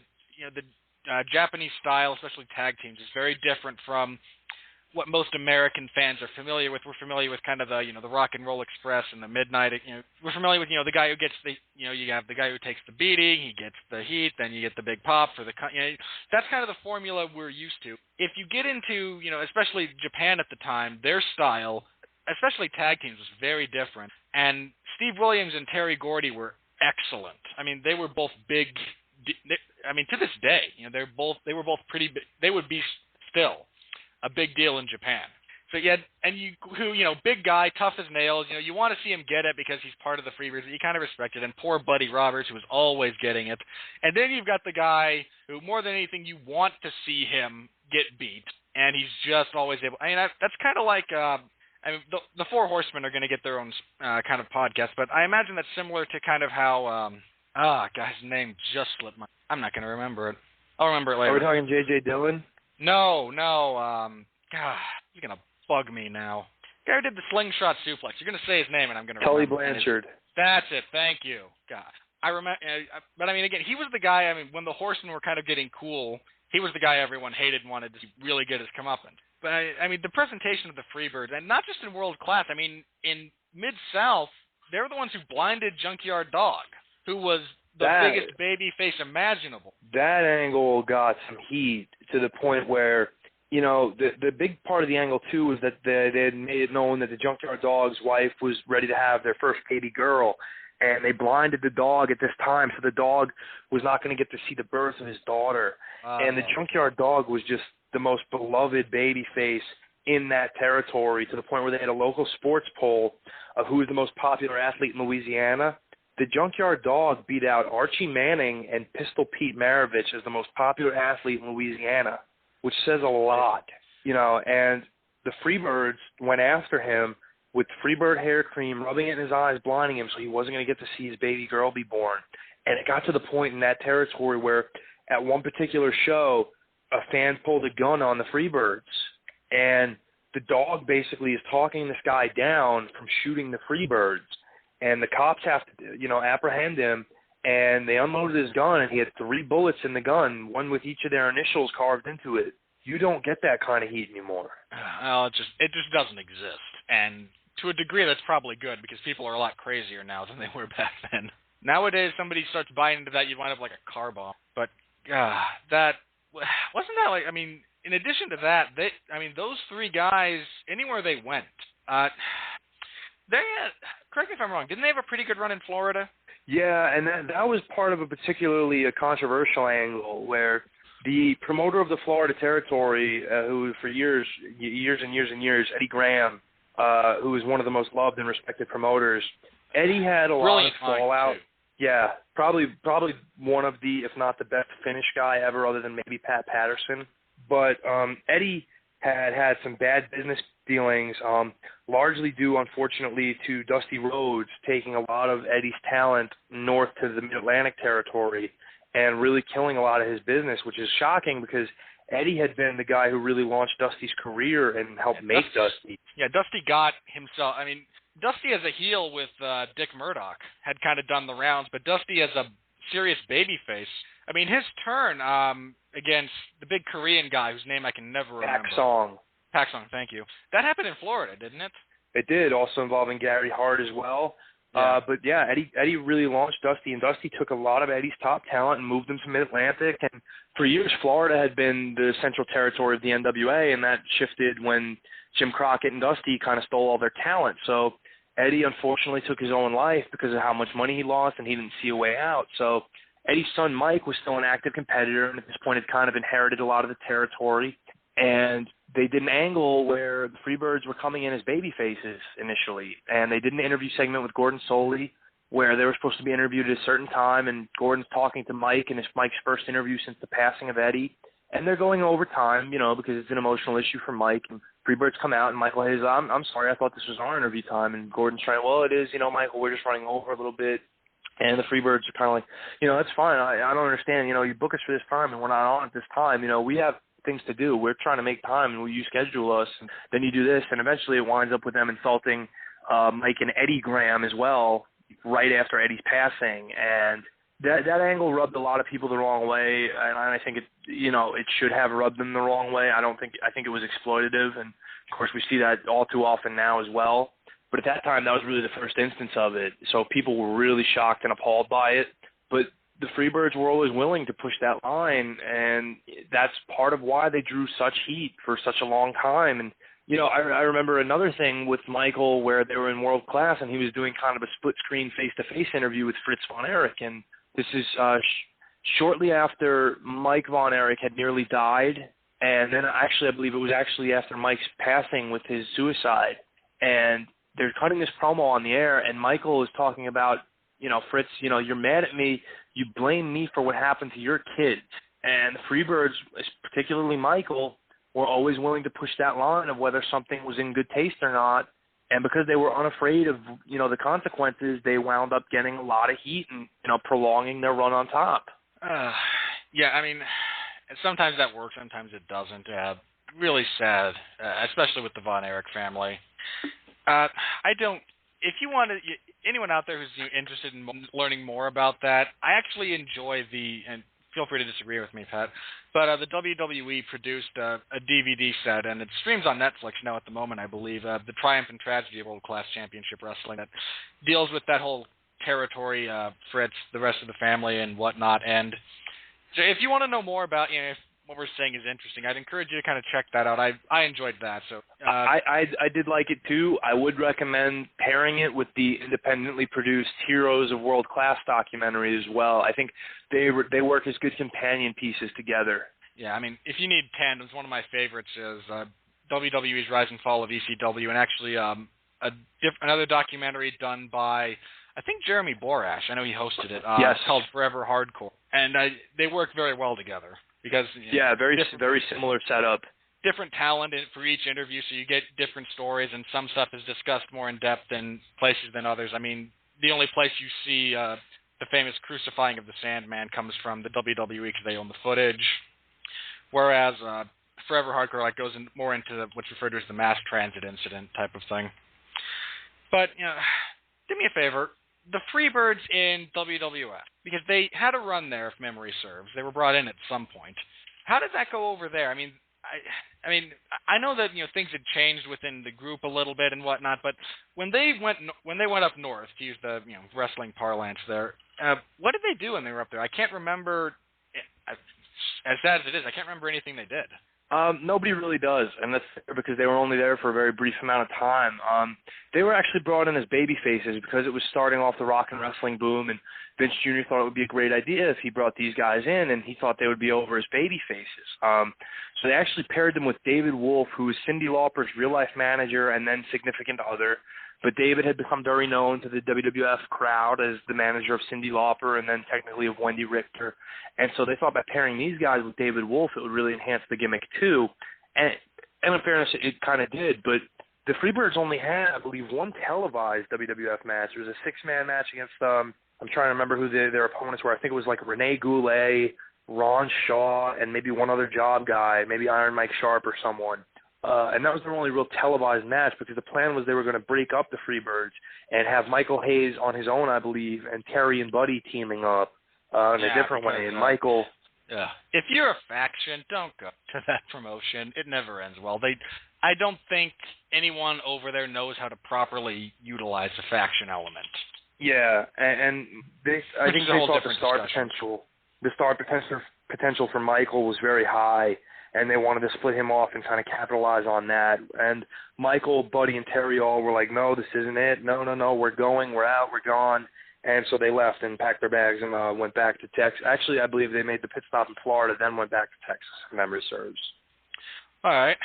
Japanese style, especially tag teams, is very different from what most American fans are familiar with. We're familiar with kind of the Rock and Roll Express and the Midnight. We're familiar with the guy who gets you have the guy who takes the beating, he gets the heat, then you get the big pop for the that's kind of the formula we're used to. If you get into especially Japan at the time, their style, especially tag teams, was very different. And Steve Williams and Terry Gordy were excellent. I mean, they were both big. I mean, to this day, they were both pretty big. They would be still a big deal in Japan. So big guy, tough as nails. You want to see him get it because he's part of the Freebirds. You kind of respect it. And poor Buddy Roberts, who was always getting it. And then you've got the guy who, more than anything, you want to see him get beat, and he's just always able. I mean, that's kind of like. The Four Horsemen are going to get their own kind of podcast, but I imagine that's similar to kind of how. Guy's name just slipped my. I'm not going to remember it. I'll remember it later. Are we talking J.J. Dillon? No. God, he's going to bug me now. The guy who did the slingshot suplex. You're going to say his name, and I'm going to remember. Tully Blanchard. That's it. Thank you. God. I remember. But, I mean, again, he was the guy, I mean, when the Horsemen were kind of getting cool, he was the guy everyone hated and wanted to really get his comeuppance. But, I mean, the presentation of the Freebirds, and not just in World Class, I mean, in Mid-South, they were the ones who blinded Junkyard Dog, who was the biggest baby face imaginable. That angle got some heat to the point where, the big part of the angle, too, was that they had made it known that the Junkyard Dog's wife was ready to have their first baby girl, and they blinded the dog at this time, so the dog was not going to get to see the birth of his daughter. And the Junkyard Dog was just the most beloved baby face in that territory, to the point where they had a local sports poll of who was the most popular athlete in Louisiana. The Junkyard Dog beat out Archie Manning and Pistol Pete Maravich as the most popular athlete in Louisiana, which says a lot, and the Freebirds went after him with Freebird hair cream, rubbing it in his eyes, blinding him so he wasn't going to get to see his baby girl be born. And it got to the point in that territory where at one particular show, a fan pulled a gun on the Freebirds, and the dog basically is talking this guy down from shooting the Freebirds, and the cops have to, apprehend him, and they unloaded his gun, and he had 3 bullets in the gun, one with each of their initials carved into it. You don't get that kind of heat anymore. Well, it just doesn't exist, and to a degree that's probably good, because people are a lot crazier now than they were back then. Nowadays, somebody starts buying into that, you wind up like a car bomb. But that wasn't that like. I mean, in addition to that, those three guys, anywhere they went, they correct me if I'm wrong. Didn't they have a pretty good run in Florida? Yeah, and that was part of a particularly controversial angle where the promoter of the Florida territory, who for years and years, Eddie Graham, who was one of the most loved and respected promoters, Eddie had a lot of fallout. Yeah, probably one of the, if not the best Finnish guy ever, other than maybe Pat Patterson. But Eddie had some bad business dealings, largely due, unfortunately, to Dusty Rhodes taking a lot of Eddie's talent north to the Mid-Atlantic territory and really killing a lot of his business, which is shocking because Eddie had been the guy who really launched Dusty's career and helped make Dusty. Yeah, Dusty got himself. I mean, Dusty as a heel with Dick Murdoch had kind of done the rounds, but Dusty as a serious babyface, I mean, his turn against the big Korean guy whose name I can never remember. Pak Song, thank you. That happened in Florida, didn't it? It did, also involving Gary Hart as well. Yeah. But yeah, Eddie really launched Dusty, and Dusty took a lot of Eddie's top talent and moved them to Mid-Atlantic. And for years, Florida had been the central territory of the NWA, and that shifted when Jim Crockett and Dusty kind of stole all their talent. So Eddie unfortunately took his own life because of how much money he lost, and he didn't see a way out. So Eddie's son Mike was still an active competitor, and at this point had kind of inherited a lot of the territory. And they did an angle where the Freebirds were coming in as baby faces initially, and they did an interview segment with Gordon Soley where they were supposed to be interviewed at a certain time, and Gordon's talking to Mike, and it's Mike's first interview since the passing of Eddie, and they're going over time, because it's an emotional issue for Mike, and Freebirds come out, and Michael says, I'm sorry, I thought this was our interview time, and Gordon's trying, well, it is, Michael, we're just running over a little bit, and the Freebirds are kind of like, that's fine, I don't understand, you book us for this time, and we're not on at this time, we have things to do. We're trying to make time, and you schedule us, and then you do this, and eventually it winds up with them insulting Mike and Eddie Graham as well right after Eddie's passing, and that angle rubbed a lot of people the wrong way, and I think it it should have rubbed them the wrong way. I think it was exploitative, and of course we see that all too often now as well. But at that time, that was really the first instance of it, so people were really shocked and appalled by it. But the Freebirds were always willing to push that line, and that's part of why they drew such heat for such a long time. And, I remember another thing with Michael where they were in World Class, and he was doing kind of a split-screen face-to-face interview with Fritz von Erich, and this is shortly after Mike von Erich had nearly died, and then I believe it was actually after Mike's passing with his suicide, and they're cutting this promo on the air, and Michael is talking about, Fritz, you're mad at me. You blame me for what happened to your kids. And the Freebirds, particularly Michael, were always willing to push that line of whether something was in good taste or not. And because they were unafraid of, the consequences, they wound up getting a lot of heat and, prolonging their run on top. Yeah, I mean, sometimes that works, sometimes it doesn't. Really sad, especially with the Von Erich family. If you want to, anyone out there who's interested in learning more about that, I actually enjoy and feel free to disagree with me, Pat, but the WWE produced a DVD set, and it streams on Netflix now at the moment, I believe, The Triumph and Tragedy of World Class Championship Wrestling, that deals with that whole territory, Fritz, the rest of the family, and whatnot. And so if you want to know more about, if what we're saying is interesting, I'd encourage you to kind of check that out. I enjoyed that. So I did like it too. I would recommend pairing it with the independently produced Heroes of World Class documentary as well. I think they work as good companion pieces together. Yeah, I mean, if you need tandems, one of my favorites is WWE's Rise and Fall of ECW, and actually another documentary done by, I think, Jeremy Borash. I know he hosted it. Yes. It's called Forever Hardcore, and they work very well together. Because very similar setup. Different talent for each interview, so you get different stories, and some stuff is discussed more in depth in places than others. I mean, the only place you see the famous crucifying of the Sandman comes from the WWE because they own the footage, whereas Forever Hardcore goes more into what's referred to as the mass transit incident type of thing. But do me a favor. The Freebirds in WWF, because they had a run there, if memory serves. They were brought in at some point. How did that go over there? I mean, I know that things had changed within the group a little bit and whatnot, but when they went up north, to use the wrestling parlance there, What did they do when they were up there? I can't remember. As sad as it is, I can't remember anything they did. Nobody really does, and that's because they were only there for a very brief amount of time. They were actually brought in as baby faces because it was starting off the rock and wrestling boom, and Vince Jr. thought it would be a great idea if he brought these guys in, and he thought they would be over as baby faces. So they actually paired them with David Wolf, who was Cyndi Lauper's real-life manager and then significant other. But David had become very known to the WWF crowd as the manager of Cyndi Lauper and then technically of Wendy Richter. And so they thought by pairing these guys with David Wolf, it would really enhance the gimmick too. And in fairness, it kind of did. But the Freebirds only had, I believe, one televised WWF match. It was a six-man match against, I'm trying to remember who their opponents were. I think it was like Rene Goulet, Ron Shaw, and maybe one other job guy, maybe Iron Mike Sharp or someone. And that was their only real televised match because the plan was they were going to break up the Freebirds and have Michael Hayes on his own, I believe, and Terry and Buddy teaming up in a different way. And Michael... Yeah. If you're a faction, don't go to that promotion. It never ends well. I don't think anyone over there knows how to properly utilize the faction element. Yeah, and I think they thought the star potential for Michael was very high, and they wanted to split him off and kind of capitalize on that. And Michael, Buddy, and Terry all were like, no, this isn't it. No, we're going, we're out, we're gone. And so they left and packed their bags and went back to Texas. Actually, I believe they made the pit stop in Florida, then went back to Texas, if memory serves. All right.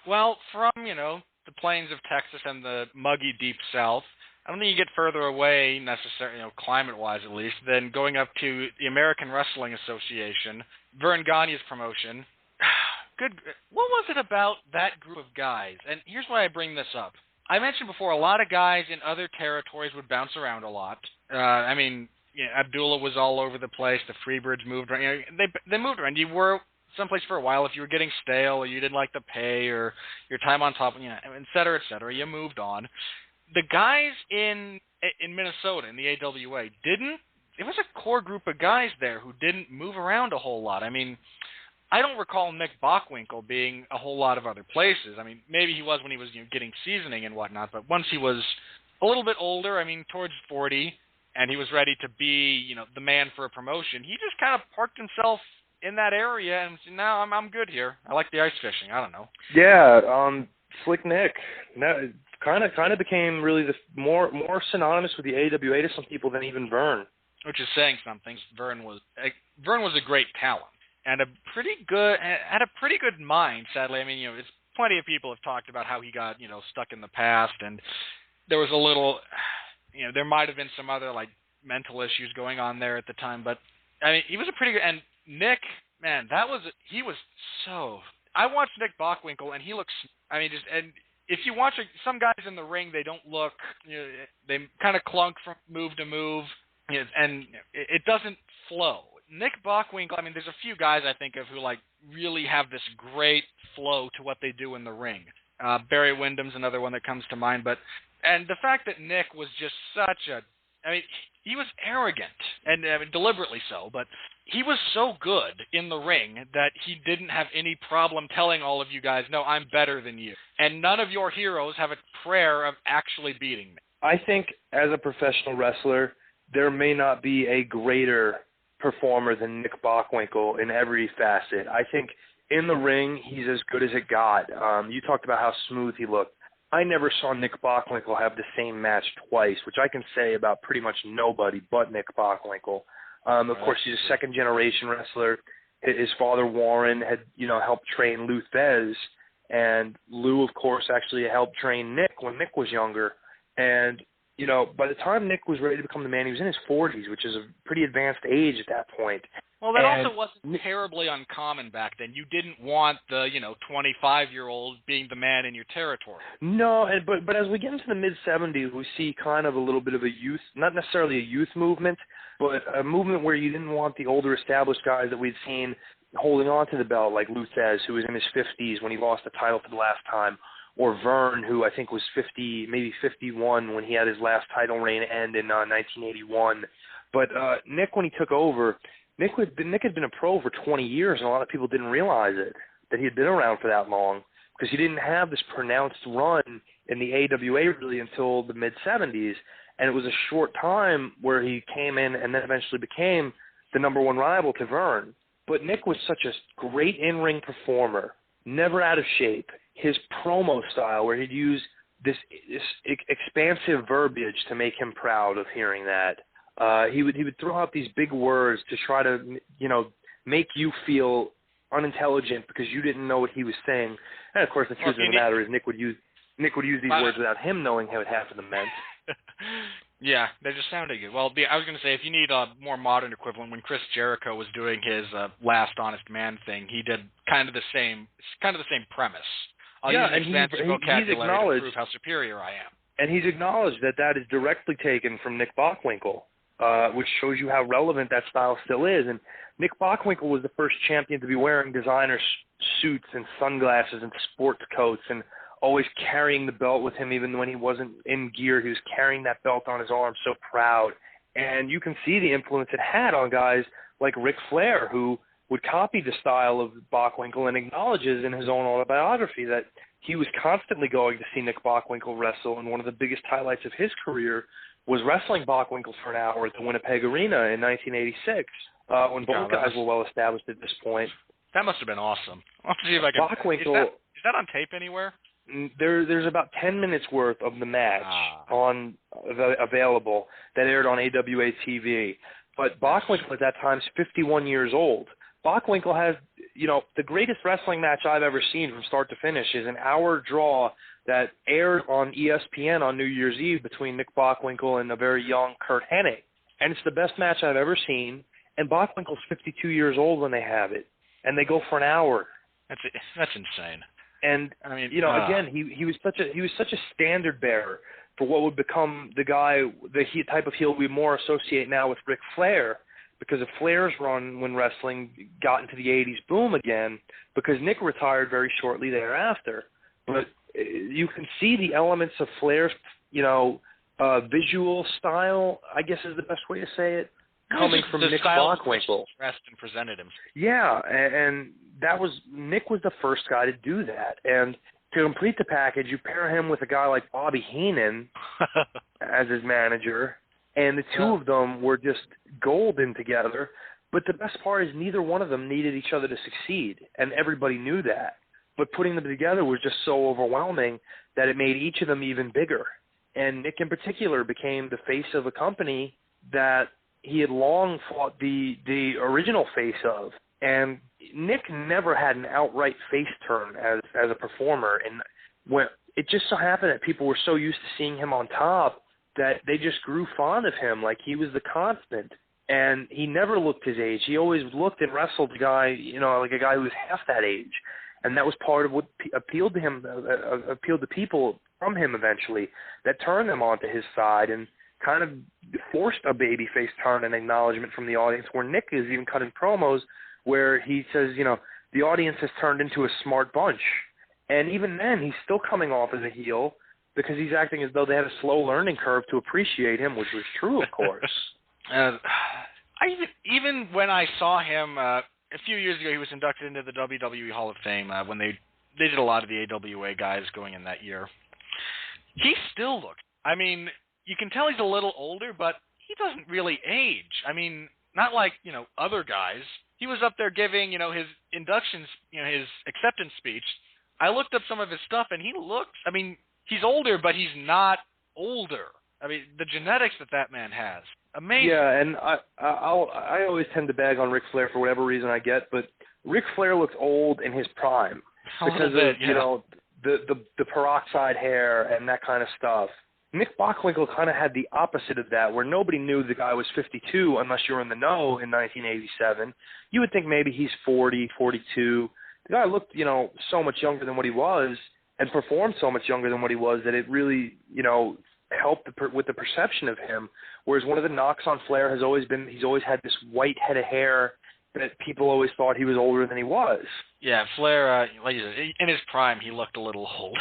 Well, from, the plains of Texas and the muggy deep south, I don't think you get further away, necessarily, climate-wise at least, than going up to the American Wrestling Association, Vern Gagne's promotion. Good. What was it about that group of guys? And here's why I bring this up. I mentioned before, a lot of guys in other territories would bounce around a lot. Abdullah was all over the place. The Freebirds moved around. They moved around. You were someplace for a while. If you were getting stale or you didn't like the pay or your time on top, et cetera, you moved on. The guys in Minnesota, in the AWA, didn't. It was a core group of guys there who didn't move around a whole lot. I don't recall Nick Bockwinkel being a whole lot of other places. Maybe he was when he was getting seasoning and whatnot, but once he was a little bit older, towards 40, and he was ready to be, the man for a promotion, he just kind of parked himself in that area and said, no, I'm good here. I like the ice fishing. I don't know. Yeah, Slick Nick. Kind of became really the more synonymous with the AWA to some people than even Vern. Which is saying something. Vern was a great talent. And had a pretty good mind, sadly. It's plenty of people have talked about how he got, stuck in the past, and there was a little, there might have been some other, mental issues going on there at the time, but, he was a pretty good, and Nick, man, he was so, I watched Nick Bockwinkel, and he looks, and if you watch some guys in the ring, they don't look, they kind of clunk from move to move, and it doesn't flow. Nick Bockwinkel, there's a few guys I think of who really have this great flow to what they do in the ring. Barry Windham's another one that comes to mind, and the fact that Nick was just he was arrogant, and deliberately so, but he was so good in the ring that he didn't have any problem telling all of you guys, no, I'm better than you. And none of your heroes have a prayer of actually beating me. I think as a professional wrestler, there may not be a greater performer than Nick Bockwinkel in every facet. I think in the ring, he's as good as it got. You talked about how smooth he looked. I never saw Nick Bockwinkel have the same match twice, which I can say about pretty much nobody but Nick Bockwinkel. Of course, he's a second-generation wrestler. His father, Warren, had helped train Lou Thez, and Lou, of course, actually helped train Nick when Nick was younger. And by the time Nick was ready to become the man, he was in his 40s, which is a pretty advanced age at that point. Well, that also wasn't terribly uncommon back then. You didn't want the, 25-year-old being the man in your territory. No, but as we get into the mid-70s, we see kind of a little bit of a youth, not necessarily a youth movement, but a movement where you didn't want the older established guys that we'd seen holding on to the belt, like Lou Thez, who was in his 50s when he lost the title for the last time, or Vern, who I think was 50, maybe 51 when he had his last title reign end in 1981. But Nick, when he took over, Nick had been a pro for 20 years, and a lot of people didn't realize it, that he had been around for that long, because he didn't have this pronounced run in the AWA really until the mid-70s. and it was a short time where he came in and then eventually became the number one rival to Verne. But Nick was such a great in-ring performer, never out of shape. His promo style, where he'd use this expansive verbiage to make him proud of hearing that. He would throw out these big words to try to, make you feel unintelligent because you didn't know what he was saying. And of course, the truth of the matter is Nick would use these words without him knowing what half of them meant. Yeah, they just sounded good. Well, I was going to say, if you need a more modern equivalent, when Chris Jericho was doing his Last Honest Man thing, he did kind of the same premise. I'll use an expansive vocabulary to prove how superior I am. And he's acknowledged that is directly taken from Nick Bockwinkel, which shows you how relevant that style still is. And Nick Bockwinkel was the first champion to be wearing designer suits and sunglasses and sports coats and always carrying the belt with him even when he wasn't in gear. He was carrying that belt on his arm so proud. And you can see the influence it had on guys like Ric Flair, who would copy the style of Bockwinkel and acknowledges in his own autobiography that he was constantly going to see Nick Bockwinkel wrestle, and one of the biggest highlights of his career was wrestling Bockwinkel for an hour at the Winnipeg Arena in 1986, when both guys were well established at this point. That must have been awesome. I'll see if I can. Bockwinkel, is that on tape anywhere? There's about 10 minutes worth of the match available that aired on AWA TV. But Bockwinkel at that time is 51 years old. Bockwinkel has, the greatest wrestling match I've ever seen from start to finish is an hour draw that aired on ESPN on New Year's Eve between Nick Bockwinkel and a very young Kurt Hennig. And it's the best match I've ever seen. And Bockwinkel's 52 years old when they have it. And they go for an hour. That's insane. And I mean, again, he was such a standard bearer for what would become the type of heel we more associate now with Ric Flair, because of Flair's run when wrestling got into the 80s boom again, because Nick retired very shortly thereafter. But you can see the elements of Flair's, visual style, I guess is the best way to say it, coming from Nick Bockwinkel. Dressed and presented him. Yeah, and Nick was the first guy to do that. And to complete the package, you pair him with a guy like Bobby Heenan as his manager, and the two of them were just golden together. But the best part is neither one of them needed each other to succeed, and everybody knew that. But putting them together was just so overwhelming that it made each of them even bigger. And Nick in particular became the face of a company that he had long fought the original face of. And Nick never had an outright face turn as a performer. And when it just so happened that people were so used to seeing him on top that they just grew fond of him, like he was the constant. And he never looked his age. He always looked and wrestled a guy, like a guy who was half that age. And that was part of what appealed to him, appealed to people from him eventually, that turned them onto his side and kind of forced a babyface turn and acknowledgement from the audience, where Nick is even cutting promos where he says, the audience has turned into a smart bunch. And even then, he's still coming off as a heel because he's acting as though they had a slow learning curve to appreciate him, which was true, of course. Even when I saw him a few years ago, he was inducted into the WWE Hall of Fame when they did a lot of the AWA guys going in that year. He still looked, you can tell he's a little older, but he doesn't really age. Not like, other guys. He was up there giving, his inductions, his acceptance speech. I looked up some of his stuff, and he looks, he's older, but he's not older. The genetics that man has. Amazing. Yeah, and I always tend to bag on Ric Flair for whatever reason I get, but Ric Flair looks old in his prime because of, the peroxide hair and that kind of stuff. Nick Bockwinkel kind of had the opposite of that, where nobody knew the guy was 52 unless you were in the know in 1987. You would think maybe he's 40, 42. The guy looked, so much younger than what he was and performed so much younger than what he was that it really, helped with the perception of him. Whereas one of the knocks on Flair has always been he's always had this white head of hair that people always thought he was older than he was. Yeah, Flair, like you said, in his prime, he looked a little old.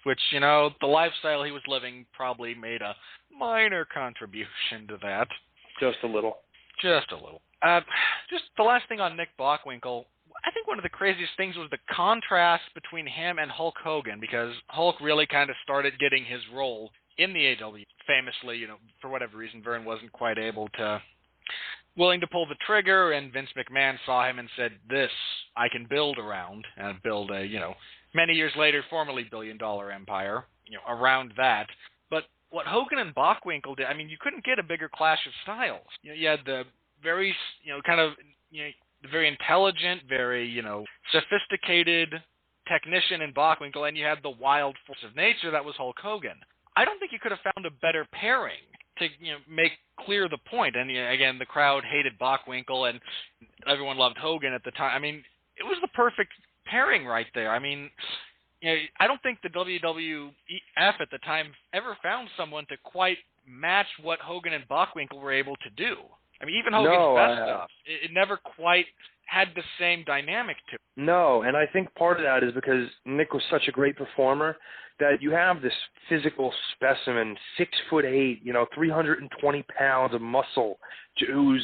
Which, the lifestyle he was living probably made a minor contribution to that. Just a little. Just the last thing on Nick Bockwinkel, I think one of the craziest things was the contrast between him and Hulk Hogan, because Hulk really kind of started getting his role. in the AW. Famously, for whatever reason, Verne wasn't quite willing to pull the trigger, and Vince McMahon saw him and said, "This I can build around," and build a, many years later, formerly billion-dollar empire, around that. But what Hogan and Bockwinkel did, you couldn't get a bigger clash of styles. You had the very, the very intelligent, very, sophisticated technician in Bockwinkel, and you had the wild force of nature that was Hulk Hogan. I don't think you could have found a better pairing to make clear the point. And again, the crowd hated Bockwinkel, and everyone loved Hogan at the time. It was the perfect pairing right there. I don't think the WWF at the time ever found someone to quite match what Hogan and Bockwinkel were able to do. Even Hogan's best stuff, it never quite had the same dynamic to it. No, and I think part of that is because Nick was such a great performer that you have this physical specimen, 6'8", 320 pounds of muscle, who's,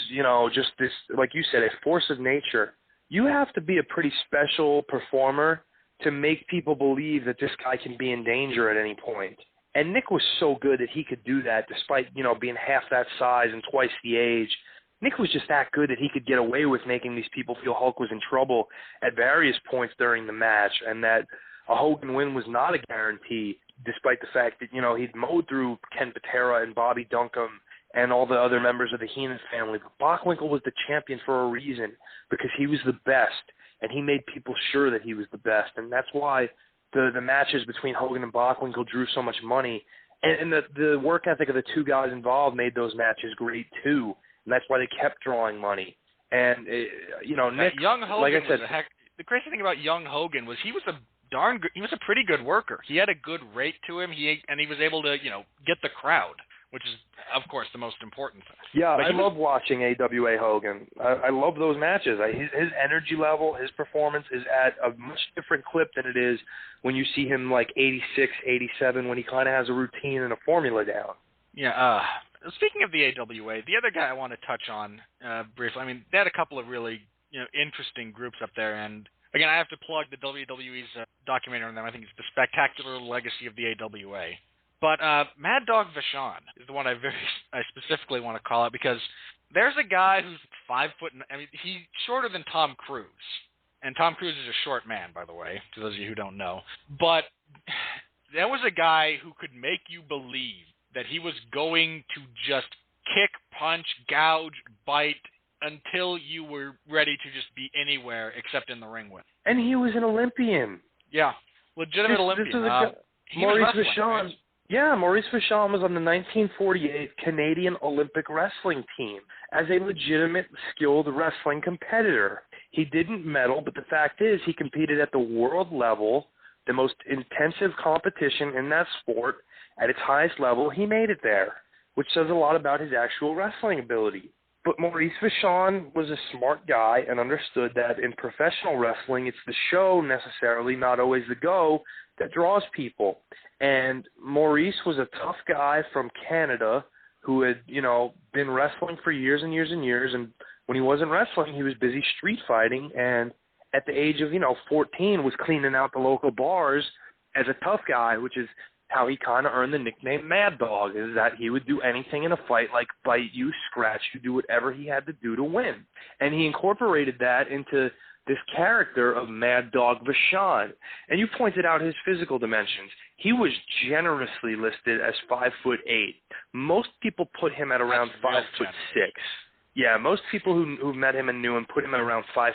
just this, like you said, a force of nature. You have to be a pretty special performer to make people believe that this guy can be in danger at any point. And Nick was so good that he could do that despite, being half that size and twice the age. Nick was just that good that he could get away with making these people feel Hulk was in trouble at various points during the match, and that a Hogan win was not a guarantee, despite the fact that, he'd mowed through Ken Patera and Bobby Duncombe and all the other members of the Heenan family. But Bockwinkel was the champion for a reason, because he was the best, and he made people sure that he was the best. And that's why the matches between Hogan and Bockwinkel drew so much money. And the work ethic of the two guys involved made those matches great, too. And that's why they kept drawing money. And, Nick, young Hogan, like I said, the crazy thing about young Hogan was he was a pretty good worker. He had a good rate to him, and he was able to, get the crowd, which is, of course, the most important thing. Yeah, I love watching AWA Hogan. I love those matches. His energy level, his performance is at a much different clip than it is when you see him like 86, 87, when he kind of has a routine and a formula down. Yeah, speaking of the AWA, the other guy I want to touch on briefly, they had a couple of really, interesting groups up there, and again, I have to plug the WWE's documentary on them. I think it's The Spectacular Legacy of the AWA. But Mad Dog Vachon is the one I specifically want to call out, because there's a guy who's 5 foot. He's shorter than Tom Cruise, and Tom Cruise is a short man, by the way, to those of you who don't know. But there was a guy who could make you believe that he was going to just kick, punch, gouge, bite until you were ready to just be anywhere except in the ring with. And he was an Olympian. Yeah, legitimate Olympian. Maurice Vachon. Right? Yeah, Maurice Vachon was on the 1948 Canadian Olympic wrestling team as a legitimate, skilled wrestling competitor. He didn't medal, but the fact is he competed at the world level, the most intensive competition in that sport. At its highest level, he made it there, which says a lot about his actual wrestling ability. But Maurice Vachon was a smart guy and understood that in professional wrestling, it's the show necessarily, not always the go, that draws people. And Maurice was a tough guy from Canada who had, been wrestling for years and years and years. And when he wasn't wrestling, he was busy street fighting. And at the age of, 14, was cleaning out the local bars as a tough guy, which is how he kind of earned the nickname Mad Dog, is that he would do anything in a fight, like bite you, scratch you, do whatever he had to do to win. And he incorporated that into this character of Mad Dog Vachon. And you pointed out his physical dimensions. He was generously listed as 5'8". Most people put him at around 5'6". Yeah, most people who met him and knew him put him at around 5'6".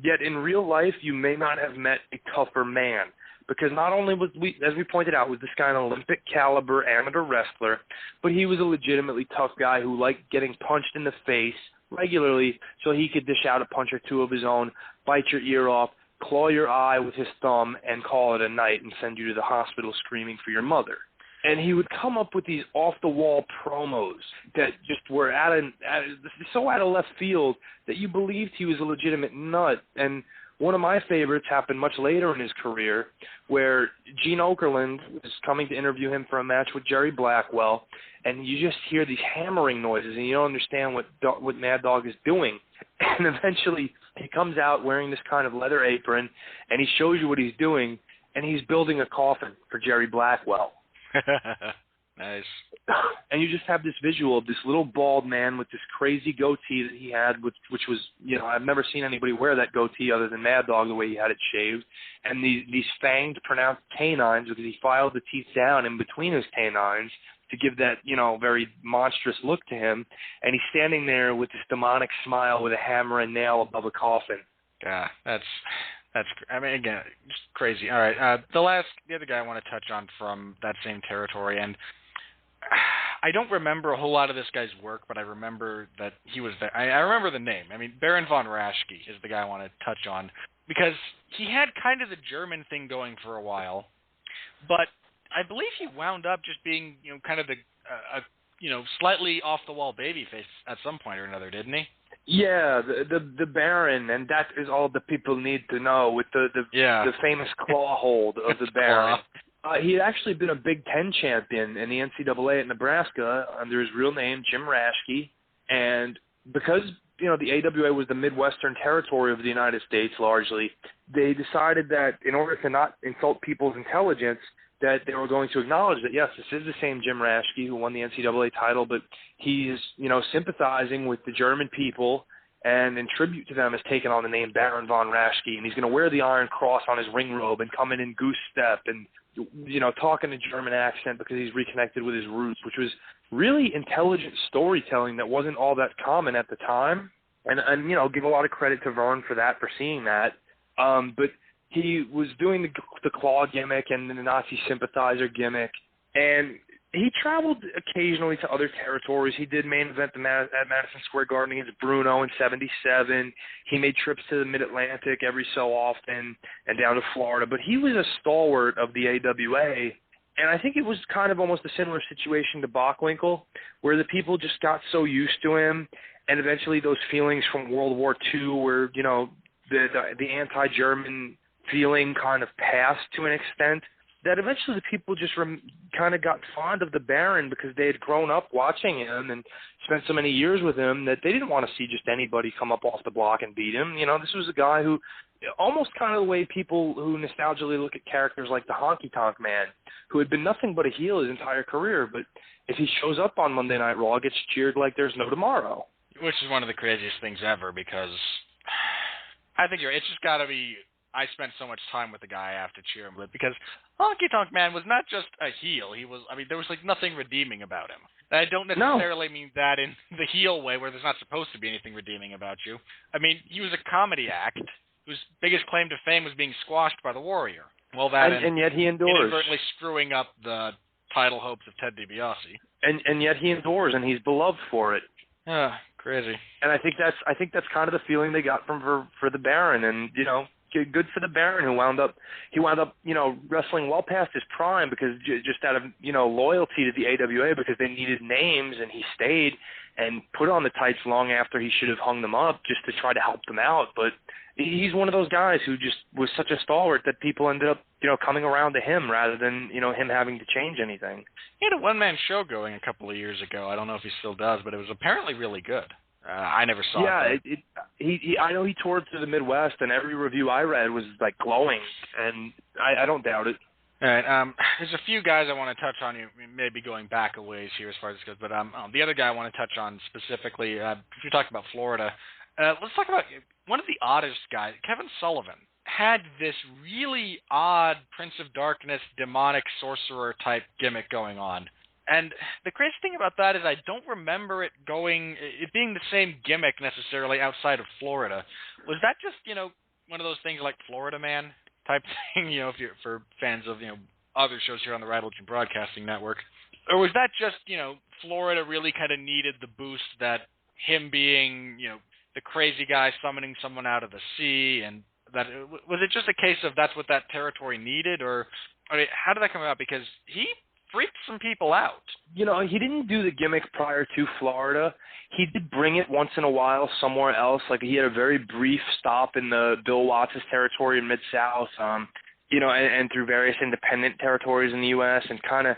Yet in real life, you may not have met a tougher man. Because not only was as we pointed out, was this guy an Olympic caliber amateur wrestler, but he was a legitimately tough guy who liked getting punched in the face regularly so he could dish out a punch or two of his own, bite your ear off, claw your eye with his thumb, and call it a night and send you to the hospital screaming for your mother. And he would come up with these off-the-wall promos that just were so out of left field that you believed he was a legitimate nut. And one of my favorites happened much later in his career, where Gene Okerlund was coming to interview him for a match with Jerry Blackwell, and you just hear these hammering noises, and you don't understand what Mad Dog is doing. And eventually he comes out wearing this kind of leather apron, and he shows you what he's doing, and he's building a coffin for Jerry Blackwell. Nice. And you just have this visual of this little bald man with this crazy goatee that he had, which was, I've never seen anybody wear that goatee other than Mad Dog the way he had it shaved, and these fanged, pronounced canines because he filed the teeth down in between his canines to give that, very monstrous look to him. And he's standing there with this demonic smile with a hammer and nail above a coffin. Yeah, that's. I mean, again, just crazy. All right, the other guy I want to touch on from that same territory, and I don't remember a whole lot of this guy's work, but I remember that he was there. I remember the name. I mean, Baron von Raschke is the guy I want to touch on, because he had kind of the German thing going for a while, but I believe he wound up just being, kind of slightly off-the-wall babyface at some point or another, didn't he? Yeah, the Baron, and that is all the people need to know, with the famous claw hold of the Baron. He had actually been a Big Ten champion in the NCAA at Nebraska under his real name, Jim Raschke, and because the AWA was the Midwestern territory of the United States largely, they decided that in order to not insult people's intelligence, that they were going to acknowledge that, yes, this is the same Jim Raschke who won the NCAA title, but he's, sympathizing with the German people, and in tribute to them has taken on the name Baron von Raschke, and he's going to wear the Iron Cross on his ring robe and come in goose step and, talk in a German accent because he's reconnected with his roots, which was really intelligent storytelling that wasn't all that common at the time. And give a lot of credit to Vern for seeing that. But he was doing the claw gimmick and the Nazi sympathizer gimmick, and he traveled occasionally to other territories. He did main event at Madison Square Garden against Bruno in '77. He made trips to the Mid-Atlantic every so often and down to Florida. But he was a stalwart of the AWA, and I think it was kind of almost a similar situation to Bockwinkel, where the people just got so used to him, and eventually those feelings from World War II where, the anti-German feeling kind of passed to an extent, that eventually the people just kind of got fond of the Baron because they had grown up watching him and spent so many years with him that they didn't want to see just anybody come up off the block and beat him. This was a guy who, almost kind of the way people who nostalgically look at characters like the Honky Tonk Man, who had been nothing but a heel his entire career, but if he shows up on Monday Night Raw, gets cheered like there's no tomorrow. Which is one of the craziest things ever, because I think it's just got to be. I spent so much time with the guy after cheering him, because Honky Tonk Man was not just a heel. There was like nothing redeeming about him. I don't necessarily mean that in the heel way where there's not supposed to be anything redeeming about you. I mean, he was a comedy act whose biggest claim to fame was being squashed by the Warrior. Well, and yet he endures. Inadvertently screwing up the title hopes of Ted DiBiase. And yet he endures, and he's beloved for it. Crazy. And I think that's kind of the feeling they got for the Baron, and good for the Baron, who wound up wrestling well past his prime because just out of loyalty to the AWA, because they needed names, and he stayed and put on the tights long after he should have hung them up just to try to help them out. But he's one of those guys who just was such a stalwart that people ended up coming around to him rather than him having to change anything. He had a one-man show going a couple of years ago. I don't know if he still does, but it was apparently really good. I never saw it. Yeah, I know he toured through the Midwest, and every review I read was like glowing, and I don't doubt it. All right, there's a few guys I want to touch on. You maybe going back a ways here as far as this goes, but the other guy I want to touch on specifically, if you talk about Florida, let's talk about one of the oddest guys, Kevin Sullivan. Had this really odd Prince of Darkness, demonic sorcerer type gimmick going on. And the crazy thing about that is I don't remember it being the same gimmick necessarily outside of Florida. Was that just, one of those things like Florida Man type thing, if you're for fans of, other shows here on the Ride Legend Broadcasting Network? Or was that just, Florida really kind of needed the boost that him being, the crazy guy summoning someone out of the sea, and that was it just a case of that's what that territory needed, or how did that come about? Because he freaked some people out. He didn't do the gimmick prior to Florida. He did bring it once in a while somewhere else. Like he had a very brief stop in the Bill Watts' territory in Mid-South, and through various independent territories in the U.S. and kind of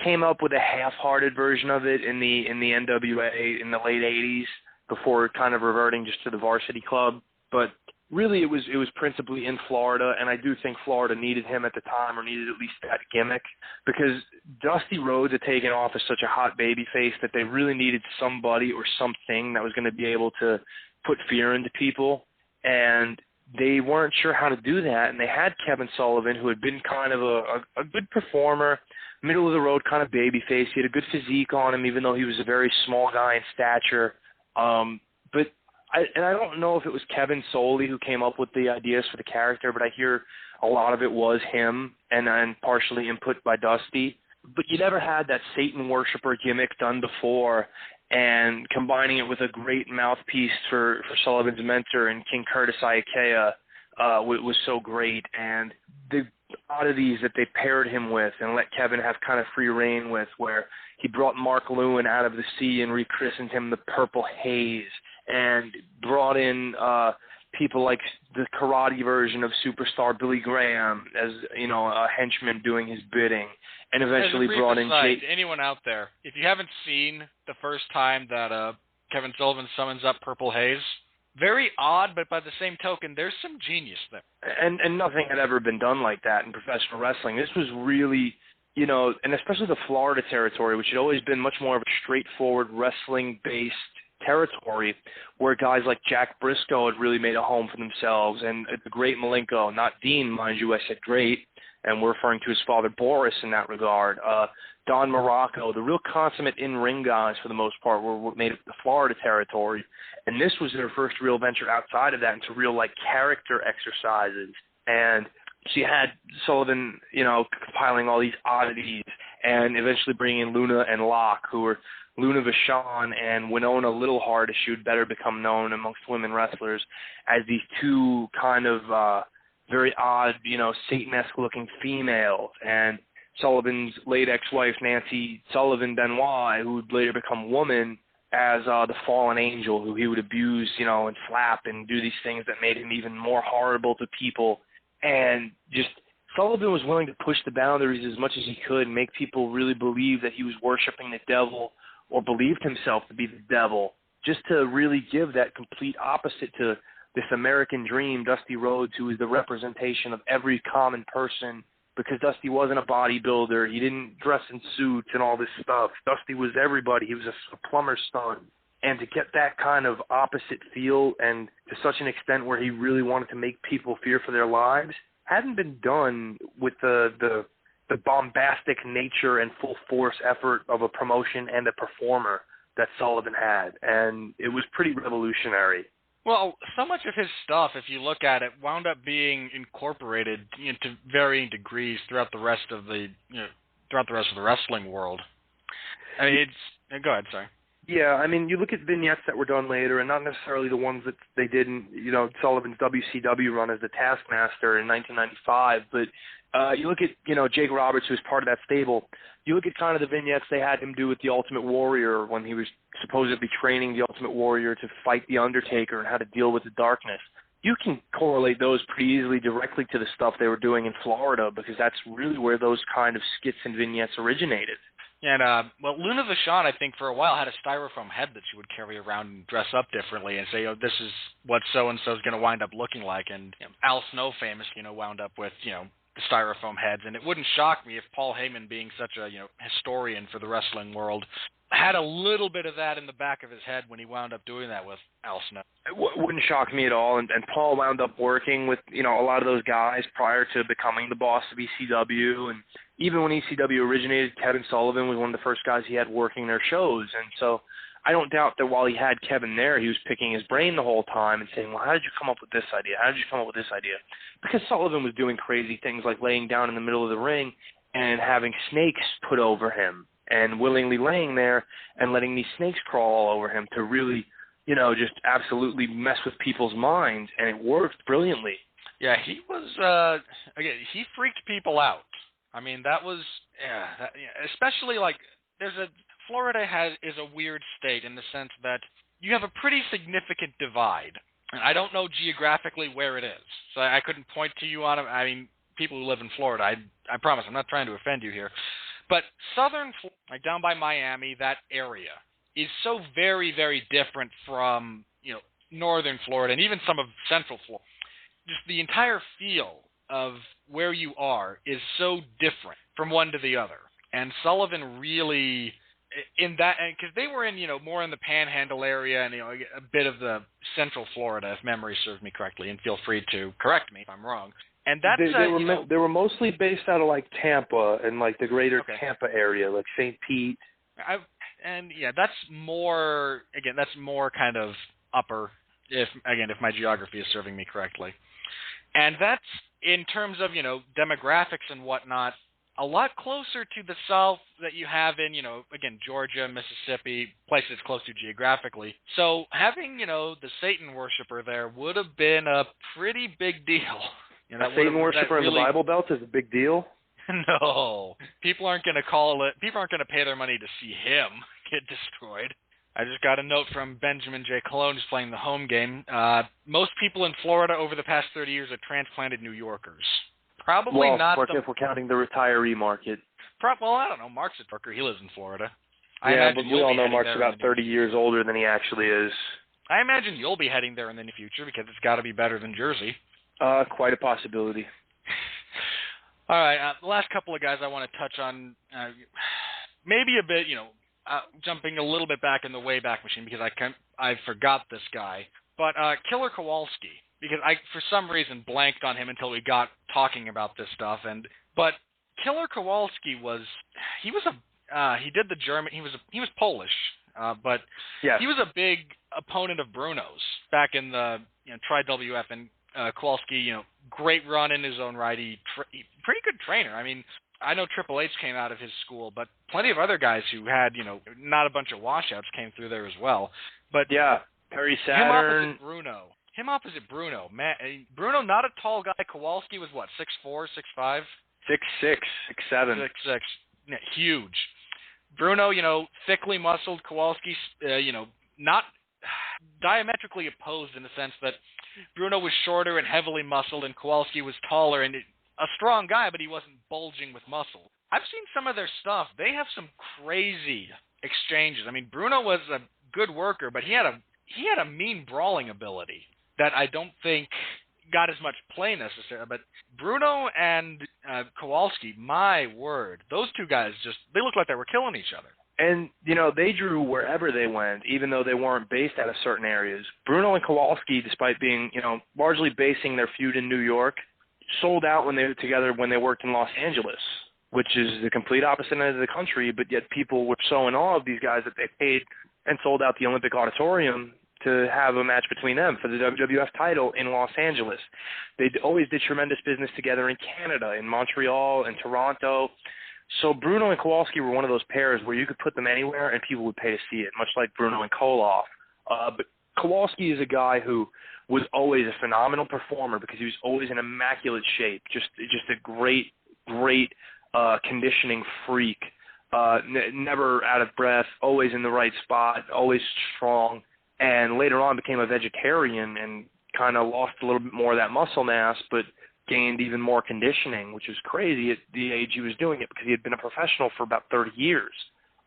came up with a half-hearted version of it in the NWA in the late 80s before kind of reverting just to the Varsity Club. But really it was principally in Florida, and I do think Florida needed him at the time, or needed at least that gimmick, because Dusty Rhodes had taken off as such a hot baby face that they really needed somebody or something that was going to be able to put fear into people, and they weren't sure how to do that, and they had Kevin Sullivan, who had been kind of a good performer, middle-of-the-road kind of baby face. He had a good physique on him, even though he was a very small guy in stature. But I don't know if it was Kevin solely who came up with the ideas for the character, but I hear a lot of it was him and partially input by Dusty. But you never had that Satan worshiper gimmick done before, and combining it with a great mouthpiece for Sullivan's mentor and King Curtis Iaukea was so great. And the oddities that they paired him with and let Kevin have kind of free reign with, where he brought Mark Lewin out of the sea and rechristened him the Purple Haze, and brought in people like the karate version of superstar Billy Graham as, a henchman doing his bidding, and eventually brought in Jake. Anyone out there, if you haven't seen the first time that Kevin Sullivan summons up Purple Haze, very odd, but by the same token, there's some genius there. And nothing had ever been done like that in professional wrestling. This was really, and especially the Florida territory, which had always been much more of a straightforward wrestling-based territory, where guys like Jack Briscoe had really made a home for themselves, and the great Malenko, not Dean, mind you, I said great, and we're referring to his father Boris in that regard. Don Morocco, the real consummate in-ring guys for the most part were made of the Florida territory, and this was their first real venture outside of that into real character exercises. And she had Sullivan, compiling all these oddities, and eventually bringing in Luna and Locke, who were Luna Vachon and Winona Littlehart, as she would better become known amongst women wrestlers, as these two kind of very odd, Satan-esque-looking females. And Sullivan's late ex-wife, Nancy Sullivan Benoit, who would later become woman, as the fallen angel, who he would abuse, and slap and do these things that made him even more horrible to people. And just Sullivan was willing to push the boundaries as much as he could and make people really believe that he was worshiping the devil, or believed himself to be the devil, just to really give that complete opposite to this American dream, Dusty Rhodes, who was the representation of every common person, because Dusty wasn't a bodybuilder. He didn't dress in suits and all this stuff. Dusty was everybody. He was a plumber's son. And to get that kind of opposite feel, and to such an extent where he really wanted to make people fear for their lives, hadn't been done with the bombastic nature and full force effort of a promotion and a performer that Sullivan had. And it was pretty revolutionary. Well, so much of his stuff, if you look at it, wound up being incorporated to varying degrees throughout the rest of the wrestling world. I mean, go ahead, sorry. Yeah, I mean, you look at vignettes that were done later, and not necessarily the ones that they did in, Sullivan's WCW run as the Taskmaster in 1995, but you look at, Jake Roberts, who was part of that stable. You look at kind of the vignettes they had him do with the Ultimate Warrior when he was supposedly training the Ultimate Warrior to fight the Undertaker and how to deal with the darkness. You can correlate those pretty easily directly to the stuff they were doing in Florida, because that's really where those kind of skits and vignettes originated. And, Luna Vachon, I think, for a while had a styrofoam head that she would carry around and dress up differently and say, this is what so-and-so's going to wind up looking like. And Al Snow famously, wound up with, the styrofoam heads. And it wouldn't shock me if Paul Heyman, being such a, historian for the wrestling world, had a little bit of that in the back of his head when he wound up doing that with Al Snow. It wouldn't shock me at all. And Paul wound up working with, a lot of those guys prior to becoming the boss of ECW. And even when ECW originated, Kevin Sullivan was one of the first guys he had working their shows. And so I don't doubt that while he had Kevin there, he was picking his brain the whole time and saying, well, how did you come up with this idea? How did you come up with this idea? Because Sullivan was doing crazy things like laying down in the middle of the ring and having snakes put over him, and willingly laying there and letting these snakes crawl all over him to really, just absolutely mess with people's minds. And it worked brilliantly. Yeah, he was, he freaked people out. I mean, that was, especially Florida is a weird state in the sense that you have a pretty significant divide. And I don't know geographically where it is, so I couldn't point to you on it. I mean, people who live in Florida, I promise I'm not trying to offend you here. But southern Florida, down by Miami, that area, is so very, very different from, northern Florida and even some of central Florida. just the entire feel of where you are is so different from one to the other. And Sullivan really, in that, because they were in, more in the Panhandle area and, a bit of the Central Florida, if memory serves me correctly, and feel free to correct me if I'm wrong. And that's they were mostly based out of like Tampa and like the greater Tampa area, like St. Pete. That's more kind of upper, if my geography is serving me correctly. And that's, in terms of, demographics and whatnot, a lot closer to the South that you have in, again, Georgia, Mississippi, places close to geographically. So having, the Satan worshiper there would have been a pretty big deal. A Satan worshiper in the Bible Belt is a big deal? No. People aren't going to pay their money to see him get destroyed. I just got a note from Benjamin J. Colon, who's playing the home game. Most people in Florida over the past 30 years are transplanted New Yorkers. Probably not. If we're counting the retiree market. I don't know. Mark's a New Yorker. He lives in Florida. Yeah, but we all know Mark's about 30 years older than he actually is. I imagine you'll be heading there in the near future because it's got to be better than Jersey. Quite a possibility. All right, the last couple of guys I want to touch on, maybe a bit, jumping a little bit back in the Wayback Machine because I forgot this guy, but Killer Kowalski, because I for some reason blanked on him until we got talking about this stuff, but Killer Kowalski he was Polish, but yes. He was a big opponent of Bruno's back in the Tri-WF, and Kowalski, great run in his own right. Pretty good trainer. I mean, I know Triple H came out of his school, but plenty of other guys who had, not a bunch of washouts came through there as well. But yeah, Perry Saturn. Him opposite Bruno. Bruno, not a tall guy. Kowalski was what, 6'4", 6'5"? 6'6", 6'7". 6'6". Yeah, huge. Bruno, thickly muscled. Kowalski, not diametrically opposed in the sense that Bruno was shorter and heavily muscled, and Kowalski was taller and a strong guy, but he wasn't bulging with muscle. I've seen some of their stuff. They have some crazy exchanges. I mean, Bruno was a good worker, but he had a mean brawling ability that I don't think got as much play necessarily. But Bruno and Kowalski, my word, those two guys they looked like they were killing each other. And, they drew wherever they went, even though they weren't based out of certain areas. Bruno and Kowalski, despite being, largely basing their feud in New York, sold out when they were together when they worked in Los Angeles, which is the complete opposite end of the country, but yet people were so in awe of these guys that they paid and sold out the Olympic Auditorium to have a match between them for the WWF title in Los Angeles. They always did tremendous business together in Canada, in Montreal, in Toronto. So Bruno and Kowalski were one of those pairs where you could put them anywhere and people would pay to see it, much like Bruno and Koloff. But Kowalski is a guy who was always a phenomenal performer because he was always in immaculate shape, just a great conditioning freak, never out of breath, always in the right spot, always strong, and later on became a vegetarian and kind of lost a little bit more of that muscle mass, but gained even more conditioning, which was crazy at the age he was doing it because he had been a professional for about 30 years.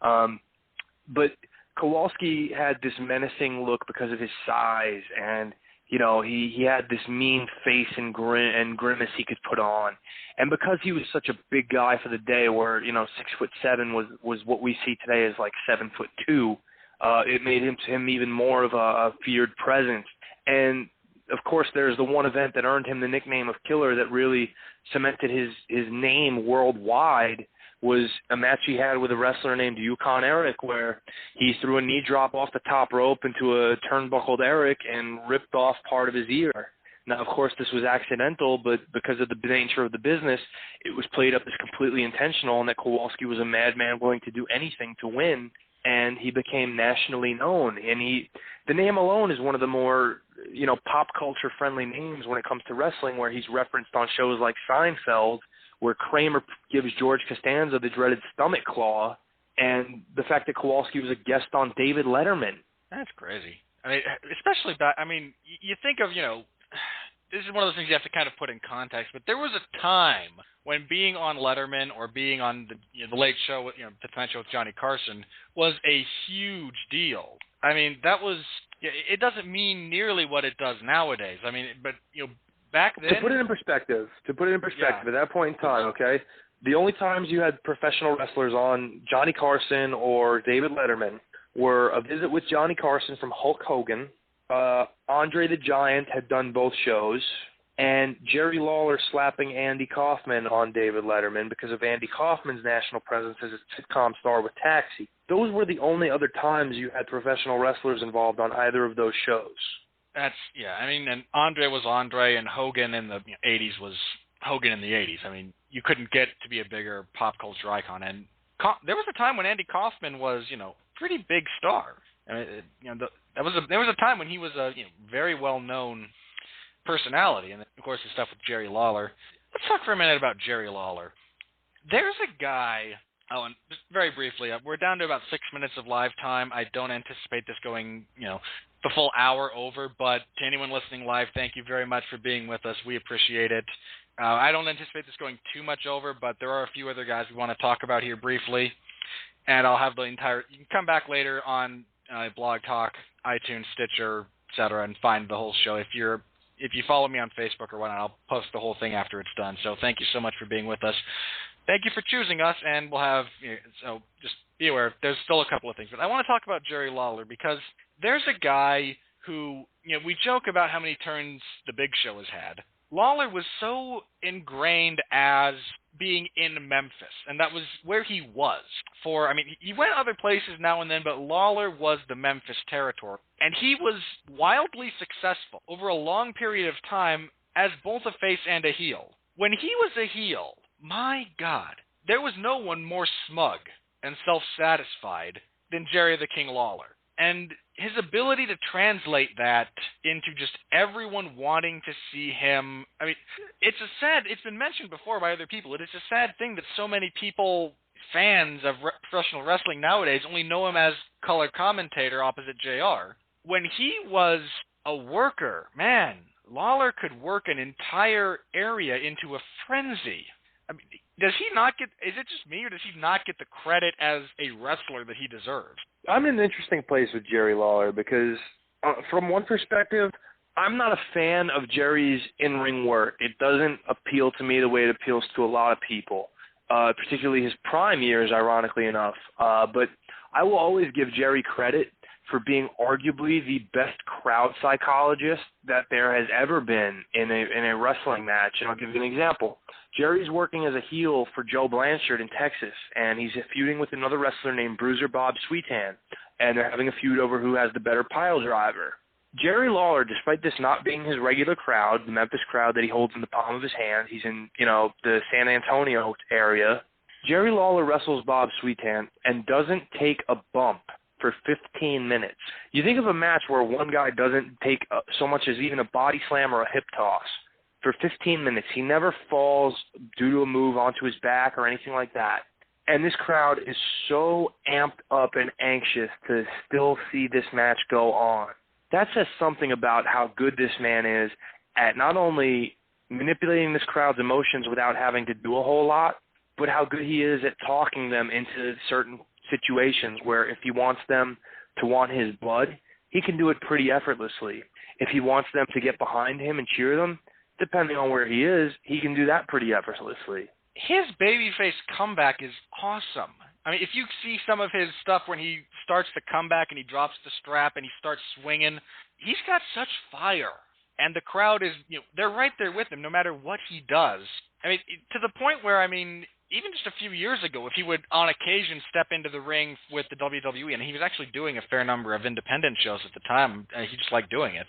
But Kowalski had this menacing look because of his size, and he had this mean face and grimace he could put on, and because he was such a big guy for the day, where 6'7" was what we see today as like 7'2", it made him even more of a feared presence. And of course, there's the one event that earned him the nickname of Killer that really cemented his name worldwide, was a match he had with a wrestler named Yukon Eric, where he threw a knee drop off the top rope into a turnbuckled Eric and ripped off part of his ear. Now, of course, this was accidental, but because of the nature of the business, it was played up as completely intentional, and that Kowalski was a madman willing to do anything to win, and he became nationally known. And the name alone is one of the more pop culture friendly names when it comes to wrestling, where he's referenced on shows like Seinfeld, where Kramer gives George Costanza the dreaded stomach claw, and the fact that Kowalski was a guest on David Letterman. That's crazy. I mean, especially back, you think of, this is one of those things you have to kind of put in context, but there was a time when being on Letterman or being on the Late Show with, the Tonight Show with Johnny Carson was a huge deal. I mean, that was, it doesn't mean nearly what it does nowadays. I mean, but, back then... To put it in perspective, Yeah. at that point in time, okay, the only times you had professional wrestlers on Johnny Carson or David Letterman were a visit with Johnny Carson from Hulk Hogan. Andre the Giant had done both shows, and Jerry Lawler slapping Andy Kaufman on David Letterman because of Andy Kaufman's national presence as a sitcom star with Taxi. Those were the only other times you had professional wrestlers involved on either of those shows. I mean, and Andre was Andre, and Hogan in the 80s was Hogan in the 80s. I mean, you couldn't get to be a bigger pop culture icon. And there was a time when Andy Kaufman was, pretty big star. I mean, there was a time when he was a very well-known personality, and of course the stuff with Jerry Lawler. Let's talk for a minute about Jerry Lawler. There's a guy. Oh, and just very briefly, we're down to about 6 minutes of live time. I don't anticipate this going, the full hour over, but to anyone listening live, thank you very much for being with us. We appreciate it. I don't anticipate this going too much over, but there are a few other guys we want to talk about here briefly, and I'll have you can come back later on Blog Talk, iTunes, Stitcher, etc., and find the whole show. If you follow me on Facebook or whatnot, I'll post the whole thing after it's done. So thank you so much for being with us. Thank you for choosing us, and we'll have, so just be aware, there's still a couple of things. But I want to talk about Jerry Lawler because there's a guy who, we joke about how many turns the Big Show has had. Lawler was so ingrained as being in Memphis, and that was where he was. He went other places now and then, but Lawler was the Memphis territory. And he was wildly successful over a long period of time as both a face and a heel. When he was a heel, my God, there was no one more smug and self-satisfied than Jerry the King Lawler. And his ability to translate that into just everyone wanting to see him, it's been mentioned before by other people, it is a sad thing that so many people, fans of professional wrestling nowadays, only know him as color commentator opposite JR. When he was a worker, man, Lawler could work an entire area into a frenzy. Does he not get, is it just me, or does he not get the credit as a wrestler that he deserves? I'm in an interesting place with Jerry Lawler because from one perspective, I'm not a fan of Jerry's in-ring work. It doesn't appeal to me the way it appeals to a lot of people, particularly his prime years, ironically enough. But I will always give Jerry credit for being arguably the best crowd psychologist that there has ever been in a wrestling match. And I'll give you an example. Jerry's working as a heel for Joe Blanchard in Texas, and he's feuding with another wrestler named Bruiser Bob Sweetan, and they're having a feud over who has the better pile driver. Jerry Lawler, despite this not being his regular crowd, the Memphis crowd that he holds in the palm of his hand, he's in, the San Antonio area, Jerry Lawler wrestles Bob Sweetan and doesn't take a bump for 15 minutes. You think of a match where one guy doesn't take so much as even a body slam or a hip toss. For 15 minutes, he never falls due to a move onto his back or anything like that. And this crowd is so amped up and anxious to still see this match go on. That says something about how good this man is at not only manipulating this crowd's emotions without having to do a whole lot, but how good he is at talking them into certain situations where if he wants them to want his blood, he can do it pretty effortlessly. If he wants them to get behind him and cheer them, depending on where he is, he can do that pretty effortlessly. His babyface comeback is awesome. If you see some of his stuff when he starts the comeback and he drops the strap and he starts swinging, he's got such fire. And the crowd is, they're right there with him no matter what he does. To the point where, even just a few years ago, if he would, on occasion, step into the ring with the WWE, and he was actually doing a fair number of independent shows at the time, he just liked doing it,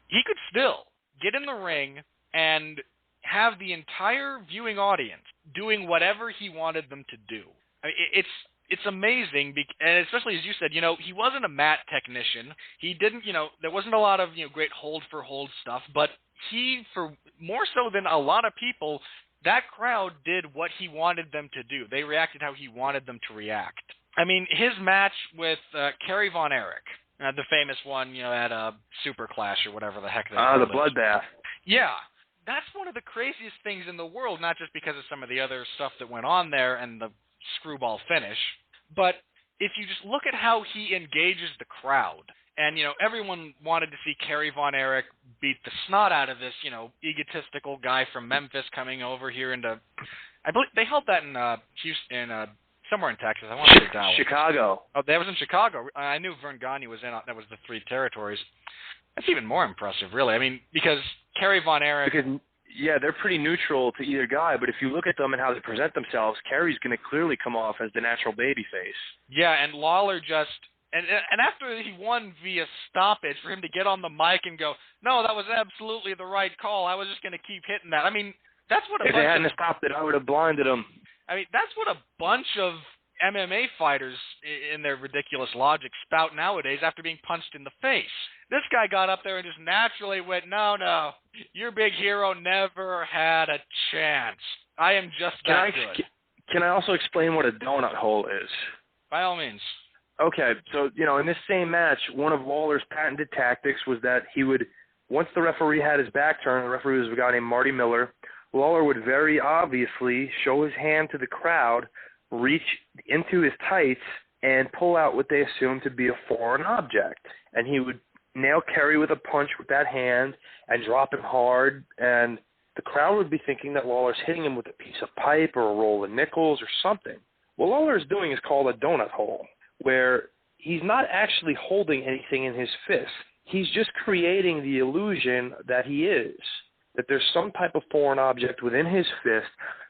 he could still get in the ring and have the entire viewing audience doing whatever he wanted them to do. It's amazing, and especially as you said, he wasn't a mat technician. He didn't, there wasn't a lot of, great hold-for-hold stuff, but he, for more so than a lot of people, that crowd did what he wanted them to do. They reacted how he wanted them to react. His match with Kerry Von Erich, the famous one, at a Super Clash or whatever the heck they called the it. bloodbath. Yeah. That's one of the craziest things in the world, not just because of some of the other stuff that went on there and the screwball finish, but if you just look at how he engages the crowd, and, everyone wanted to see Kerry Von Erich beat the snot out of this, egotistical guy from Memphis coming over here into, I believe they held that in Houston, somewhere in Texas. I want to say Dallas. Chicago. Oh, that was in Chicago. I knew Vern Gagne was in. That was the 3 territories. That's even more impressive, really. I mean, because Kerry Von Erich. Because, yeah, they're pretty neutral to either guy, but if you look at them and how they present themselves, Kerry's going to clearly come off as the natural babyface. Yeah, and Lawler just. And after he won via stoppage, for him to get on the mic and go, no, that was absolutely the right call. I was just going to keep hitting that. I mean, that's what if they hadn't stopped it, I would have blinded him. I mean, that's what a bunch of MMA fighters in their ridiculous logic spout nowadays after being punched in the face. This guy got up there and just naturally went, no, your big hero never had a chance. I am just that good. Can I also explain what a donut hole is? By all means. Okay, so, in this same match, one of Lawler's patented tactics was that he would, once the referee had his back turned, the referee was a guy named Marty Miller, Lawler would very obviously show his hand to the crowd, reach into his tights, and pull out what they assumed to be a foreign object. And he would nail Kerry with a punch with that hand and drop him hard, and the crowd would be thinking that Lawler's hitting him with a piece of pipe or a roll of nickels or something. What Lawler is doing is called a donut hole, where he's not actually holding anything in his fist. He's just creating the illusion that he is, that there's some type of foreign object within his fist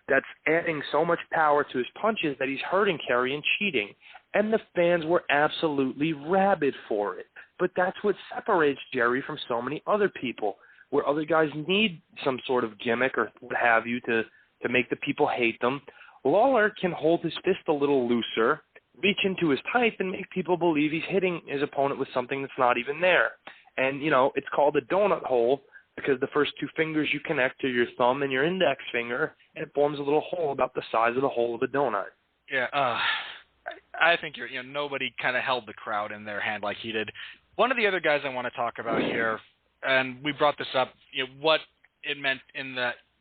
that's adding so much power to his punches that he's hurting Kerry and cheating. And the fans were absolutely rabid for it. But that's what separates Jerry from so many other people, where other guys need some sort of gimmick or what have you to make the people hate them. Lawler can hold his fist a little looser, reach into his tights, and make people believe he's hitting his opponent with something that's not even there. And, it's called a donut hole because the first 2 fingers you connect to your thumb and your index finger, and it forms a little hole about the size of the hole of a donut. Yeah, I think nobody kind of held the crowd in their hand like he did. One of the other guys I want to talk about here, and we brought this up, what it meant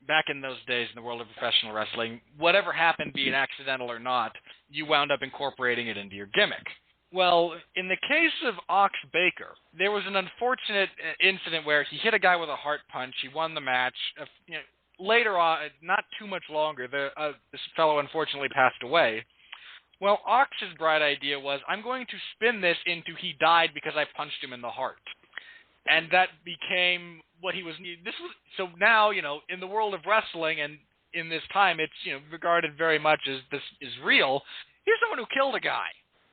back in those days in the world of professional wrestling, whatever happened, be it accidental or not, you wound up incorporating it into your gimmick. Well, in the case of Ox Baker, there was an unfortunate incident where he hit a guy with a heart punch. He won the match. Later on, not too much longer, this fellow unfortunately passed away. Well, Ox's bright idea was, I'm going to spin this into he died because I punched him in the heart. And that became what he was. So now, in the world of wrestling and in this time, it's regarded very much as this is real. Here's someone who killed a guy,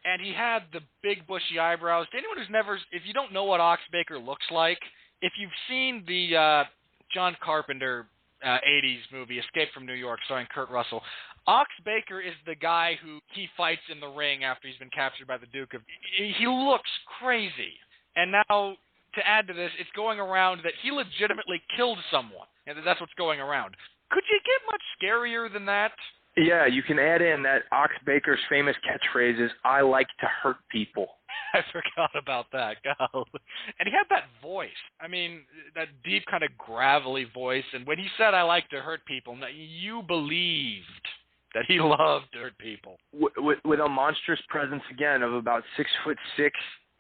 and he had the big bushy eyebrows. To anyone who's never, if you don't know what Ox Baker looks like, if you've seen the John Carpenter 80s movie Escape from New York starring Kurt Russell, Ox Baker is the guy who he fights in the ring after he's been captured by the Duke of. He looks crazy, and now, to add to this, it's going around that he legitimately killed someone, and that's what's going around. Could you get much scarier than that? Yeah, you can add in that Ox Baker's famous catchphrase is, I like to hurt people. I forgot about that. God. And he had that voice. I mean, that deep kind of gravelly voice. And when he said, I like to hurt people, you believed that he loved to hurt people. With a monstrous presence, again, of about 6'6",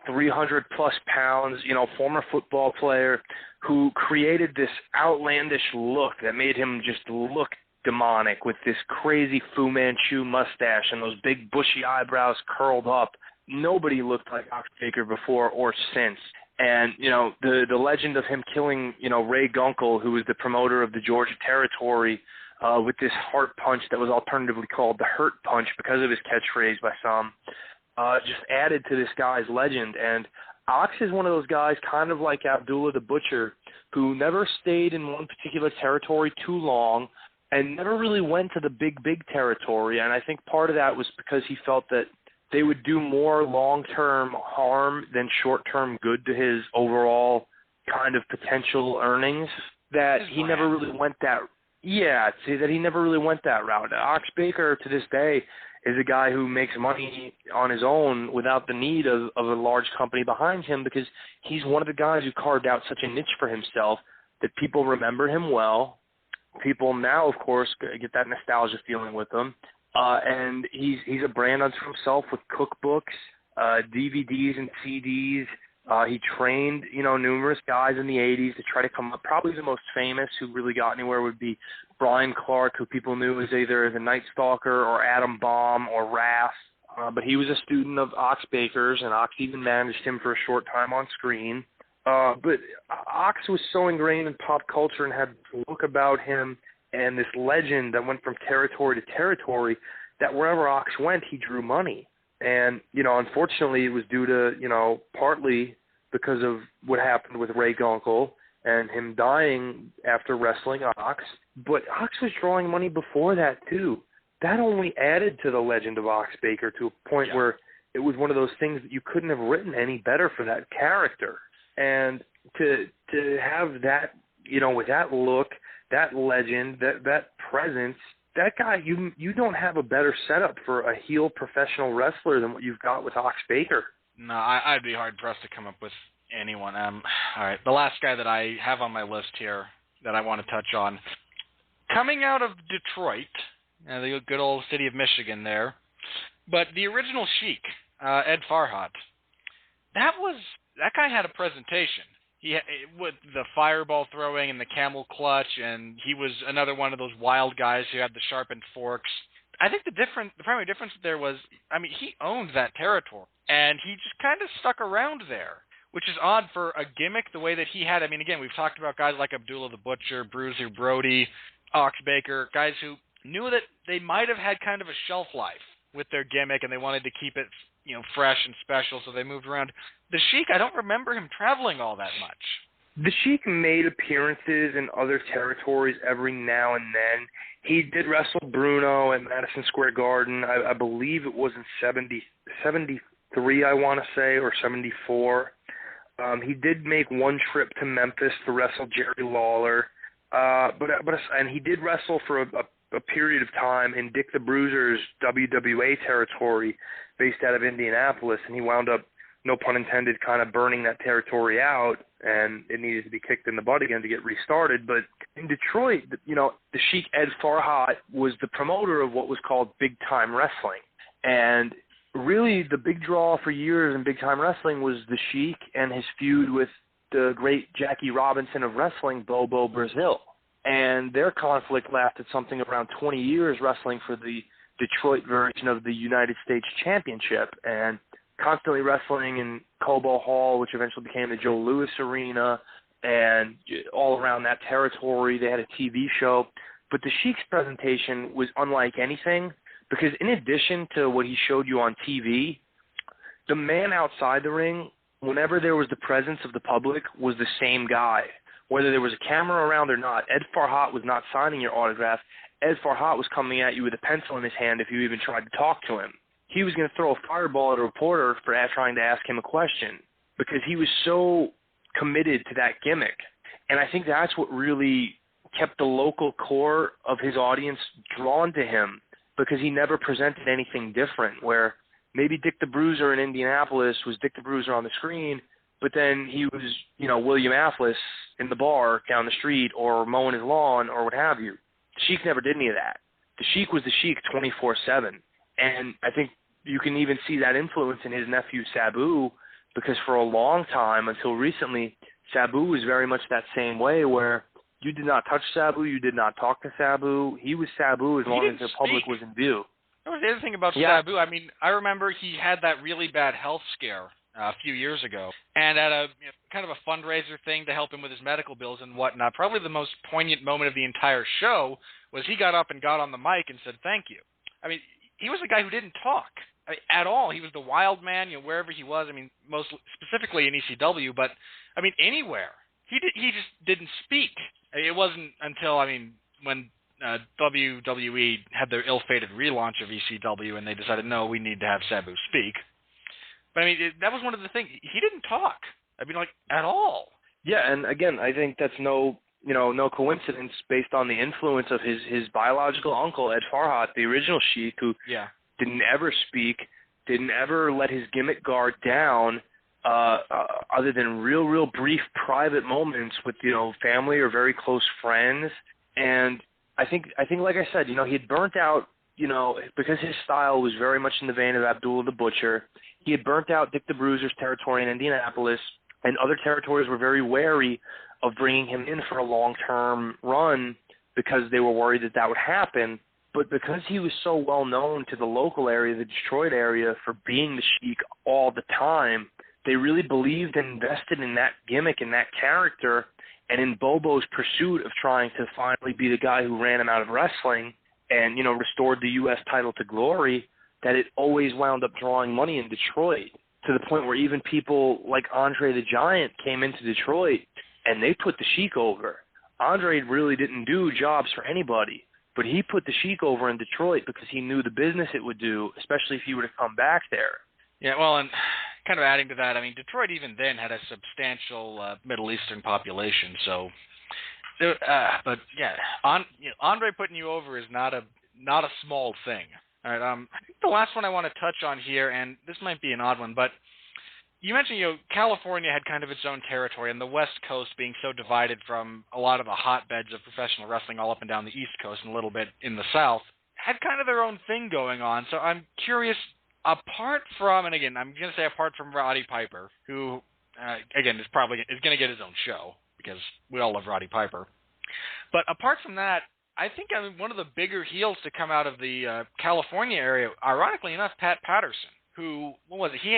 300-plus pounds, former football player who created this outlandish look that made him just look demonic with this crazy Fu Manchu mustache and those big bushy eyebrows curled up. Nobody looked like Ox Baker before or since. And, the legend of him killing, Ray Gunkel, who was the promoter of the Georgia Territory, with this heart punch that was alternatively called the Hurt Punch because of his catchphrase by some, just added to this guy's legend. And Ox is one of those guys, kind of like Abdullah the Butcher, who never stayed in one particular territory too long and never really went to the big territory. And I think part of that was because he felt that they would do more long-term harm than short-term good to his overall kind of potential earnings, that he never really went that. Yeah, that he never really went that route. Ox Baker, to this day, is a guy who makes money on his own without the need of a large company behind him, because he's one of the guys who carved out such a niche for himself that people remember him well. People now, of course, get that nostalgia feeling with him. And he's a brand unto himself with cookbooks, DVDs and CDs, He trained, numerous guys in the 80s to try to come up. Probably the most famous who really got anywhere would be Brian Clark, who people knew as either the Night Stalker or Adam Bomb or Wrath. But he was a student of Ox Baker's, and Ox even managed him for a short time on screen. But Ox was so ingrained in pop culture and had this look about him and this legend that went from territory to territory that wherever Ox went, he drew money. And, unfortunately, it was due to, partly because of what happened with Ray Gunkel and him dying after wrestling Ox. But Ox was drawing money before that, too. That only added to the legend of Ox Baker to a point where it was one of those things that you couldn't have written any better for that character. And to have that, with that look, that legend, that presence, that guy, you don't have a better setup for a heel professional wrestler than what you've got with Ox Baker. No, I'd be hard-pressed to come up with anyone. All right, the last guy that I have on my list here that I want to touch on, coming out of Detroit, the good old city of Michigan there, but the original Sheik, Ed Farhat, that guy had a presentation. He with the fireball throwing and the camel clutch, and he was another one of those wild guys who had the sharpened forks. I think the primary difference there was, he owned that territory, and he just kind of stuck around there, which is odd for a gimmick the way that he had. Again, we've talked about guys like Abdullah the Butcher, Bruiser Brody, Ox Baker, guys who knew that they might have had kind of a shelf life with their gimmick, and they wanted to keep it, fresh and special, so they moved around. The Sheik, I don't remember him traveling all that much. The Sheik made appearances in other territories every now and then. He did wrestle Bruno at Madison Square Garden. I believe it was in 73, I want to say, or 74. He did make one trip to Memphis to wrestle Jerry Lawler. And he did wrestle for a period of time in Dick the Bruiser's WWA territory based out of Indianapolis, and he wound up, no pun intended, kind of burning that territory out, and it needed to be kicked in the butt again to get restarted. But in Detroit, the Sheik Ed Farhat was the promoter of what was called big-time wrestling. And really the big draw for years in big-time wrestling was the Sheik and his feud with the great Jackie Robinson of wrestling, Bobo Brazil. And their conflict lasted something around 20 years, wrestling for the Detroit version of the United States Championship, and constantly wrestling in Cobo Hall, which eventually became the Joe Louis Arena, and all around that territory. They had a TV show. But the Sheik's presentation was unlike anything, because in addition to what he showed you on TV, the man outside the ring, whenever there was the presence of the public, was the same guy. Whether there was a camera around or not, Ed Farhat was not signing your autograph. Ed Farhat was coming at you with a pencil in his hand if you even tried to talk to him. He was going to throw a fireball at a reporter for trying to ask him a question because he was so committed to that gimmick. And I think that's what really kept the local core of his audience drawn to him, because he never presented anything different, where maybe Dick the Bruiser in Indianapolis was Dick the Bruiser on the screen, but then he was, William Atlas in the bar down the street or mowing his lawn or what have you. The Sheik never did any of that. The Sheik was the Sheik 24/7. And I think you can even see that influence in his nephew Sabu, because for a long time, until recently, Sabu was very much that same way, where you did not touch Sabu, you did not talk to Sabu. He was Sabu as long as the public was in view. That was the other thing about Sabu. I remember he had that really bad health scare a few years ago, and at a kind of a fundraiser thing to help him with his medical bills and whatnot, probably the most poignant moment of the entire show was he got up and got on the mic and said thank you. He was a guy who didn't talk at all. He was the wild man, wherever he was. Most specifically in ECW, but anywhere. He just didn't speak. It wasn't until when WWE had their ill-fated relaunch of ECW and they decided, no, we need to have Sabu speak. But that was one of the things. He didn't talk. At all. Yeah, and again, I think that's no coincidence based on the influence of his biological uncle, Ed Farhat, the original Sheik, who didn't ever speak, didn't ever let his gimmick guard down, other than real brief private moments with, family or very close friends. And I think like I said, he had burnt out, because his style was very much in the vein of Abdullah the Butcher. He had burnt out Dick the Bruiser's territory in Indianapolis, and other territories were very wary of bringing him in for a long-term run because they were worried that that would happen. But because he was so well known to the local area, the Detroit area, for being the Sheik all the time, they really believed and invested in that gimmick and that character, and in Bobo's pursuit of trying to finally be the guy who ran him out of wrestling and, restored the U.S. title to glory, that it always wound up drawing money in Detroit, to the point where even people like Andre the Giant came into Detroit and they put the Sheik over. Andre really didn't do jobs for anybody, but he put the Sheik over in Detroit because he knew the business it would do, especially if he were to come back there. Yeah, well, and kind of adding to that, I mean, Detroit even then had a substantial Middle Eastern population, so. But yeah, Andre putting you over is not a small thing. All right, I think the last one I want to touch on here, and this might be an odd one, but you mentioned, California had kind of its own territory, and the West Coast being so divided from a lot of the hotbeds of professional wrestling all up and down the East Coast and a little bit in the South, had kind of their own thing going on. So I'm curious, apart from, and again, I'm going to say apart from Roddy Piper, who, again, is going to get his own show, because we all love Roddy Piper. But apart from that, I think one of the bigger heels to come out of the California area, ironically enough, Pat Patterson, who, what was it? He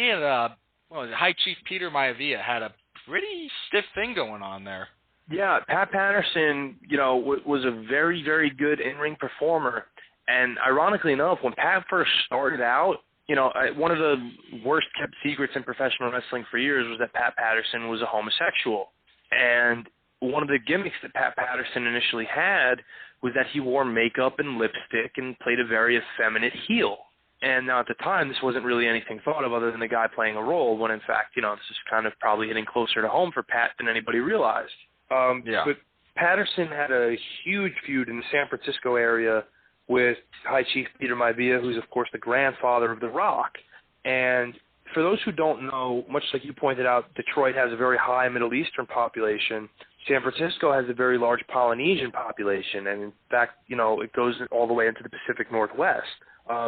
had High Chief Peter Maivia had a pretty stiff thing going on there. Yeah, Pat Patterson, was a very, very good in-ring performer. And ironically enough, when Pat first started out, one of the worst-kept secrets in professional wrestling for years was that Pat Patterson was a homosexual. And one of the gimmicks that Pat Patterson initially had was that he wore makeup and lipstick and played a very effeminate heel. And now at the time, this wasn't really anything thought of other than the guy playing a role, when in fact, this is kind of probably hitting closer to home for Pat than anybody realized. But Patterson had a huge feud in the San Francisco area with High Chief Peter Maivia, who's, of course, the grandfather of The Rock. And for those who don't know, much like you pointed out, Detroit has a very high Middle Eastern population. San Francisco has a very large Polynesian population, and in fact, it goes all the way into the Pacific Northwest.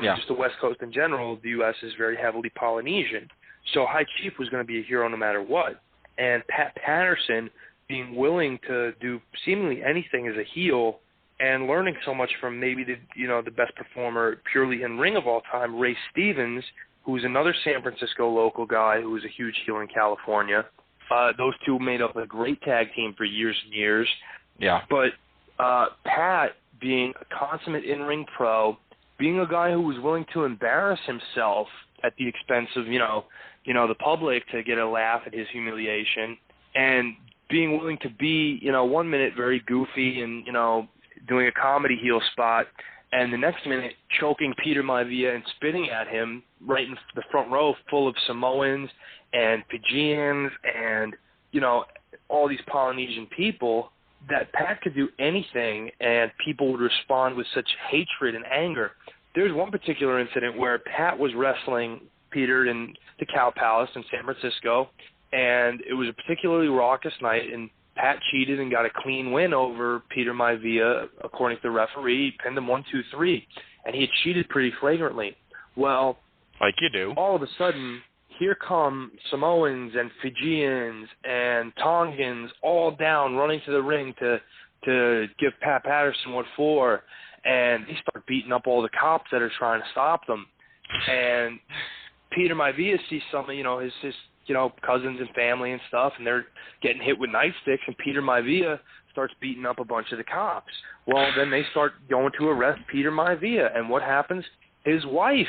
Just the West Coast in general, the U.S. is very heavily Polynesian. So High Chief was going to be a hero no matter what. And Pat Patterson, being willing to do seemingly anything as a heel and learning so much from maybe the best performer purely in ring of all time, Ray Stevens, who's another San Francisco local guy who was a huge heel in California. Those two made up a great tag team for years and years. Yeah. But Pat, being a consummate in-ring pro, being a guy who was willing to embarrass himself at the expense of, the public to get a laugh at his humiliation, and being willing to be, 1 minute very goofy and, doing a comedy heel spot, and the next minute choking Peter Maivia and spitting at him right in the front row full of Samoans and Fijians and, all these Polynesian people, that Pat could do anything and people would respond with such hatred and anger. There's one particular incident where Pat was wrestling Peter in the Cow Palace in San Francisco, and it was a particularly raucous night, and Pat cheated and got a clean win over Peter Maivia, according to the referee. He pinned him 1-2-3, and he had cheated pretty flagrantly. Well, like you do. All of a sudden, here come Samoans and Fijians and Tongans all down, running to the ring to give Pat Patterson what for, and they start beating up all the cops that are trying to stop them. And Peter Maivia sees some of his cousins and family and stuff, and they're getting hit with nightsticks, and Peter Maivia starts beating up a bunch of the cops. Well, then they start going to arrest Peter Maivia, and what happens? His wife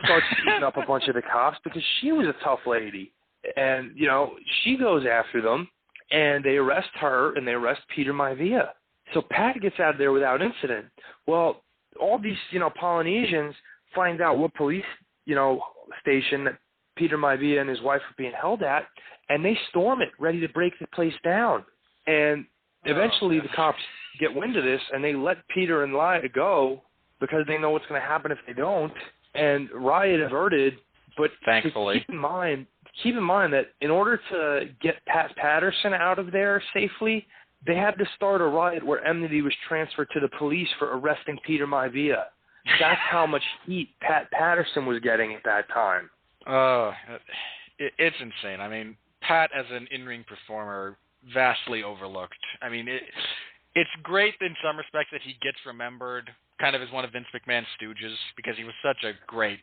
starts beating up a bunch of the cops because she was a tough lady. And, she goes after them, and they arrest her, and they arrest Peter Maivia. So Pat gets out of there without incident. Well, all these, Polynesians find out what police, station that Peter Maivia and his wife are being held at, and they storm it, ready to break the place down. And eventually the cops get wind of this, and they let Peter and Lya go because they know what's going to happen if they don't. And riot averted, but thankfully, keep in mind that in order to get Pat Patterson out of there safely, they had to start a riot where enmity was transferred to the police for arresting Peter Maivia. That's how much heat Pat Patterson was getting at that time. It's insane. I mean, Pat as an in-ring performer, vastly overlooked. I mean, it's great in some respects that he gets remembered kind of as one of Vince McMahon's stooges because he was so great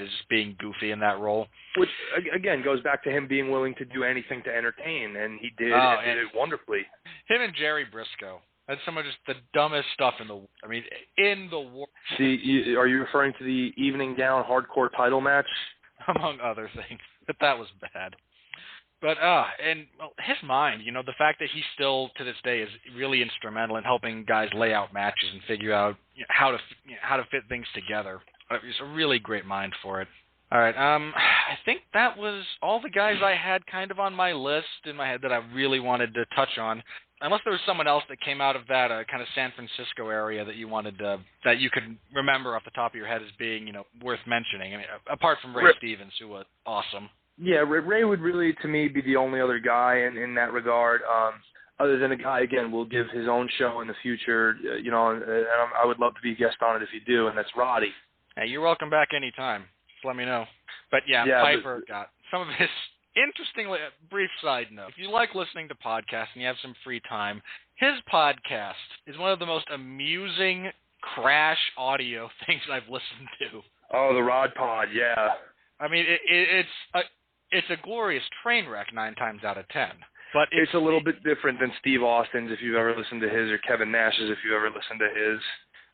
at just being goofy in that role. Which, again, goes back to him being willing to do anything to entertain, and he did, and did it wonderfully. Him and Jerry Briscoe. That's some of just the dumbest stuff in the world. See, are you referring to the evening gown hardcore title match? Among other things. But that was bad. But, his mind, the fact that he still, to this day, is really instrumental in helping guys lay out matches and figure out how to fit things together. He's a really great mind for it. All right, I think that was all the guys I had kind of on my list in my head that I really wanted to touch on. Unless there was someone else that came out of that kind of San Francisco area that you wanted that you could remember off the top of your head as being, worth mentioning. I mean, apart from Ray Stevens, who was awesome. Yeah, Ray would really, to me, be the only other guy in that regard. Other than a guy, again, will give his own show in the future, and I would love to be a guest on it if you do, and that's Roddy. Hey, you're welcome back anytime. Just let me know. But yeah Piper got some of his. Interestingly, a brief side note, if you like listening to podcasts and you have some free time, his podcast is one of the most amusing crash audio things I've listened to. Oh, the Rod Pod, yeah. I mean, it's a glorious train wreck 9 times out of 10. But it's a little bit different than Steve Austin's if you've ever listened to his, or Kevin Nash's if you've ever listened to his.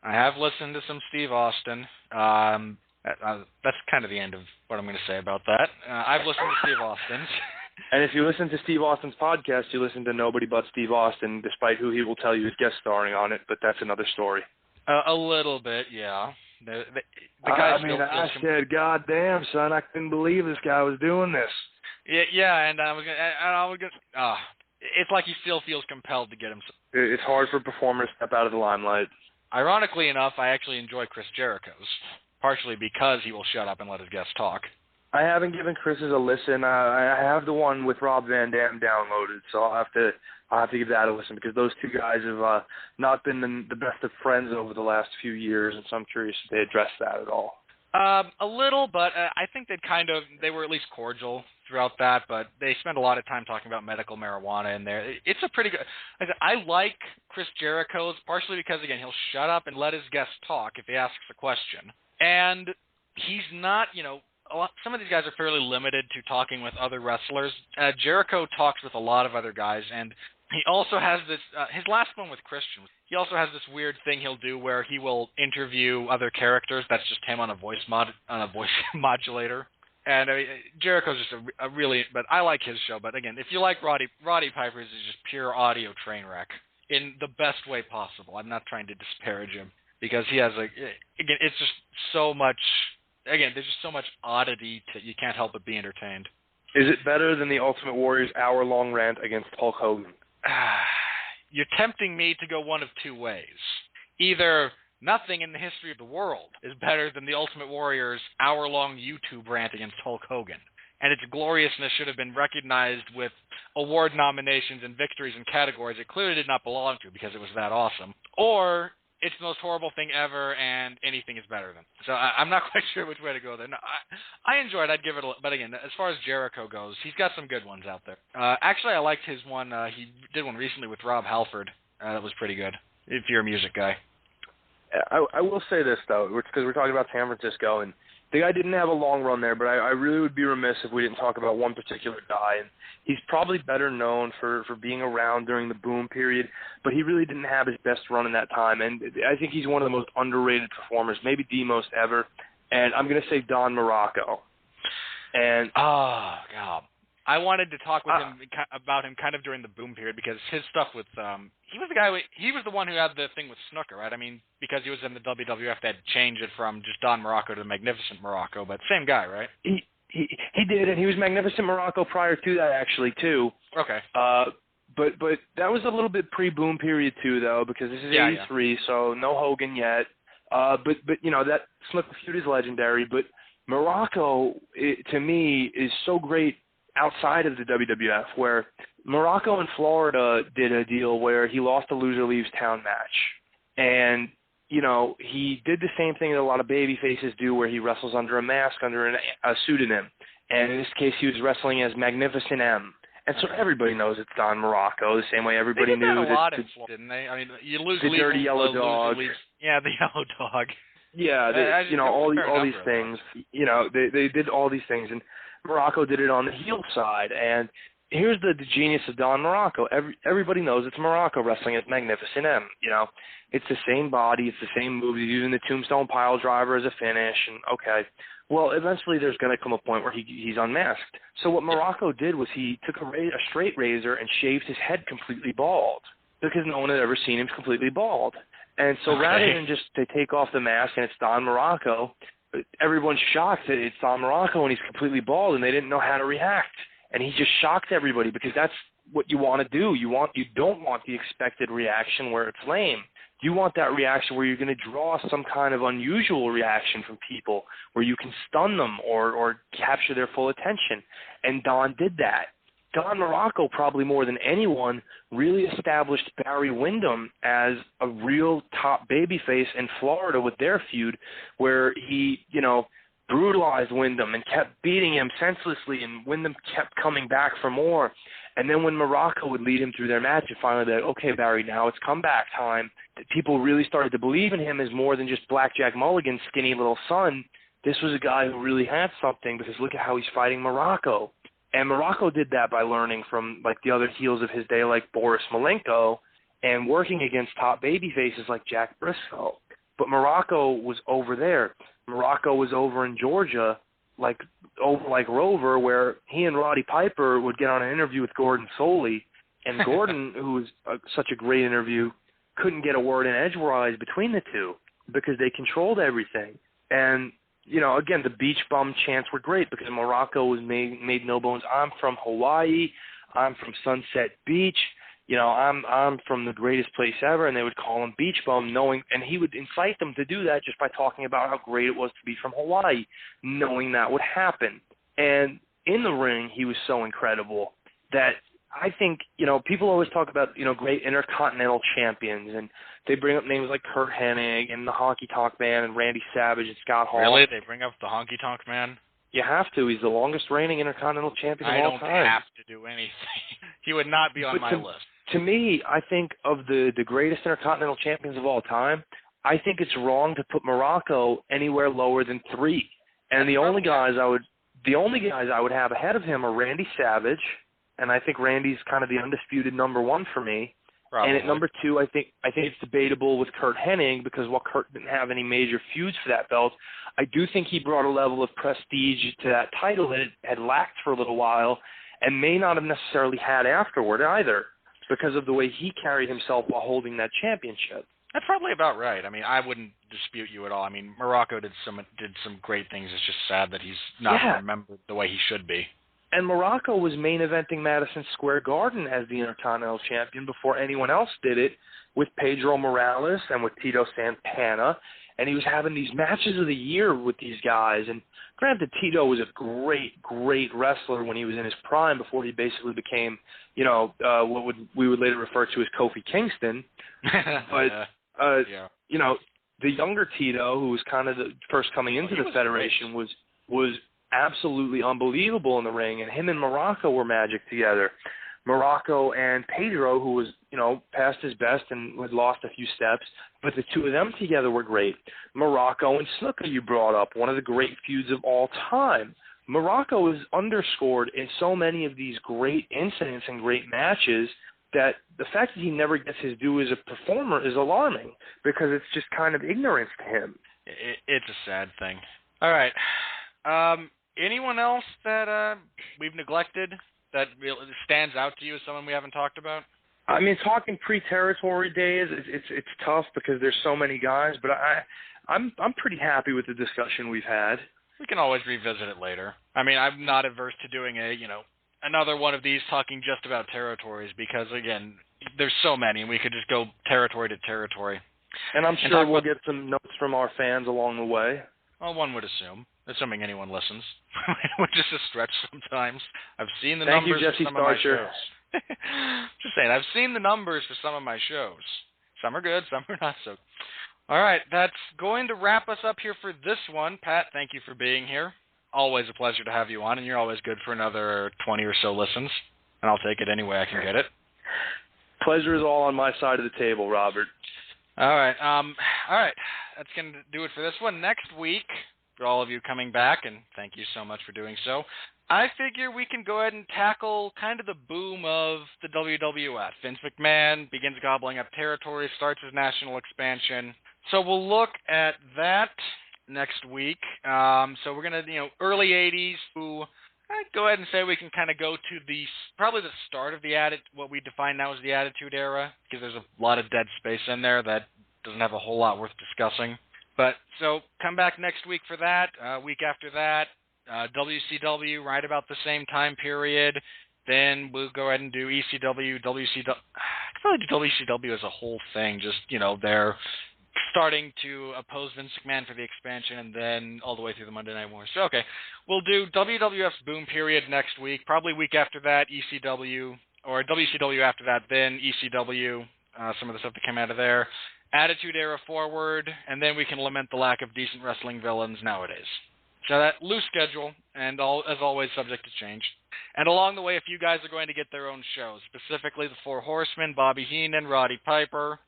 I have listened to some Steve Austin. That's kind of the end of what I'm going to say about that. I've listened to Steve Austin's. And if you listen to Steve Austin's podcast, you listen to nobody but Steve Austin, despite who he will tell you is guest starring on it, but that's another story. A little bit, yeah. The guy I said, God damn, son, I couldn't believe this guy was doing this. Yeah, and I was gonna, it's like he still feels compelled to get him. It's hard for performers to step out of the limelight. Ironically enough, I actually enjoy Chris Jericho's, partially because he will shut up and let his guests talk. I haven't given Chris's a listen. I have the one with Rob Van Dam downloaded, so I'll have to give that a listen, because those two guys have not been the best of friends over the last few years, and so I'm curious if they address that at all. A little, but I think they were at least cordial throughout that, but they spend a lot of time talking about medical marijuana in there. It's a pretty good... I like Chris Jericho's, partially because, again, he'll shut up and let his guests talk if he asks a question. And he's not, some of these guys are fairly limited to talking with other wrestlers. Jericho talks with a lot of other guys, and he also has this, his last one with Christian, he also has this weird thing he'll do where he will interview other characters. That's just him on a voice modulator. And Jericho's just a really, but I like his show. But again, if you like Roddy Piper's is just pure audio train wreck in the best way possible. I'm not trying to disparage him, because he has again, it's just so much, again, there's just so much oddity to, you can't help but be entertained. Is it better than the Ultimate Warrior's hour-long rant against Hulk Hogan? You're tempting me to go one of two ways. Either nothing in the history of the world is better than the Ultimate Warrior's hour-long YouTube rant against Hulk Hogan, and its gloriousness should have been recognized with award nominations and victories in categories it clearly did not belong to because it was that awesome. Or it's the most horrible thing ever, and anything is better than it. So I'm not quite sure which way to go there. No, I enjoyed it. I'd give it but again, as far as Jericho goes, he's got some good ones out there. Actually, I liked his one. He did one recently with Rob Halford. That was pretty good, if you're a music guy. I will say this, though, because we're talking about San Francisco, and the guy didn't have a long run there, but I really would be remiss if we didn't talk about one particular guy. And he's probably better known for being around during the boom period, but he really didn't have his best run in that time. And I think he's one of the most underrated performers, maybe the most ever. And I'm going to say Don Morocco. And oh, God. I wanted to talk with him about him kind of during the boom period, because his stuff with he was the one who had the thing with Snooker, right? I mean, because he was in the WWF, that changed it from just Don Morocco to Magnificent Morocco, but same guy, right? He did, and he was Magnificent Morocco prior to that, actually, too. Okay. But that was a little bit pre-boom period too, though, because this is '83, so no Hogan yet. But that Snooker feud is legendary. But Morocco, to me, is so great outside of the WWF, where Morocco in Florida did a deal where he lost a loser leaves town match. And, he did the same thing that a lot of baby faces do, where he wrestles under a mask, under a pseudonym. And in this case, he was wrestling as Magnificent M. And so everybody knows it's Don Morocco, the same way everybody they did knew that a lot that in Florida, didn't they? I mean, you lose the Dirty Yellow Dog. Yeah, the Yellow Dog. Yeah, all these of things. They did all these things, and Morocco did it on the heel side. And here's the genius of Don Morocco. Everybody knows it's Morocco wrestling as Magnificent M. It's the same body, it's the same moves. He's using the Tombstone Pile Driver as a finish, and okay. Well, eventually there's going to come a point where he's unmasked. So what Morocco did was he took a straight razor and shaved his head completely bald because no one had ever seen him completely bald. And so rather than just they take off the mask and it's Don Morocco, everyone's shocked that it's Don Morocco and he's completely bald and they didn't know how to react. And he just shocked everybody because that's what you want to do. You don't want the expected reaction where it's lame. You want that reaction where you're going to draw some kind of unusual reaction from people, where you can stun them or capture their full attention. And Don did that. Don Morocco, probably more than anyone, really established Barry Windham as a real top babyface in Florida with their feud, where he, brutalized Windham and kept beating him senselessly, and Windham kept coming back for more. And then when Morocco would lead him through their match, and finally they're like, okay, Barry, now it's comeback time. People really started to believe in him as more than just Blackjack Mulligan's skinny little son. This was a guy who really had something, because look at how he's fighting Morocco. And Morocco did that by learning from the other heels of his day, like Boris Malenko, and working against top baby faces like Jack Briscoe. But Morocco was over there. Morocco was over in Georgia, like Rover, where he and Roddy Piper would get on an interview with Gordon Soley, and Gordon, who was such a great interview, couldn't get a word in edgewise between the two because they controlled everything. And again, the beach bum chants were great because Morocco was made no bones. I'm from Hawaii. I'm from Sunset Beach. I'm from the greatest place ever, and they would call him Beach Bum, and he would incite them to do that just by talking about how great it was to be from Hawaii, knowing that would happen. And in the ring, he was so incredible that I think, people always talk about, great intercontinental champions, and they bring up names like Kurt Hennig and the Honky Tonk Man and Randy Savage and Scott Hall. Really? They bring up the Honky Tonk Man? You have to. He's the longest reigning intercontinental champion of all time. I don't have to do anything. He would not be on my list. To me, I think of the greatest intercontinental champions of all time, I think it's wrong to put Morocco anywhere lower than 3. And the only guys I would have ahead of him are Randy Savage, and I think Randy's kind of the undisputed number 1 for me. Probably. And at number 2, I think it's debatable with Kurt Hennig, because while Kurt didn't have any major feuds for that belt, I do think he brought a level of prestige to that title that it had lacked for a little while and may not have necessarily had afterward either, because of the way he carried himself while holding that championship. That's probably about right. I mean, I wouldn't dispute you at all. I mean, Morocco did some great things. It's just sad that he's not remembered the way he should be. And Morocco was main eventing Madison Square Garden as the Intercontinental Champion before anyone else did it, with Pedro Morales and with Tito Santana. And he was having these matches of the year with these guys. And granted, Tito was a great, great wrestler when he was in his prime, before he basically became, what we would later refer to as Kofi Kingston. But, the younger Tito, who was kind of the first coming into the Federation, was absolutely unbelievable in the ring, and him and Morocco were magic together. Morocco and Pedro, who was, past his best and had lost a few steps, but the two of them together were great. Morocco and Snuka, you brought up, one of the great feuds of all time. Morocco is underscored in so many of these great incidents and great matches that the fact that he never gets his due as a performer is alarming, because it's just kind of ignorance to him. It's a sad thing. All right. Anyone else that we've neglected that really stands out to you as someone we haven't talked about? I mean, talking pre-territory days, it's tough because there's so many guys, but I'm pretty happy with the discussion we've had. We can always revisit it later. I mean, I'm not averse to doing another one of these talking just about territories, because again, there's so many, and we could just go territory to territory. And I'm sure we'll get some notes from our fans along the way. Well, one would assume, assuming anyone listens, which is a stretch sometimes. I've seen the Thank numbers you, Jesse for some of my Starcher. shows. Just saying, I've seen the numbers for some of my shows. Some are good, some are not so. All right, that's going to wrap us up here for this one. Pat, thank you for being here. always a pleasure to have you on, and you're always good for another 20 or so listens, and I'll take it any way I can get it. Pleasure is all on my side of the table, Robert. All right. That's going to do it for this one. Next week, for all of you coming back, and thank you so much for doing so, I figure we can go ahead and tackle kind of the boom of the WWF. Vince McMahon begins gobbling up territory, starts his national expansion. So we'll look at that next week. So we're going to, early 80s to... I'd go ahead and say we can kind of go to probably the start of what we define now as the Attitude Era, because there's a lot of dead space in there that doesn't have a whole lot worth discussing. But so come back next week for that. Week after that, WCW, right about the same time period. Then we'll go ahead and do ECW, WCW. I feel like WCW as a whole thing, just, they're starting to oppose Vince McMahon for the expansion, and then all the way through the Monday Night Wars. So, okay, we'll do WWF's boom period next week, probably week after that, ECW, or WCW after that, then ECW, some of the stuff that came out of there, Attitude Era forward, and then we can lament the lack of decent wrestling villains nowadays. So that loose schedule, and as always, subject to change. And along the way, a few guys are going to get their own shows, specifically the Four Horsemen, Bobby Heenan, Roddy Piper.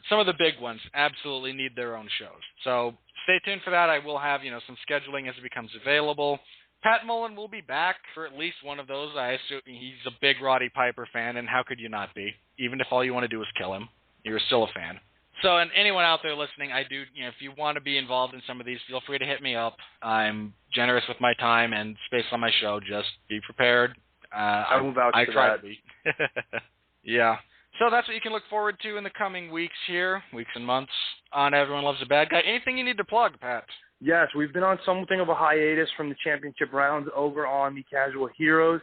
Some of the big ones absolutely need their own shows. So stay tuned for that. I will have, some scheduling as it becomes available. Pat Mullin will be back for at least one of those. I assume he's a big Roddy Piper fan, and how could you not be? Even if all you want to do is kill him, you're still a fan. So, and anyone out there listening, I do, if you want to be involved in some of these, feel free to hit me up. I'm generous with my time and space on my show. Just be prepared. I will vouch for try that. to be. Yeah. So that's what you can look forward to in the coming weeks and months on Everyone Loves a Bad Guy. Anything you need to plug, Pat? Yes, we've been on something of a hiatus from the championship rounds over on the Casual Heroes.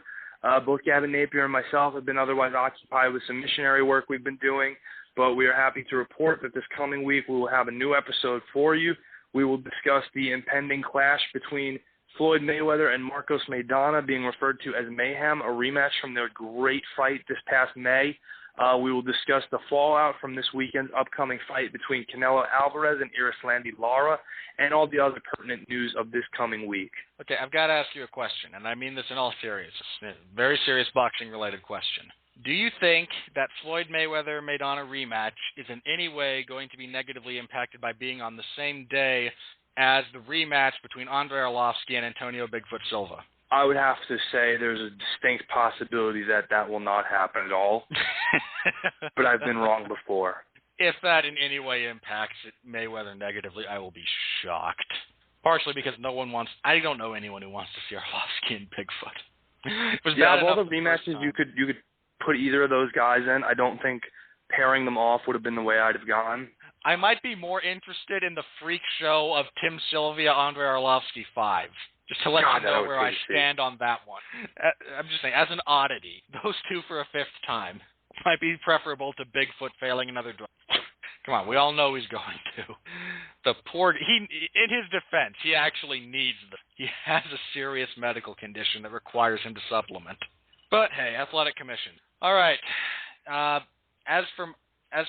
Both Gavin Napier and myself have been otherwise occupied with some missionary work we've been doing, but we are happy to report that this coming week we will have a new episode for you. We will discuss the impending clash between Floyd Mayweather and Marcos Maidana, being referred to as Mayhem, a rematch from their great fight this past May. We will discuss the fallout from this weekend's upcoming fight between Canelo Alvarez and Irislandi Lara, and all the other pertinent news of this coming week. Okay, I've got to ask you a question, and I mean this in all seriousness. Very serious boxing-related question. Do you think that Floyd Mayweather-Maidana rematch is in any way going to be negatively impacted by being on the same day as the rematch between Andrei Arlovski and Antonio Bigfoot Silva? I would have to say there's a distinct possibility that will not happen at all. But I've been wrong before. If that in any way impacts Mayweather negatively, I will be shocked. Partially because I don't know anyone who wants to see Arlovski and Bigfoot. Of all the rematches you could put either of those guys in, I don't think pairing them off would have been the way I'd have gone. I might be more interested in the freak show of Tim Sylvia, Andrei Arlovski 5. Just to let you know where I stand on that one. I'm just saying, as an oddity, those two for a fifth time might be preferable to Bigfoot failing another drug. Come on, we all know he's going to. The poor, in his defense, he actually needs he has a serious medical condition that requires him to supplement. But hey, Athletic Commission. All right. As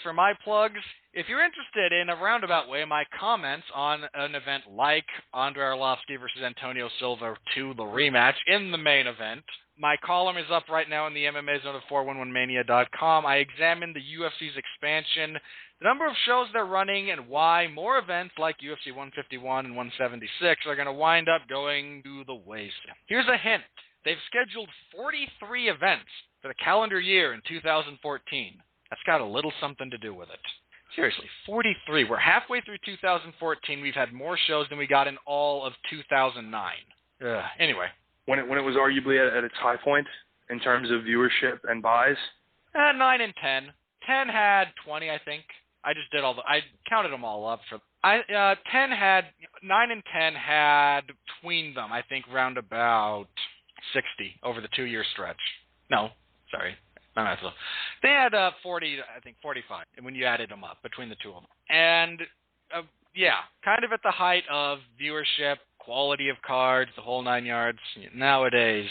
for my plugs, if you're interested in a roundabout way, my comments on an event like Andrei Arlovski versus Antonio Silva 2, the rematch, in the main event, my column is up right now in the MMA zone of 411mania.com. I examine the UFC's expansion, the number of shows they're running, and why more events like UFC 151 and 176 are going to wind up going to the waste. Here's a hint. They've scheduled 43 events for the calendar year in 2014. That's got a little something to do with it. Seriously, 43. We're halfway through 2014. We've had more shows than we got in all of 2009. Anyway. When it was arguably at its high point in terms of viewership and buys? 9 and 10. 10 had 20, I think. I counted them all up. 9 and 10 had between them, I think, round about 60 over the 2-year stretch. No, sorry. They had 40, I think 45, when you added them up between the two of them. And, kind of at the height of viewership, quality of cards, the whole 9 yards. Nowadays,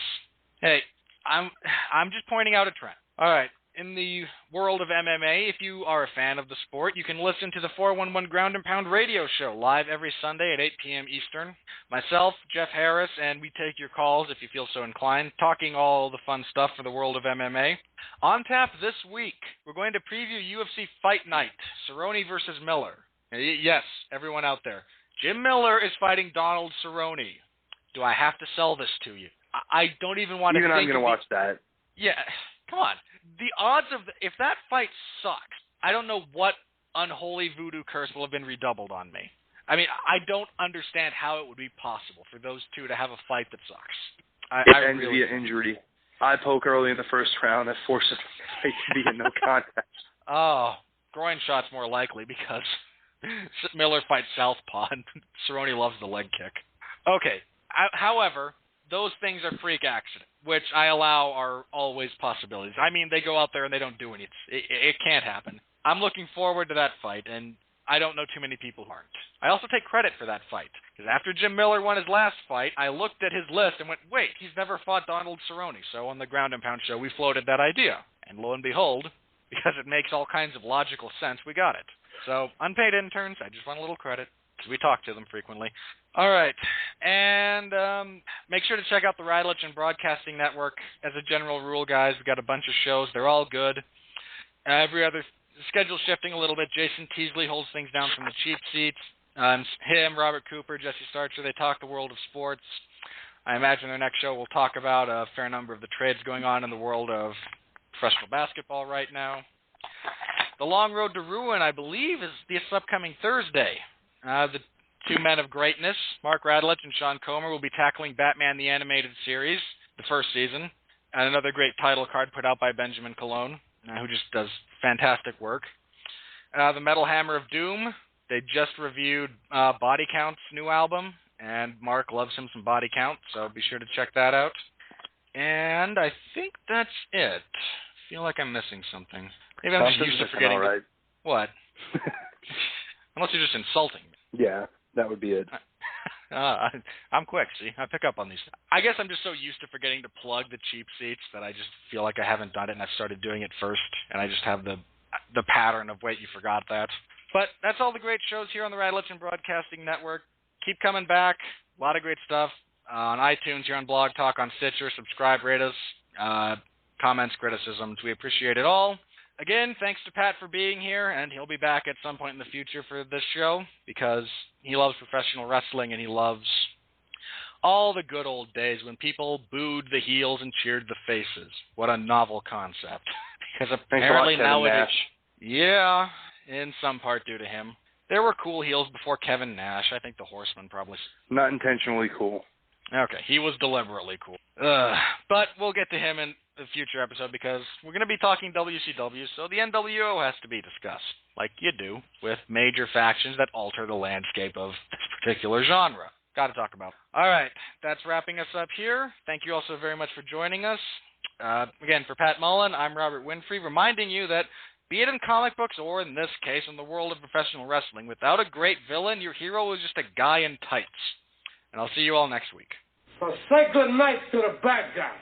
hey, I'm just pointing out a trend. All right, in the world of MMA, if you are a fan of the sport, you can listen to the 411 Ground and Pound radio show live every Sunday at 8 p.m. Eastern. Myself, Jeff Harris, and we take your calls if you feel so inclined, talking all the fun stuff for the world of MMA. On tap this week, we're going to preview UFC Fight Night, Cerrone versus Miller. Yes, everyone out there. Jim Miller is fighting Donald Cerrone. Do I have to sell this to you? I don't even want to think. Even I'm going to watch that. Yeah, come on. The odds of if that fight sucks, I don't know what unholy voodoo curse will have been redoubled on me. I mean, I don't understand how it would be possible for those two to have a fight that sucks. It ends via injury. Eye poke early in the first round that forces the fight to be a no contest. Oh, groin shot's more likely because Miller fights southpaw and Cerrone loves the leg kick. Okay, however, those things are freak accident, which I allow are always possibilities. I mean, they go out there and they don't do anything. It can't happen. I'm looking forward to that fight, and I don't know too many people who aren't. I also take credit for that fight, because after Jim Miller won his last fight, I looked at his list and went, wait, he's never fought Donald Cerrone. So on the Ground and Pound show, we floated that idea. And lo and behold, because it makes all kinds of logical sense, we got it. So, unpaid interns, I just want a little credit, because we talk to them frequently. All right, and make sure to check out the Radulich Broadcasting Network. As a general rule, guys, we've got a bunch of shows. They're all good. Every other schedule shifting a little bit. Jason Teasley holds things down from the cheap seats. Him, Robert Cooper, Jesse Starcher, they talk the world of sports. I imagine their next show will talk about a fair number of the trades going on in the world of professional basketball right now. The Long Road to Ruin, I believe, is this upcoming Thursday. The two men of greatness, Mark Radulich and Sean Comer, will be tackling Batman the Animated Series, the first season, and another great title card put out by Benjamin Colon, who just does fantastic work. The Metal Hammer of Doom, they just reviewed Body Count's new album, and Mark loves him some Body Count, so be sure to check that out. And I think that's it. I feel like I'm missing something. Maybe I'm just used to forgetting. Right. What? Unless you're just insulting me. Yeah, that would be it. I'm quick, see? I pick up on these. I guess I'm just so used to forgetting to plug the cheap seats that I just feel like I haven't done it, and I've started doing it first, and I just have the pattern of, wait, you forgot that. But that's all the great shows here on the Radulich Broadcasting Network. Keep coming back. A lot of great stuff on iTunes, here on Blog Talk, on Stitcher. Subscribe, rate us. Comments, criticisms. We appreciate it all. Again, thanks to Pat for being here, and he'll be back at some point in the future for this show because he loves professional wrestling and he loves all the good old days when people booed the heels and cheered the faces. What a novel concept. Because apparently nowadays, yeah, in some part due to him. There were cool heels before Kevin Nash. I think the Horseman probably. Not intentionally cool. Okay, he was deliberately cool. But we'll get to him in a future episode because we're going to be talking WCW, so the NWO has to be discussed, like you do, with major factions that alter the landscape of this particular genre. Got to talk about. All right, that's wrapping us up here. Thank you all so very much for joining us. Again, for Pat Mullin, I'm Robert Winfree, reminding you that be it in comic books or, in this case, in the world of professional wrestling, without a great villain, your hero is just a guy in tights. And I'll see you all next week. So say good night to the bad guy.